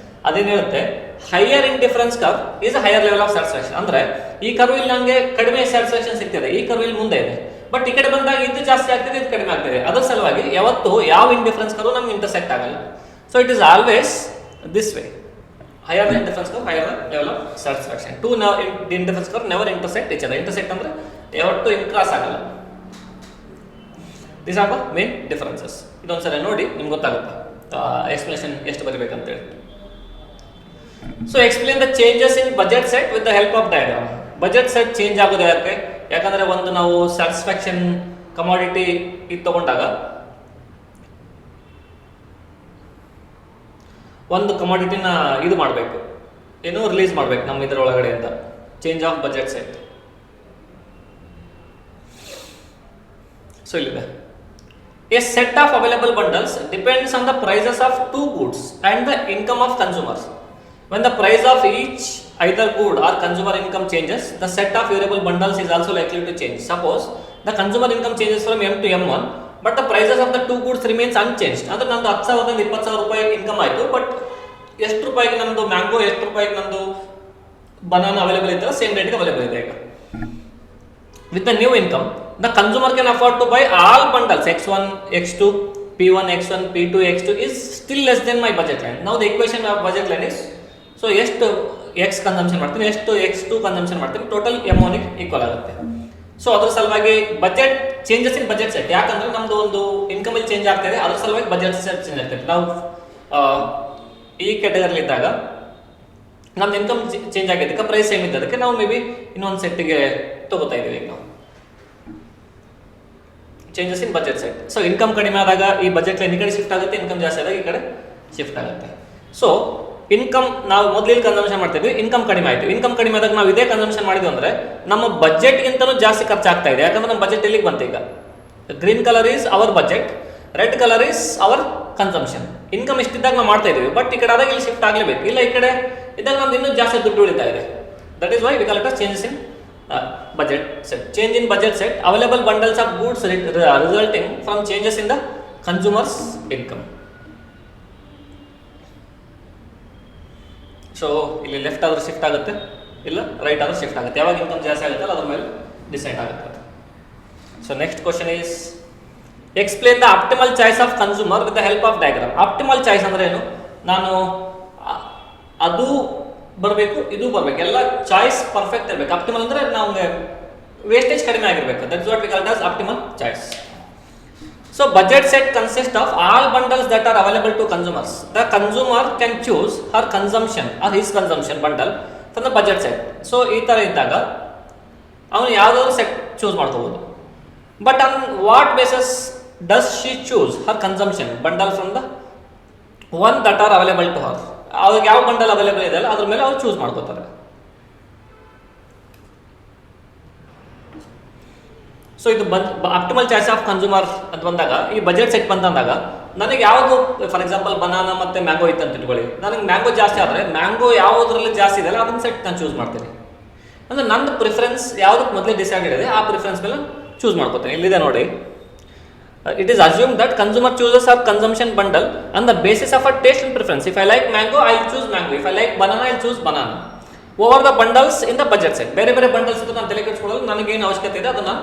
Speaker 1: ಅದೇನು ಹೇಳುತ್ತೆ? Higher indifference curve is higher level of satisfaction. ಅಂದ್ರೆ ಈ ಕರ್ವ್ ಇಲ್ಲಿ ನಂಗೆ ಕಡಿಮೆ ಸ್ಯಾಟಿಸ್ಫ್ಯಾಕ್ಷನ್ ಸಿಗ್ತಿದೆ, ಈ ಕರ್ವ್ ಇಲ್ಲಿ ಮುಂದೆ ಇದೆ. ಬಟ್ ಈ ಕಡೆ ಬಂದಾಗ ಇದು ಜಾಸ್ತಿ ಆಗ್ತಿದೆ, ಇದು ಕಡಿಮೆ ಆಗ್ತಿದೆ. ಅದರ ಸಲುವಾಗಿ ಯಾವತ್ತು ಯಾವ ಇಂಡಿಫರೆನ್ಸ್ ಕರ್ವ್ ನಮ್ಗೆ ಇಂಟರ್ಸೆಕ್ಟ್ ಆಗಲ್ಲ. So it is always this way. Higher the indifference curve, higher the level of satisfaction. Two indifference curve never intersect each other. Intersect ಅಂದ್ರೆ ಯಾವತ್ತು ಕ್ರಾಸ್ ಆಗಲ್ಲ. This are the main differences. ಇದೊಂದ್ಸಲ ನೋಡಿ ನಿಮ್ಗೆ ಗೊತ್ತಾಗುತ್ತೆ explanation ಎಷ್ಟು ಬರೀಬೇಕಂತೇಳಿ. So explain the changes in budget set with the help of diagram. Budget set change ಆಗೋದು ಯಾಕಂದ್ರೆ ಒಂದು ನಾವು ಸ್ಯಾಟಿಸ್ಫ್ಯಾಕ್ಷನ್ ಕಮಾಡಿಟಿ ಇದು ತಗೊಂಡಾಗ ಒಂದು ಕಮಾಡಿಟಿನ ಇದು ಮಾಡಬೇಕು, ಏನೋ ರಿಲೀಸ್ ಮಾಡಬೇಕು ನಮ್ಮ ಇದರ ಒಳಗಡೆ ಅಂತ. Change of budget set. So ಇಲ್ಲಿದೆ, a set of available bundles depends on the prices of two goods and the income of consumers. When the price of each either good or consumer income changes, the set of variable bundles is also likely to change. Suppose the consumer income changes from M to M1, but the prices of the two goods remains unchanged. ಅಂದ್ರೆ ನಂದು 10,000 20,000 ರೂಪಾಯಿ income ಆಯಿತು, but ಎಷ್ಟು ರೂಪಾಯಿಗೆ ನಮ್ಮದು mango, ಎಷ್ಟು ರೂಪಾಯಿಗೆ ನಮ್ಮದು ಬನಾನಾ ಅವೈಲೇಬಲ್ ಇತ್ತಲ್ಲ, ಸೇಮ್ ರೇಟ್ಗೆ ಅವೈಲೇಬಲ್ ಇದೆ ಈಗ. With the new income, the consumer can afford to buy all bundles X1, X2, P1, X1, P2, X2 is still less than my budget line. Now the equation of budget line is, so ಎಷ್ಟು X consumption ಮಾಡ್ತೀನಿ, ಎಷ್ಟು X2 consumption ಮಾಡ್ತೀನಿ, total M1 equal ಆಗುತ್ತೆ. So ಅದ್ರ ಸಲುವಾಗಿ budget changes in budget set, ಯಾಕಂದ್ರೆ ನಮ್ದು ಒಂದು ಇನ್ಕಮ್ ಅಲ್ಲಿ ಚೇಂಜ್ ಆಗ್ತಾ ಇದೆ, ಅದ್ರ ಸಲುವಾಗಿ ಬಜೆಟ್ ಸೆಟ್ ಚೇಂಜ್ ಆಗ್ತದೆ. ನಾವು ಈ ಕ್ಯಾಟಗರಿ ಇದ್ದಾಗ ನಮ್ದು ಇನ್ಕಮ್ ಚೇಂಜ್ ಆಗಿದ್ದಕ್ಕೆ ಪ್ರೈಸ್ ಸೇಮ್ ಇದ್ದದಕ್ಕೆ ನಾವು ಮೇ ಬಿ ಇನ್ನೊಂದು ಸೆಟ್ಟಿಗೆ ತಗೋತಾ ಇದೀವಿ ಈಗ ನಾವು. Changes in budget set. So income ಕಡಿಮೆ ಆದಾಗ ಈ ಬಜೆಟ್ ಲೈನ್ ಈ ಕಡೆ ಶಿಫ್ಟ್ ಆಗುತ್ತೆ, ಇನ್ಕಮ್ ಜಾಸ್ತಿ ಆದಾಗ ಈ ಕಡೆ ಶಿಫ್ಟ್ ಆಗುತ್ತೆ. ಸೊ ಇನ್ಕಮ್ ನಾವು ಮೊದಲು ಕನ್ಸಂಪ್ಷನ್ ಮಾಡ್ತಿದ್ವಿ, ಇನ್ಕಮ್ ಕಡಿಮೆ ಆಯಿತು. ಇನ್ಕಮ್ ಕಡಿಮೆ ಆದಾಗ ನಾವು ಇದೇ ಕನ್ಸಂಪ್ಷನ್ ಮಾಡಿದ್ವಿ ಅಂದ್ರೆ ನಮ್ಮ ಬಜೆಟ್ಗಿಂತಲೂ ಜಾಸ್ತಿ ಖರ್ಚಾಗ್ತಾ ಇದೆ, ಯಾಕಂದ್ರೆ ನಮ್ಮ ಬಜೆಟ್ ಎಲ್ಲಿಗೆ ಬಂತು ಈಗ. Green colour is our budget, red colour is our consumption. Income ಇಷ್ಟಿದ್ದಾಗ ನಾವು ಮಾಡ್ತಾ ಇದೀವಿ, ಬಟ್ ಈ ಕಡೆ ಆದಾಗ ಇಲ್ಲಿ ಶಿಫ್ಟ್ ಆಗಲೇಬೇಕು, ಇಲ್ಲ ಈ ಕಡೆ ಇದ್ದಾಗ ನಮ್ದು ಇನ್ನೂ ಜಾಸ್ತಿ ದುಡ್ಡು ಉಳಿತಾ ಇದೆ. That is why we call it as changes in budget set. Change in budget set, available bundles of goods resulting from changes in the consumer's income. So ಇಲ್ಲಿ ಲೆಫ್ಟ್ ಆದ್ರೆ ಶಿಫ್ಟ್ ಆಗುತ್ತೆ, ಇಲ್ಲ ರೈಟ್ ಆದ್ರೆ ಶಿಫ್ಟ್ ಆಗುತ್ತೆ. ಯಾವಾಗ income ಜಾಸ್ತಿ ಆಗುತ್ತಲ್ಲ ಅದ್ರ ಮೇಲೆ ಡಿಸೈಡ್ ಆಗುತ್ತೆ. So next question is explain the optimal choice of consumer with the help of diagram. Optimal choice ಅಂದ್ರೆ ಏನು? ನಾನು ಅದು ಬರಬೇಕು, ಇದು ಬರಬೇಕು, ಎಲ್ಲ ಚಾಯ್ಸ್ ಪರ್ಫೆಕ್ಟ್ ಇರಬೇಕು. ಆಪ್ಟಿಮಲ್ ಅಂದ್ರೆ ನಮಗೆ ವೇಸ್ಟೇಜ್ ಕಡಿಮೆ ಆಗಿರಬೇಕು. That's what we call as optimal choice. So budget set consists of all bundles that are available to consumers. The consumer can choose her consumption or his consumption bundle from the budget set. So ಈ ತರ ಇದ್ದಾಗ ಅವನು ಯಾವುದಾದ್ರು set choose ಮಾಡ್ಕೋಬಹುದು. But on what basis does she choose her consumption bundle from the one that are available to her? ಅವ್ರಿಗೆ ಯಾವ bundle available ಇದೆ ಅಲ್ಲ ಅದ್ರ ಮೇಲೆ ಅವ್ರು ಚೂಸ್ ಮಾಡ್ಕೋತಾರೆ. ಸೊ ಇದು ಆಪ್ಟಿಮಲ್ ಚಾಯ್ಸ್ ಆಫ್ ಕನ್ಸ್ಯೂಮರ್ ಅಂತ ಬಂದಾಗ, ಈ ಬಜೆಟ್ ಸೆಟ್ ಬಂದಾಗ ನನಗೆ ಯಾವುದು, ಫಾರ್ ಎಕ್ಸಾಂಪಲ್ ಬನಾನಾ ಮತ್ತೆ ಮ್ಯಾಂಗೋ ಇತ್ತು ಅಂತ ಇಟ್ಕೊಳ್ಳಿ, ನನಗೆ ಮ್ಯಾಂಗೋ ಜಾಸ್ತಿ ಆದರೆ ಮ್ಯಾಂಗೋ ಯಾವುದ್ರಲ್ಲಿ ಜಾಸ್ತಿ ಇದೆ ಅಲ್ಲ ಅದನ್ನ ಸೆಟ್ ನಾನು ಚೂಸ್ ಮಾಡ್ತೀನಿ. ಅಂದರೆ ನನ್ನ ಪ್ರಿಫರೆನ್ಸ್ ಯಾವುದಕ್ಕೆ ಮೊದಲೇ ಡಿಸೈಡ್ ಇದೆ ಆ ಪ್ರಿಫರೆನ್ಸ್ ಮೇಲೆ ಚೂಸ್ ಮಾಡ್ಕೋತೀನಿ. ಇಲ್ಲಿದೆ ನೋಡಿ, it is assumed that consumer chooses her consumption bundle on the basis of her taste and preference. If I like mango, I will choose mango. If I like banana, I will choose banana. Over the bundles in the budget set. ಬೇರೆ ಬೇರೆ bundles ಇದ್ದು ನಾನು ತಲೆ ಕೆಡಿಸ್ಕೊಳ್ಳೋದು, ನನಗೇನು ಅವಶ್ಯಕತೆ ಇದೆ ಅದನ್ನು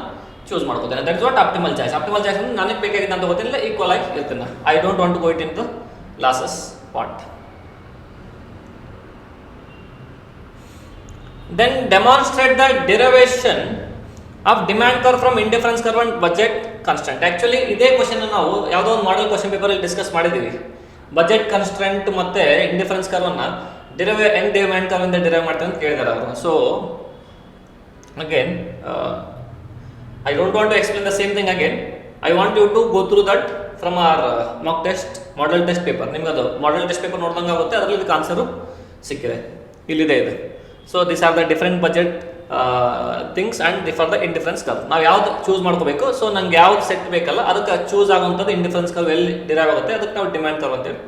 Speaker 1: choose ಮಾಡ್ಕೋತೇನೆ. That is what optimal choice. Optimal choice ಅಂದ್ರೆ ನನಗೆ ಬೇಕಾಗಿದ್ದು ನಾನು ತಗೋತೀನಿ, ಈಕ್ವಲ್ ಆಗಿ ಇರ್ತೀನಿ. I don't want to go it in the losses part. Then demonstrate the derivation of demand curve from indifference curve and budget constraint. Actually ಇದೇ question ನಾವು ಯಾವುದೋ ಒಂದು ಮಾಡೆಲ್ ಕ್ವಶನ್ ಪೇಪರ್ ಅಲ್ಲಿ ಡಿಸ್ಕಸ್ ಮಾಡಿದ್ದೀವಿ. ಬಜೆಟ್ ಕನ್ಸ್ಟ್ರೆಂಟ್ ಮತ್ತೆ indifference curve ಅನ್ನ ಹೆಂಗ್ demand curve ಇಂದ ಡಿರೈವ್ ಮಾಡ್ತಾರೆ ಅಂತ ಕೇಳಿದಾರೆ ಅವರು. So again I don't want to explain the same thing again. I want you to go through that from our mock test, model test paper. ನಿಮ್ಗೆ ಅದು model test paper ನೋಡ್ದಂಗೆ ಆಗುತ್ತೆ, ಅದರಲ್ಲಿ ಇದಕ್ಕೆ ಆನ್ಸರು ಸಿಕ್ಕಿದೆ, ಇಲ್ಲಿದೆ ಇದು. So this are the different budget things and for the indifference curve ನಾವು ಯಾವ್ದು ಚೂಸ್ ಮಾಡ್ಕೋಬೇಕು. ಸೊ ನಂಗೆ ಯಾವ್ದು ಸೆಟ್ ಬೇಕಲ್ಲ ಅದಕ್ಕೆ ಚೂಸ್ ಆಗುವಂಥದ್ದು ಇಂಡಿಫರೆನ್ಸ್ ಕರ್ವ್ ಎಲ್ಲಿ ಡಿರೈವ್ ಆಗುತ್ತೆ ಅದಕ್ಕೆ ನಾವು ಡಿಮ್ಯಾಂಡ್ ಕರ್ವ್ ಅಂತೇಳಿ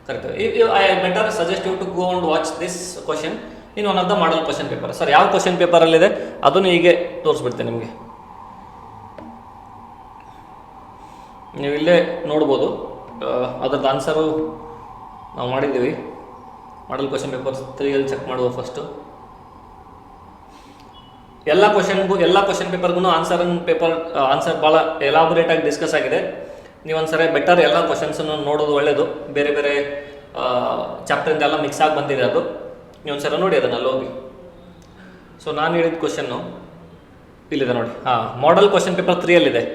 Speaker 1: ಕರಿತೀವಿ. I better suggest you to go and watch this question in one of the model question paper. Sir ಯಾವ ಕ್ವಶನ್ ಪೇಪರಲ್ಲಿದೆ ಅದನ್ನು ಹೀಗೆ ತೋರಿಸ್ಬಿಡ್ತೇನೆ ನಿಮಗೆ, ನೀವು ಇಲ್ಲೇ ನೋಡ್ಬೋದು. ಅದ್ರದ್ದು ಆನ್ಸರು ನಾವು ಮಾಡಿದ್ದೀವಿ. ಮಾಡೆಲ್ ಕ್ವಶನ್ ಪೇಪರ್ 3 ಚೆಕ್ ಮಾಡುವ ಫಸ್ಟು. ಎಲ್ಲ ಕ್ವಶನ್ ಪೇಪರ್ಗೂ ಆನ್ಸರ್ ಭಾಳ ಎಲಾಬೊರೇಟಾಗಿ ಡಿಸ್ಕಸ್ ಆಗಿದೆ. ನೀವು ಒಂದ್ಸರಿ ಬೆಟರ್ ಎಲ್ಲ ಕ್ವಶನ್ಸನ್ನು ನೋಡೋದು ಒಳ್ಳೆಯದು. ಬೇರೆ ಬೇರೆ ಚಾಪ್ಟರಿಂದ ಎಲ್ಲ ಮಿಕ್ಸ್ ಆಗಿ ಬಂದಿದೆ ಅದು. ನೀವು ಒಂದ್ಸಲ ನೋಡಿ ಅದನ್ನು ಅಲ್ಲಿ ಹೋಗಿ. ಸೊ ನಾನು ಹೇಳಿದ ಕ್ವಶನ್ನು ಇಲ್ಲಿದೆ ನೋಡಿ. Model question paper 3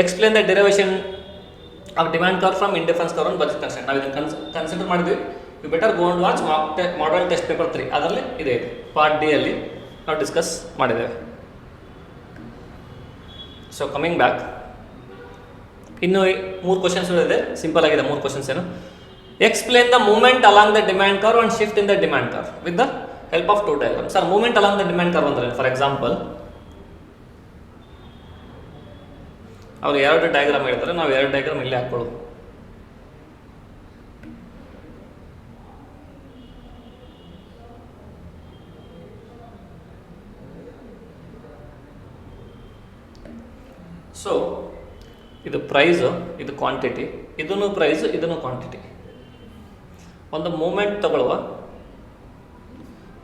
Speaker 1: explain the derivation of demand curve from indifference curve and budget constraint. ನಾವು ಇದನ್ನು ಕನ್ಸಿಡರ್ ಮಾಡಿದ್ವಿ. You better go and watch model test paper 3, ಅದರಲ್ಲಿ ಇದೆ ಪಾರ್ಟ್ ಡಿ ಅಲ್ಲಿ ನಾವು ಡಿಸ್ಕಸ್ ಮಾಡಿದ್ದೇವೆ. ಸೊ ಕಮಿಂಗ್ ಬ್ಯಾಕ್, ಇನ್ನು 3 ಕ್ವಶನ್ಸ್ ಇದೆ, ಸಿಂಪಲ್ ಆಗಿದೆ 3 ಕ್ವಶನ್ಸ್. ಏನು? Explain the movement along the demand curve and shift in the demand curve with the help of 2 diagram. Sir movement along the demand curve ಅಂದ್ರೆ for example ಅವ್ರು 2 diagram ಹೇಳ್ತಾರೆ, ನಾವು 2 diagram ಇಲ್ಲೇ ಹಾಕೊಳ್ಳೋದು. So ಇದು price, ಇದು quantity, ಇದನ್ನು price, ಇದನ್ನು ಕ್ವಾಂಟಿಟಿ. ಒಂದು ಮೂಮೆಂಟ್ ತಗೊಳ್ಳುವ,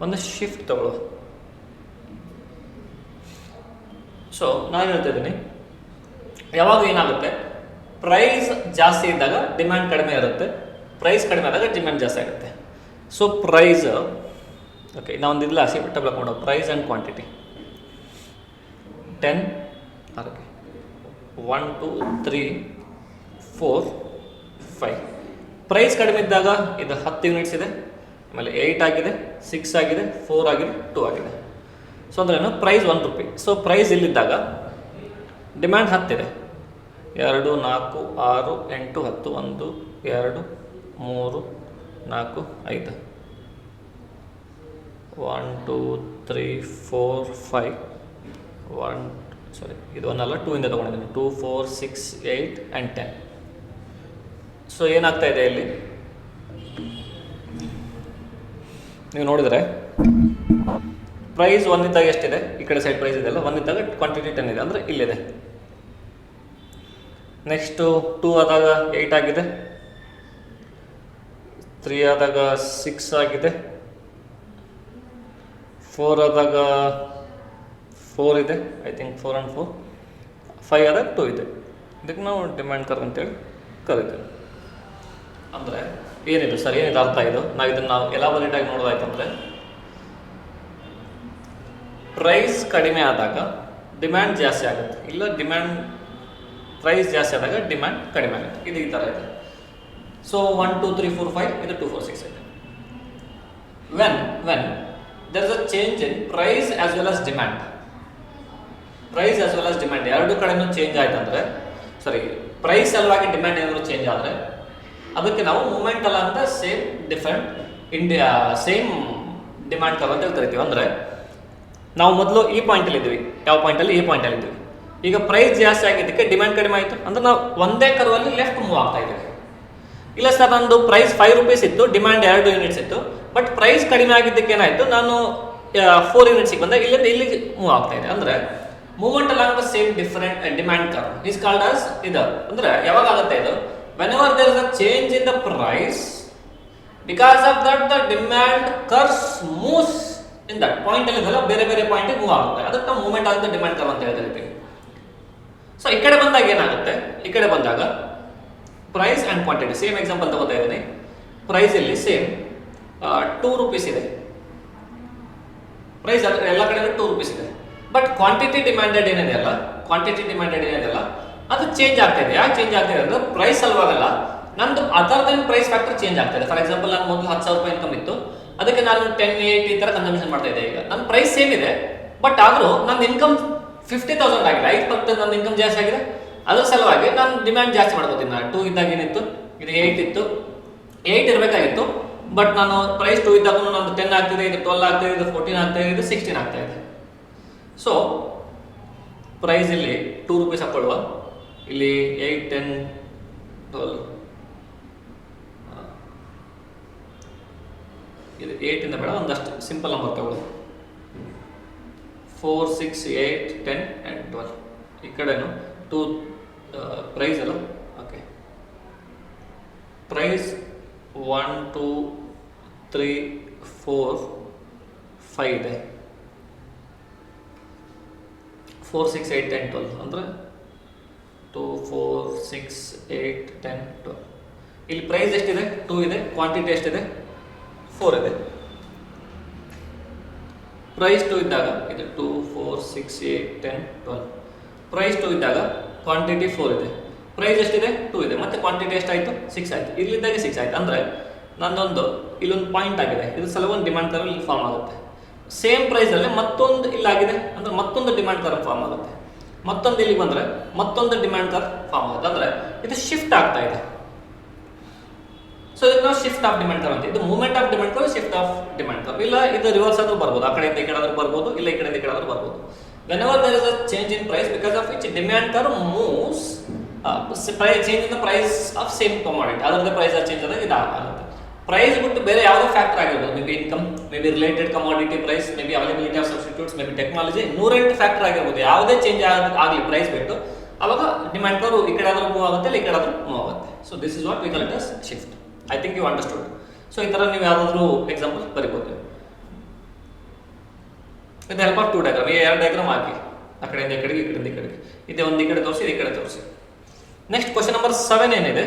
Speaker 1: ಒಂದು ಶಿಫ್ಟ್ ತಗೊಳ್ಳುವ. ಸೊ ನಾನು ಹೇಳ್ತಾ ಇದ್ದೀನಿ, ಯಾವಾಗ ಏನಾಗುತ್ತೆ, ಪ್ರೈಸ್ ಜಾಸ್ತಿ ಇದ್ದಾಗ ಡಿಮ್ಯಾಂಡ್ ಕಡಿಮೆ ಇರುತ್ತೆ, ಪ್ರೈಸ್ ಕಡಿಮೆ ಆದಾಗ ಡಿಮ್ಯಾಂಡ್ ಜಾಸ್ತಿ ಆಗುತ್ತೆ. ಸೊ ಪ್ರೈಸ್ ಓಕೆ, ನಾವೊಂದಿಲ್ಲ ಟೇಬಲ್ ಹಾಕೊಂಡು price and quantity 10 okay 1 2 3 4 5. Price ಕಡಿಮೆ ಇದ್ದಾಗ ಇದು 10 ಯೂನಿಟ್ಸ್ ಇದೆ, ಆಮೇಲೆ 8 ಆಗಿದೆ, 6 ಆಗಿದೆ, 4 ಆಗಿದೆ, 2 ಆಗಿದೆ. ಸೊ ಅಂದ್ರೆ ಏನು, ಪ್ರೈಸ್ 1 ರೂಪಿ. ಸೊ ಪ್ರೈಸ್ ಇಲ್ಲಿದ್ದಾಗ ಡಿಮ್ಯಾಂಡ್ 10 ಇದೆ, 2 4 6 8 10 1 2 3 4 5 1 2 3 4 5 1 ಸಾರಿ ಇದು 1 ಅಲ್ಲ 2 ಇಂದ ತೊಗೊಂಡಿದ್ದೀನಿ, 2 4 6 8 ಆ್ಯಂಡ್ 10. ಸೊ ಏನಾಗ್ತಾ ಇದೆ ಇಲ್ಲಿ ನೀವು ನೋಡಿದರೆ ಪ್ರೈಸ್ 1 ಇದ್ದಾಗ ಎಷ್ಟಿದೆ, ಈ ಕಡೆ ಸೈಡ್ ಪ್ರೈಸ್ ಇದೆಲ್ಲ 1 ಇದ್ದಾಗ ಕ್ವಾಂಟಿಟಿ 10 ಇದೆ, ಅಂದರೆ ಇಲ್ಲಿದೆ. ನೆಕ್ಸ್ಟು 2 ಆದಾಗ 8 ಆಗಿದೆ, 3 ಆದಾಗ 6 ಆಗಿದೆ, 4 ಆದಾಗ 4 ಇದೆ, ಐ ಥಿಂಕ್ 4 ಆ್ಯಂಡ್ 4, 5 ಆದಾಗ 2 ಇದೆ. ಇದಕ್ಕೆ ನಾವು ಡಿಮ್ಯಾಂಡ್ ಕರ್ವ್ ಅಂತೇಳಿ ಕರಿತೀವಿ. ಅಂದರೆ ಏನಿದು ಸರ್, ಏನಿದೆ ಅರ್ಥ ಇದು? ನಾವು ಎಲಾಬೊರೇಟಾಗಿ ನೋಡೋದಾಯ್ತಂದರೆ, ಪ್ರೈಸ್ ಕಡಿಮೆ ಆದಾಗ ಡಿಮ್ಯಾಂಡ್ ಜಾಸ್ತಿ ಆಗುತ್ತೆ, ಇಲ್ಲ ಪ್ರೈಸ್ ಜಾಸ್ತಿ ಆದಾಗ ಡಿಮ್ಯಾಂಡ್ ಕಡಿಮೆ ಆಗುತ್ತೆ. ಇದು ಈ ಥರ ಇದೆ. ಸೊ 1 2 3 4 5 ಇದು 2 4 6 ಇದೆ. When there is a change in price as well as demand, price as well as demand ಎರಡು ಕಡೆನೂ ಚೇಂಜ್ ಆಯ್ತಂದ್ರೆ, ಸಾರಿ ಪ್ರೈಸ್ ಸಲುವಾಗಿ ಡಿಮ್ಯಾಂಡ್ ಏನಾದರೂ ಚೇಂಜ್ ಆದರೆ ಅದಕ್ಕೆ ನಾವು ಮೂಮೆಂಟ್ ಅಲ್ಲ ಅಂತ ಸೇಮ್ ಡಿಮ್ಯಾಂಡ್ ಕರ್ವ್ ಅಂತ ಕರಿತೀವಿ. ಅಂದರೆ ನಾವು ಮೊದಲು ಈ ಪಾಯಿಂಟಲ್ಲಿ ಇದ್ವಿ, ಯಾವ ಪಾಯಿಂಟಲ್ಲಿ? ಈ ಪಾಯಿಂಟಲ್ಲಿ ಇದ್ವಿ. ಈಗ ಪ್ರೈಸ್ ಜಾಸ್ತಿ ಆಗಿದ್ದಕ್ಕೆ ಡಿಮ್ಯಾಂಡ್ ಕಡಿಮೆ ಆಯಿತು ಅಂದರೆ ನಾವು ಒಂದೇ ಕರ್ವಲ್ಲಿ ಲೆಫ್ಟ್ ಮೂವ್ ಆಗ್ತಾ ಇದ್ದೀವಿ. ಇಲ್ಲ ಸರ್, ನಂದು ಪ್ರೈಸ್ 5 ರೂಪೀಸ್ ಇತ್ತು, ಡಿಮ್ಯಾಂಡ್ 2 ಯೂನಿಟ್ಸ್ ಇತ್ತು, ಬಟ್ ಪ್ರೈಸ್ ಕಡಿಮೆ ಆಗಿದ್ದಕ್ಕೆ ಏನಾಯಿತು, ನಾನು 4 ಯೂನಿಟ್ಸಿಗೆ ಬಂದಾಗ ಇಲ್ಲಿಂದ ಇಲ್ಲಿಗೆ ಮೂವ್ ಆಗ್ತಾ ಇದೆ. ಅಂದರೆ movement along the same different demand curve is called as ಇದು. ಅಂದರೆ ಯಾವಾಗ ಆಗುತ್ತೆ ಇದು? whenever there is a change in the price, because of that the demand curves moves in that point ಅಲ್ಲಿ ಇದೆಲ್ಲ ಬೇರೆ ಬೇರೆ ಪಾಯಿಂಟ್ ಮೂವ್ ಆಗುತ್ತೆ, ಅದಕ್ಕೆ ನಾವು ಮೂವ್ಮೆಂಟ್ ಆಗುತ್ತೆ ಡಿಮ್ಯಾಂಡ್ ಕರ್ವ್ ಅಂತ ಹೇಳ್ತೀವಿ. ಸೊ ಈ ಕಡೆ ಬಂದಾಗ ಏನಾಗುತ್ತೆ, ಈ ಕಡೆ ಬಂದಾಗ price and quantity same example ತಗೋತಾ ಇದ್ದೀನಿ. ಪ್ರೈಸ್ ಇಲ್ಲಿ ಸೇಮ್ 2 ರೂಪೀಸ್ ಇದೆ, ಪ್ರೈಸ್ ಎಲ್ಲ ಕಡೆ 2 ರೂಪೀಸ್ ಇದೆ, ಬಟ್ ಕ್ವಾಂಟಿಟಿ ಡಿಮ್ಯಾಂಡೆಡ್ ಏನಿದೆಯಲ್ಲ ಅದು ಚೇಂಜ್ ಆಗ್ತಾ ಇದೆ. ಯಾಕೆ ಚೇಂಜ್ ಆಗ್ತಾ ಇದೆ ಅಂದ್ರೆ ಪ್ರೈಸ್ ಸಲುವಾಗಲ್ಲ, ನಂದು other then price factor change ಆಗ್ತಾ ಇದೆ. ಫಾರ್ ಎಕ್ಸಾಂಪಲ್ ನಾನು ಮೊದಲು 10,000 ರೂಪಾಯಿ ಇನ್ಕಮ್ ಇತ್ತು, ಅದಕ್ಕೆ ನಾನು 10 8 ಈ ಥರ ಕನ್ಸಂಪ್ಷನ್ ಮಾಡ್ತಾ ಇದ್ದೆ. ಈಗ ನನ್ನ ಪ್ರೈಸ್ ಸೇಮ್ ಇದೆ, ಬಟ್ ಆದರೂ ನನ್ನ ಇನ್ಕಮ್ 50,000 ಆಗಿದೆ, 5% ನನ್ನ ಇನ್ಕಮ್ ಜಾಸ್ತಿ ಆಗಿದೆ. ಅದ್ರ ಸಲುವಾಗಿ ನಾನು ಡಿಮ್ಯಾಂಡ್ ಜಾಸ್ತಿ ಮಾಡ್ಕೋತೀನಿ. ನಾನು 2 ಇದ್ದಾಗ ಏನಿತ್ತು, ಇದು 8 ಇತ್ತು, 8 ಇರಬೇಕಾಗಿತ್ತು, ಬಟ್ ನಾನು ಪ್ರೈಸ್ 2 ಇದ್ದಾಗ ನಂದು 10 ಆಗ್ತಿದೆ, ಇದು 12 ಆಗ್ತಿದೆ, ಇದು 14 ಆಗ್ತಾ ಇದೆ, ಇದು 16 ಆಗ್ತಾ ಇದೆ. ಸೊ ಪ್ರೈಸ್ ಇಲ್ಲಿ 2 ರೂಪೀಸ್ ಹಾಕೊಳ್ಳುವ, ಇಲ್ಲಿ 8 10 12 ಇದು 8 ಇಂದ ಬೇಡ, ಒಂದಷ್ಟು ಸಿಂಪಲ್ ನಂಬರ್ ತಗೊಳ್ಳಿ. 4 6 8 10 ಆ್ಯಂಡ್ 12. ಈ ಕಡೆನು 2 ಪ್ರೈಸ್ ಅಲ್ಲ. ಓಕೆ, ಪ್ರೈಸ್ 1 2 3 4 5 ಇದೆ, 4 6 8 10 12 ಅಂದರೆ 2 4 6 8 10 12. ಇಲ್ಲಿ ಪ್ರೈಸ್ ಎಷ್ಟಿದೆ? 2 ಇದೆ, ಕ್ವಾಂಟಿಟಿ ಎಷ್ಟಿದೆ? 4 ಇದೆ. ಪ್ರೈಸ್ 2 ಇದ್ದಾಗ ಇದು 2 4 6 8 10 12. ಪ್ರೈಸ್ 2 ಇದ್ದಾಗ ಕ್ವಾಂಟಿಟಿ 4 ಇದೆ, ಪ್ರೈಸ್ ಎಷ್ಟಿದೆ? 2 ಇದೆ, ಮತ್ತೆ ಕ್ವಾಂಟಿಟಿ ಎಷ್ಟಾಯಿತು? 6 ಆಯಿತು. ಇಲ್ಲಿದ್ದಾಗ 6 ಆಯಿತು. ಅಂದರೆ ನನ್ನೊಂದು ಇಲ್ಲೊಂದು ಪಾಯಿಂಟ್ ಆಗಿದೆ, ಇದು ಸಲುವಾಗಿ ಡಿಮ್ಯಾಂಡ್ ಕರ್ವ್ ಇಲ್ಲಿ ಫಾರ್ಮ್ ಆಗುತ್ತೆ. ಸೇಮ್ ಪ್ರೈಸಲ್ಲಿ ಮತ್ತೊಂದು ಇಲ್ಲಾಗಿದೆ ಅಂದರೆ ಮತ್ತೊಂದು ಡಿಮ್ಯಾಂಡ್ ಕರ್ವ್ ಫಾರ್ಮ್ ಆಗುತ್ತೆ, ಮತ್ತೊಂದು ಇಲ್ಲಿಗೆ ಬಂದರೆ ಮತ್ತೊಂದು ಡಿಮ್ಯಾಂಡ್ ಕರ್ವ್ ಫಾರ್ಮ್ ಆಗುತ್ತೆ. ಅಂದರೆ ಇದು ಶಿಫ್ಟ್ ಆಗ್ತಾ ಇದೆ. ಸೊ ಇದಕ್ಕೆ ನಾವು ಶಿಫ್ಟ್ ಆಫ್ ಡಿಮ್ಯಾಂಡ್ ಕರ್ವ್ ಅಂತ. ಇದು movement of demand curve, shift of demand curve. ಇಲ್ಲ ಇದು ರಿವರ್ಸ್ ಆದರೂ ಬರ್ಬೋದು, ಆ ಕಡೆಯಿಂದ ಈ ಕಡೆ ಆದರೂ ಬರ್ಬೋದು, ಇಲ್ಲ ಈ ಕಡೆಯಿಂದ ಈ ಕಡೆ ಆದರೂ ಬರ್ಬೋದು. whenever there is a change in price because of which demand curve moves, change in the price of same commodity, ಅದರ ಪ್ರೈಸ್ ಚೇಂಜ್ ಆದಾಗ ಇದು ಆಗುತ್ತೆ. ಪ್ರೈಸ್ ಬಿಟ್ಟು ಬೇರೆ ಯಾವುದೇ ಫ್ಯಾಕ್ಟರ್ ಆಗಿರ್ಬೋದು, may be income, may be related commodity price, may be availability of substitutes, may be technology, 108 factor ಆಗಿರ್ಬೋದು. ಯಾವುದೇ ಚೇಂಜ್ ಆಗಲಿ ಪ್ರೈಸ್ ಬಿಟ್ಟು, ಅವಾಗ ಡಿಮ್ಯಾಂಡ್ ಕರ್ವ್ ಈ ಕಡೆ ಆದರೂ ಮೂವ್ ಆಗುತ್ತೆ, ಇಲ್ಲ ಈ ಕಡೆ ಆದರೂ ಮೂವ್ ಆಗುತ್ತೆ. So this is what we call it as shift. I think you understood. So ಈ ಥರ ನೀವು ಯಾವುದಾದ್ರೂ ಎಕ್ಸಾಂಪಲ್ ಬರಿಬೋದು. ವಿತ್ ಹೆಲ್ಪ್ ಆಫ್ 2 ಡಯಾಗ್ರಾಮ್, ಈ 2 ಡಯಾಗ್ರಾಮ್ ಹಾಕಿ, ಆ ಕಡೆಯಿಂದ ಈ ಕಡೆಗೆ, ಈ ಕಡೆಯಿಂದ ಈ ಕಡೆಗೆ, ಇದೆ ಒಂದು ಈ ಕಡೆ ತೋರಿಸಿ, ಈ ಕಡೆ ತೋರಿಸಿ. ನೆಕ್ಸ್ಟ್ ಕ್ವಶನ್ ನಂಬರ್ 7 ಏನಿದೆ,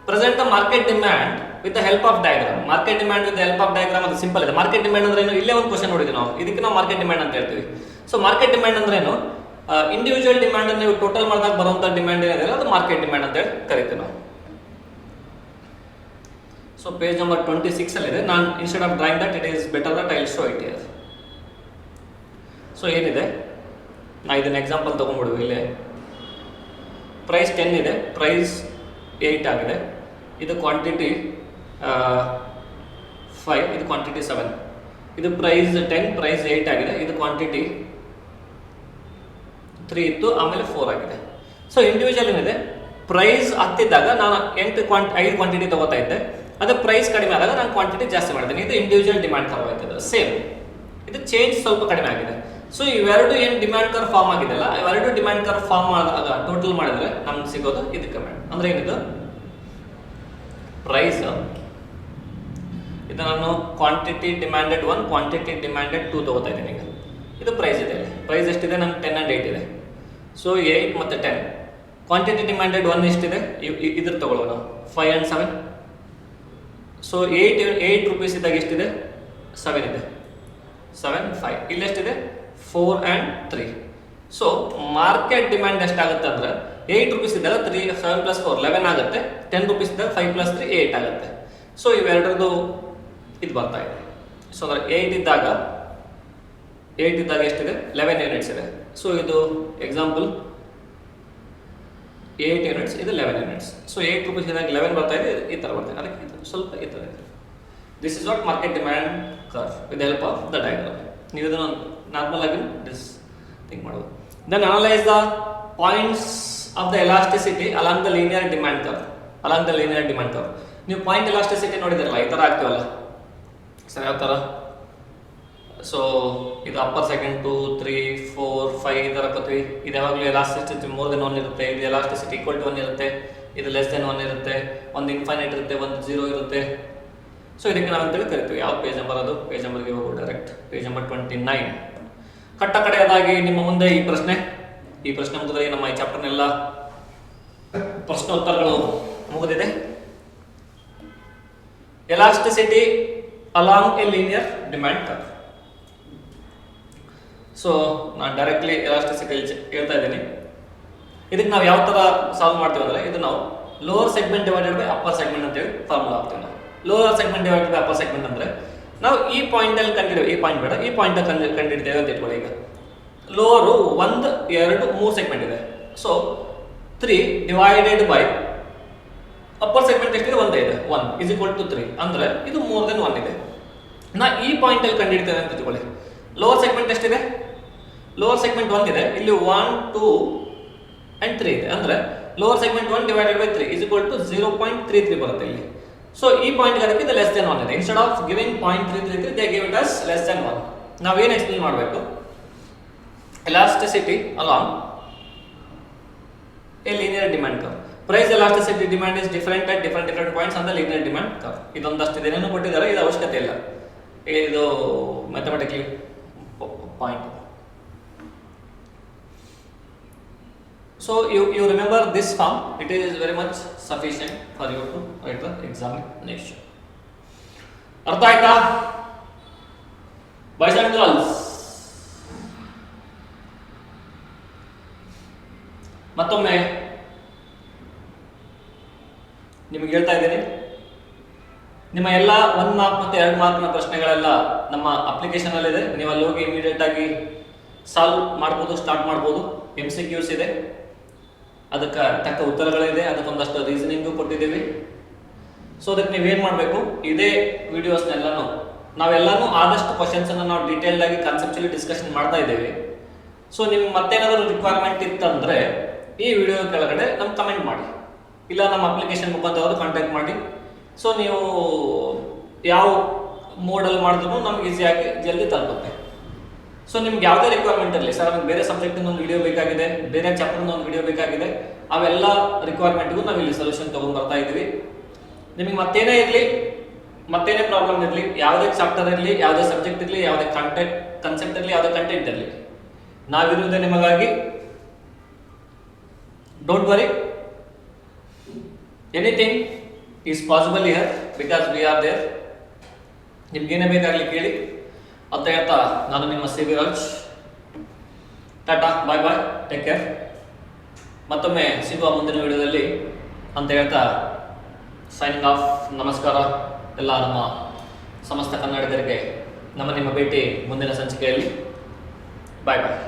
Speaker 1: present the market demand with the help of diagram. Market demand with help of diagram ಅದು ಸಿಂಪಲ್ ಇದೆ. ಮಾರ್ಕೆಟ್ ಡಿಮ್ಯಾಂಡ್ ಅಂದ್ರೆ ಏನು, ಇಲ್ಲೇ ಒಂದು ಕ್ವಶನ್ ನೋಡಿದ್ವಿ ನಾವು, ಇದಕ್ಕೆ ನಾವು ಮಾರ್ಕೆಟ್ ಡಿಮ್ಯಾಂಡ್ ಅಂತ ಹೇಳ್ತೀವಿ. ಸೊ ಮಾರ್ಕೆಟ್ ಡಿಮ್ಯಾಂಡ್ ಅಂದ್ರೆ ಏನು, ಇಂಡಿವಿಜುವಲ್ ಡಿಮ್ಯಾಂಡ್ ನೀವು ಟೋಟಲ್ ಮಾಡಿದಾಗ ಬರುವಂತ ಡಿಮ್ಯಾಂಡ್ ಏನಿದೆ ಅದು ಮಾರ್ಕೆಟ್ ಡಿಮ್ಯಾಂಡ್ ಅಂತ ಹೇಳಿ ಕರಿತೀವಿ ನಾವು. ಸೊ ಪೇಜ್ ನಂಬರ್ 26 ಅಲ್ಲಿ ಇದೆ. ನಾನು instead of drawing that it is better that I will show it here. So ಏನಿದೆ, ನಾ ಇದನ್ನ ಎಕ್ಸಾಂಪಲ್ ತಗೊಂಡ್ಬಿಡುವ. ಇಲ್ಲೇ ಪ್ರೈಸ್ 10 ಇದೆ, ಪ್ರೈಸ್ 8 ಆಗಿದೆ, ಇದು ಕ್ವಾಂಟಿಟಿ 5, ಇದು ಕ್ವಾಂಟಿಟಿ 7, ಇದು ಪ್ರೈಸ್ 10, ಪ್ರೈಸ್ 8 ಆಗಿದೆ, ಇದು ಕ್ವಾಂಟಿಟಿ 3 ಇತ್ತು, ಆಮೇಲೆ 4 ಆಗಿದೆ. ಸೊ ಇಂಡಿವಿಜುವಲ್ ಏನಿದೆ, ಪ್ರೈಸ್ ಹತ್ತಿದ್ದಾಗ ನಾನು 5 ಕ್ವಾಂಟಿಟಿ ತಗೋತಾ ಇದ್ದೆ, ಅದೇ ಪ್ರೈಸ್ ಕಡಿಮೆ ಆದಾಗ ನಾನು ಕ್ವಾಂಟಿಟಿ ಜಾಸ್ತಿ ಮಾಡಿದ್ದೀನಿ. ಇದು ಇಂಡಿವಿಜುವಲ್ ಡಿಮ್ಯಾಂಡ್ ಕರ್ವ್ ಆಯ್ತದೆ. ಸೇಮ್ ಇದು ಚೇಂಜ್ ಸ್ವಲ್ಪ ಕಡಿಮೆ ಆಗಿದೆ. ಸೊ ಇವೆರಡು ಏನು ಡಿಮ್ಯಾಂಡ್ ಕರ್ವ್ ಫಾರ್ಮ್ ಆಗಿದೆಲ್ಲ, ಇವೆರಡು ಡಿಮ್ಯಾಂಡ್ ಕರ್ವ್ ಫಾರ್ಮ್ ಆದಾಗ ಟೋಟಲ್ ಮಾಡಿದ್ರೆ ನಮ್ಗೆ ಸಿಗೋದು ಇದು ಕಮೆಂಟ್. ಅಂದ್ರೆ ಏನಿದು, ಪ್ರೈಸ್ ಇದು ನಾನು ಕ್ವಾಂಟಿಟಿ ಡಿಮ್ಯಾಂಡೆಡ್ 1, ಕ್ವಾಂಟಿಟಿ ಡಿಮ್ಯಾಂಡೆಡ್ 2 ತಗೋತಾ ಇದ್ದೀನಿ. ಈಗ ಇದು ಪ್ರೈಸ್ ಇದೆ, ಪ್ರೈಸ್ ಎಷ್ಟಿದೆ, ನಂಗೆ 10 and 8 ಇದೆ. ಸೊ 8 ಮತ್ತು 10. ಕ್ವಾಂಟಿಟಿ ಡಿಮ್ಯಾಂಡೆಡ್ 1 ಎಷ್ಟಿದೆ, ಇದ್ರ ತಗೊಳ್ಳೋಣ, 5 and 7. ಸೊ 8 ರೂಪೀಸ್ ಇದ್ದಾಗ ಎಷ್ಟಿದೆ, 7 ಇದೆ, 7, 5. ಇಲ್ಲಿ ಎಷ್ಟಿದೆ, 4 and 3. ಸೊ ಮಾರ್ಕೆಟ್ ಡಿಮ್ಯಾಂಡ್ ಎಷ್ಟಾಗುತ್ತೆ ಅಂದ್ರೆ 8 ರೂಪೀಸ್ ಇದ್ದಾಗ 7 + 4 11 ಆಗುತ್ತೆ, 10 ರೂಪೀಸ್ ಇದ್ದಾಗ 5 + 3 8 ಆಗುತ್ತೆ. ಸೊ ಇವೆರಡರದ್ದು ಇದು ಬರ್ತಾ ಇದೆ. ಸೊ ಅಂದ್ರೆ 8 ಇದ್ದಾಗ ಎಷ್ಟಿದೆ, 11 ಯೂನಿಟ್ಸ್ ಇದೆ. ಸೊ ಇದು ಎಕ್ಸಾಂಪಲ್ 8 ಯೂನಿಟ್ಸ್, ಇದು 11 ಯೂನಿಟ್ಸ್. ಸೊ 8 ರೂಪೀಸ್ ಇದ್ದಾಗ 11 ಬರ್ತಾ ಇದೆ, ಈ ಥರ ಬರ್ತಾ ಇದೆ. ಅದಕ್ಕೆ ಸ್ವಲ್ಪ ಈ ಥರ ಇದೆ. This is what market demand curve with help of the diagram. ನೀವು ಇದನ್ನು ನಾರ್ಮಲ್ ಆಗಿ ಥಿಂಕ್ ಮಾಡ್ಬೋದು. Then analyse the points of the elasticity along the linear demand curve. ನೀವು ಪಾಯಿಂಟ್ ಎಲಾಸ್ಟಿಸಿಟಿ ನೋಡಿದ್ರಲ್ಲ, ಈ ಥರ ಆಗ್ತೀವಲ್ಲ ಸರ್, ಯಾವ ಥರ. ಸೊ ಇದು ಅಪ್ಪರ್ ಸೆಕೆಂಡ್ 2, 3, 4, 5 ಈ ಥರ ಹಾಕೋತೀವಿ. ಇದು ಯಾವಾಗಲೂ ಎಲಾಸ್ಟಿಸಿಟಿ ಮೋರ್ ದೆನ್ 1 ಇರುತ್ತೆ, ಇದು ಎಲಾಸ್ಟಿಸಿಟಿ ಈಕ್ವಲ್ ಟು 1 ಇರುತ್ತೆ, ಇದು ಲೆಸ್ ದೆನ್ 1 ಇರುತ್ತೆ, ಒಂದು ಇನ್ಫೈನೈಟ್ ಇರುತ್ತೆ, ಒಂದು 0 ಇರುತ್ತೆ. ಸೊ ಇದಕ್ಕೆ ನಾವು ಅಂತೇಳಿ ಕರಿತೀವಿ. ಯಾವ ಪೇಜ್ ನಂಬರ್ ಅದು, ಪೇಜ್ ನಂಬರ್ಗೆ ಹೋಗು ಡೈರೆಕ್ಟ್, ಪೇಜ್ ನಂಬರ್ 29. ಕಟ್ಟ ಕಡೆಯದಾಗಿ ನಿಮ್ಮ ಮುಂದೆ ಈ ಪ್ರಶ್ನೆ ಮುಗಿದ್ರೆ ನಮ್ಮ ಈ ಚಾಪ್ಟರ್ನೆಲ್ಲ ಪ್ರಶ್ನೋತ್ತರಗಳು ಮುಗಿದಿದೆ. Elasticity along A linear demand curve. So ನಾನು ಡೈರೆಕ್ಟ್ಲಿ ಎಲಾಸ್ಟಿಸಿಟಿ ಹೇಳ್ತಾ ಇದ್ದೀನಿ. ಇದಕ್ಕೆ ನಾವು ಯಾವ ಥರ ಸಾಲ್ವ್ ಮಾಡ್ತೀವಿ ಅಂದರೆ, ಇದು ನಾವು lower segment divided by upper segment ಅಂತೇಳಿ ಫಾರ್ಮುಲಾ ಹಾಕ್ತೀವಿ. ನಾವು lower segment divided by upper segment ಅಂದರೆ ನಾವು ಈ ಪಾಯಿಂಟಲ್ಲಿ ಕಂಡಿದ್ದೇವೆ, ಈ ಪಾಯಿಂಟ್ ಬೇಡ, ಈ ಪಾಯಿಂಟಲ್ಲಿ ಕಂಡಿದ್ದೇವೆ ಅಂತ ಇಟ್ಕೊಳ್ಳಿ. ಈಗ ಲೋವರು 1, 2, 3 ಸೆಗ್ಮೆಂಟ್ ಇದೆ. So 3 divided by upper segment ಎಷ್ಟಿದೆ, 1 ಇದೆ, 1 ಇಸ್ ಈಕ್ವಲ್ ಟು 3. ಅಂದರೆ ಇದು ಮೋರ್ ದೆನ್ 1 ಇದೆ. ನಾ ಈ ಪಾಯಿಂಟಲ್ಲಿ ಕಂಡಿಡ್ತೇವೆ ಅಂತ ಇಟ್ಕೊಳ್ಳಿ. ಲೋವರ್ ಸೆಗ್ಮೆಂಟ್ ಎಷ್ಟಿದೆ, ಲೋವರ್ ಸೆಗ್ಮೆಂಟ್ 1 ಇದೆ, ಇಲ್ಲಿ 1, 2 and 3 ಇದೆ. ಅಂದರೆ lower segment 1 divided by 3 is equal to 0.33 ಬರುತ್ತೆ ಇಲ್ಲಿ. ಸೊ ಈ ಪಾಯಿಂಟ್ ಅದಕ್ಕೆ ಇದು ಲೆಸ್ ದೆನ್ 1 ಇದೆ. Instead of giving 0.333 they give it as less than 1. ನಾವೇನು ಎಕ್ಸ್ಪ್ಲೇನ್ ಮಾಡಬೇಕು, elasticity along a linear demand curve. Price elasticity demand is different at different points on the linear demand curve. ಇದೊಂದಷ್ಟು ಇದೇನೇನು ಕೊಟ್ಟಿದ್ದಾರೆ, ಇದು ಅವಶ್ಯಕತೆ ಇಲ್ಲ, ಇದು mathematically point. So you remember this form, it is very much sufficient for you to write the examination. ಅರ್ಥ ಆಯ್ತಾ boys and girls? ಮತ್ತೊಮ್ಮೆ ನಿಮಗೆ ಹೇಳ್ತಾ ಇದ್ದೀನಿ, ನಿಮ್ಮ ಎಲ್ಲ 1 ಮಾರ್ಕ್ ಮತ್ತು 2 ಮಾರ್ಕ್ನ ಪ್ರಶ್ನೆಗಳೆಲ್ಲ ನಮ್ಮ ಅಪ್ಲಿಕೇಶನ್ ಅಲ್ಲಿ ಇದೆ. ನೀವು ಅಲ್ಲಿ ಹೋಗಿ ಇಮಿಡಿಯೇಟ್ ಆಗಿ ಸಾಲ್ವ್ ಮಾಡ್ಬೋದು, ಸ್ಟಾರ್ಟ್ ಮಾಡ್ಬೋದು. MCQs ಇದೆ, ಅದಕ್ಕೆ ತಕ್ಕ ಉತ್ತರಗಳಿದೆ, ಅದಕ್ಕೊಂದಷ್ಟು ರೀಸನಿಂಗು ಕೊಟ್ಟಿದ್ದೀವಿ. ಸೊ ಅದಕ್ಕೆ ನೀವೇನು ಮಾಡಬೇಕು, ಇದೇ ವಿಡಿಯೋಸ್ನೆಲ್ಲನೂ ನಾವೆಲ್ಲನೂ ಆದಷ್ಟು ಕ್ವಶನ್ಸನ್ನು ನಾವು ಡೀಟೇಲ್ಡ್ ಆಗಿ ಕಾನ್ಸೆಪ್ಚುಲಿ ಡಿಸ್ಕಷನ್ ಮಾಡ್ತಾ ಇದ್ದೇವೆ. ಸೊ ನಿಮ್ಗೆ ಮತ್ತೇನಾದರೂ ರಿಕ್ವೈರ್ಮೆಂಟ್ ಇತ್ತಂದರೆ ಈ ವಿಡಿಯೋ ಕೆಳಗಡೆ ನಮ್ಗೆ ಕಮೆಂಟ್ ಮಾಡಿ, ಇಲ್ಲ ನಮ್ಮ ಅಪ್ಲಿಕೇಶನ್ ಮುಖಾಂತರ ಕಾಂಟ್ಯಾಕ್ಟ್ ಮಾಡಿ. ಸೊ ನೀವು ಯಾವ ಮೋಡಲ್ಲಿ ಮಾಡಿದ್ರು ನಮ್ಗೆ ಈಸಿಯಾಗಿ ಜಲ್ದಿ ತಲುಪುತ್ತೆ. ಸೊ ನಿಮ್ಗೆ ಯಾವುದೇ ರಿಕ್ವೈರ್ಮೆಂಟ್ ಇರಲಿ, ಸರ್ ನಮ್ಗೆ ಬೇರೆ ಸಬ್ಜೆಕ್ಟಿಂದ ಒಂದು ವಿಡಿಯೋ ಬೇಕಾಗಿದೆ, ಬೇರೆ ಚಾಪ್ಟರ್ನ ಒಂದು ವಿಡಿಯೋ ಬೇಕಾಗಿದೆ, ಅವೆಲ್ಲ ರಿಕ್ವೈರ್ಮೆಂಟ್ಗೂ ನಾವು ಇಲ್ಲಿ ಸೊಲ್ಯೂಷನ್ ತೊಗೊಂಡು ಬರ್ತಾ ಇದ್ದೀವಿ. ನಿಮಗೆ ಮತ್ತೇನೇ ಇರಲಿ, ಮತ್ತೇನೇ ಪ್ರಾಬ್ಲಮ್ ಇರಲಿ, ಯಾವುದೇ ಚಾಪ್ಟರ್ ಇರಲಿ, ಯಾವುದೇ ಸಬ್ಜೆಕ್ಟ್ ಇರಲಿ, ಯಾವುದೇ ಕನ್ಸೆಪ್ಟ್ ಇರಲಿ, ಯಾವುದೇ ಕಂಟೆಂಟ್ ಇರಲಿ, ನಾವಿರುವುದೇ ನಿಮಗಾಗಿ. Don't worry, anything is possible here because we are there. ನಿಮ್ಗೇನೇ ಬೇಕಾಗಲಿ ಕೇಳಿ ಅಂತ ಹೇಳ್ತಾ ನಾನು ನಿಮ್ಮ C V Raj. Tata, bye bye, take care. ಮತ್ತೊಮ್ಮೆ ಸಿಗುವ ಮುಂದಿನ ವಿಡಿಯೋದಲ್ಲಿ ಅಂತ ಹೇಳ್ತಾ ಸೈನಿಂಗ್ ಆಫ್. ನಮಸ್ಕಾರ ಎಲ್ಲ ನಮ್ಮ ಸಮಸ್ತ ಕನ್ನಡಿಗರಿಗೆ. ನಿಮ್ಮ ಭೇಟಿ ಮುಂದಿನ ಸಂಚಿಕೆಯಲ್ಲಿ. ಬಾಯ್ ಬಾಯ್.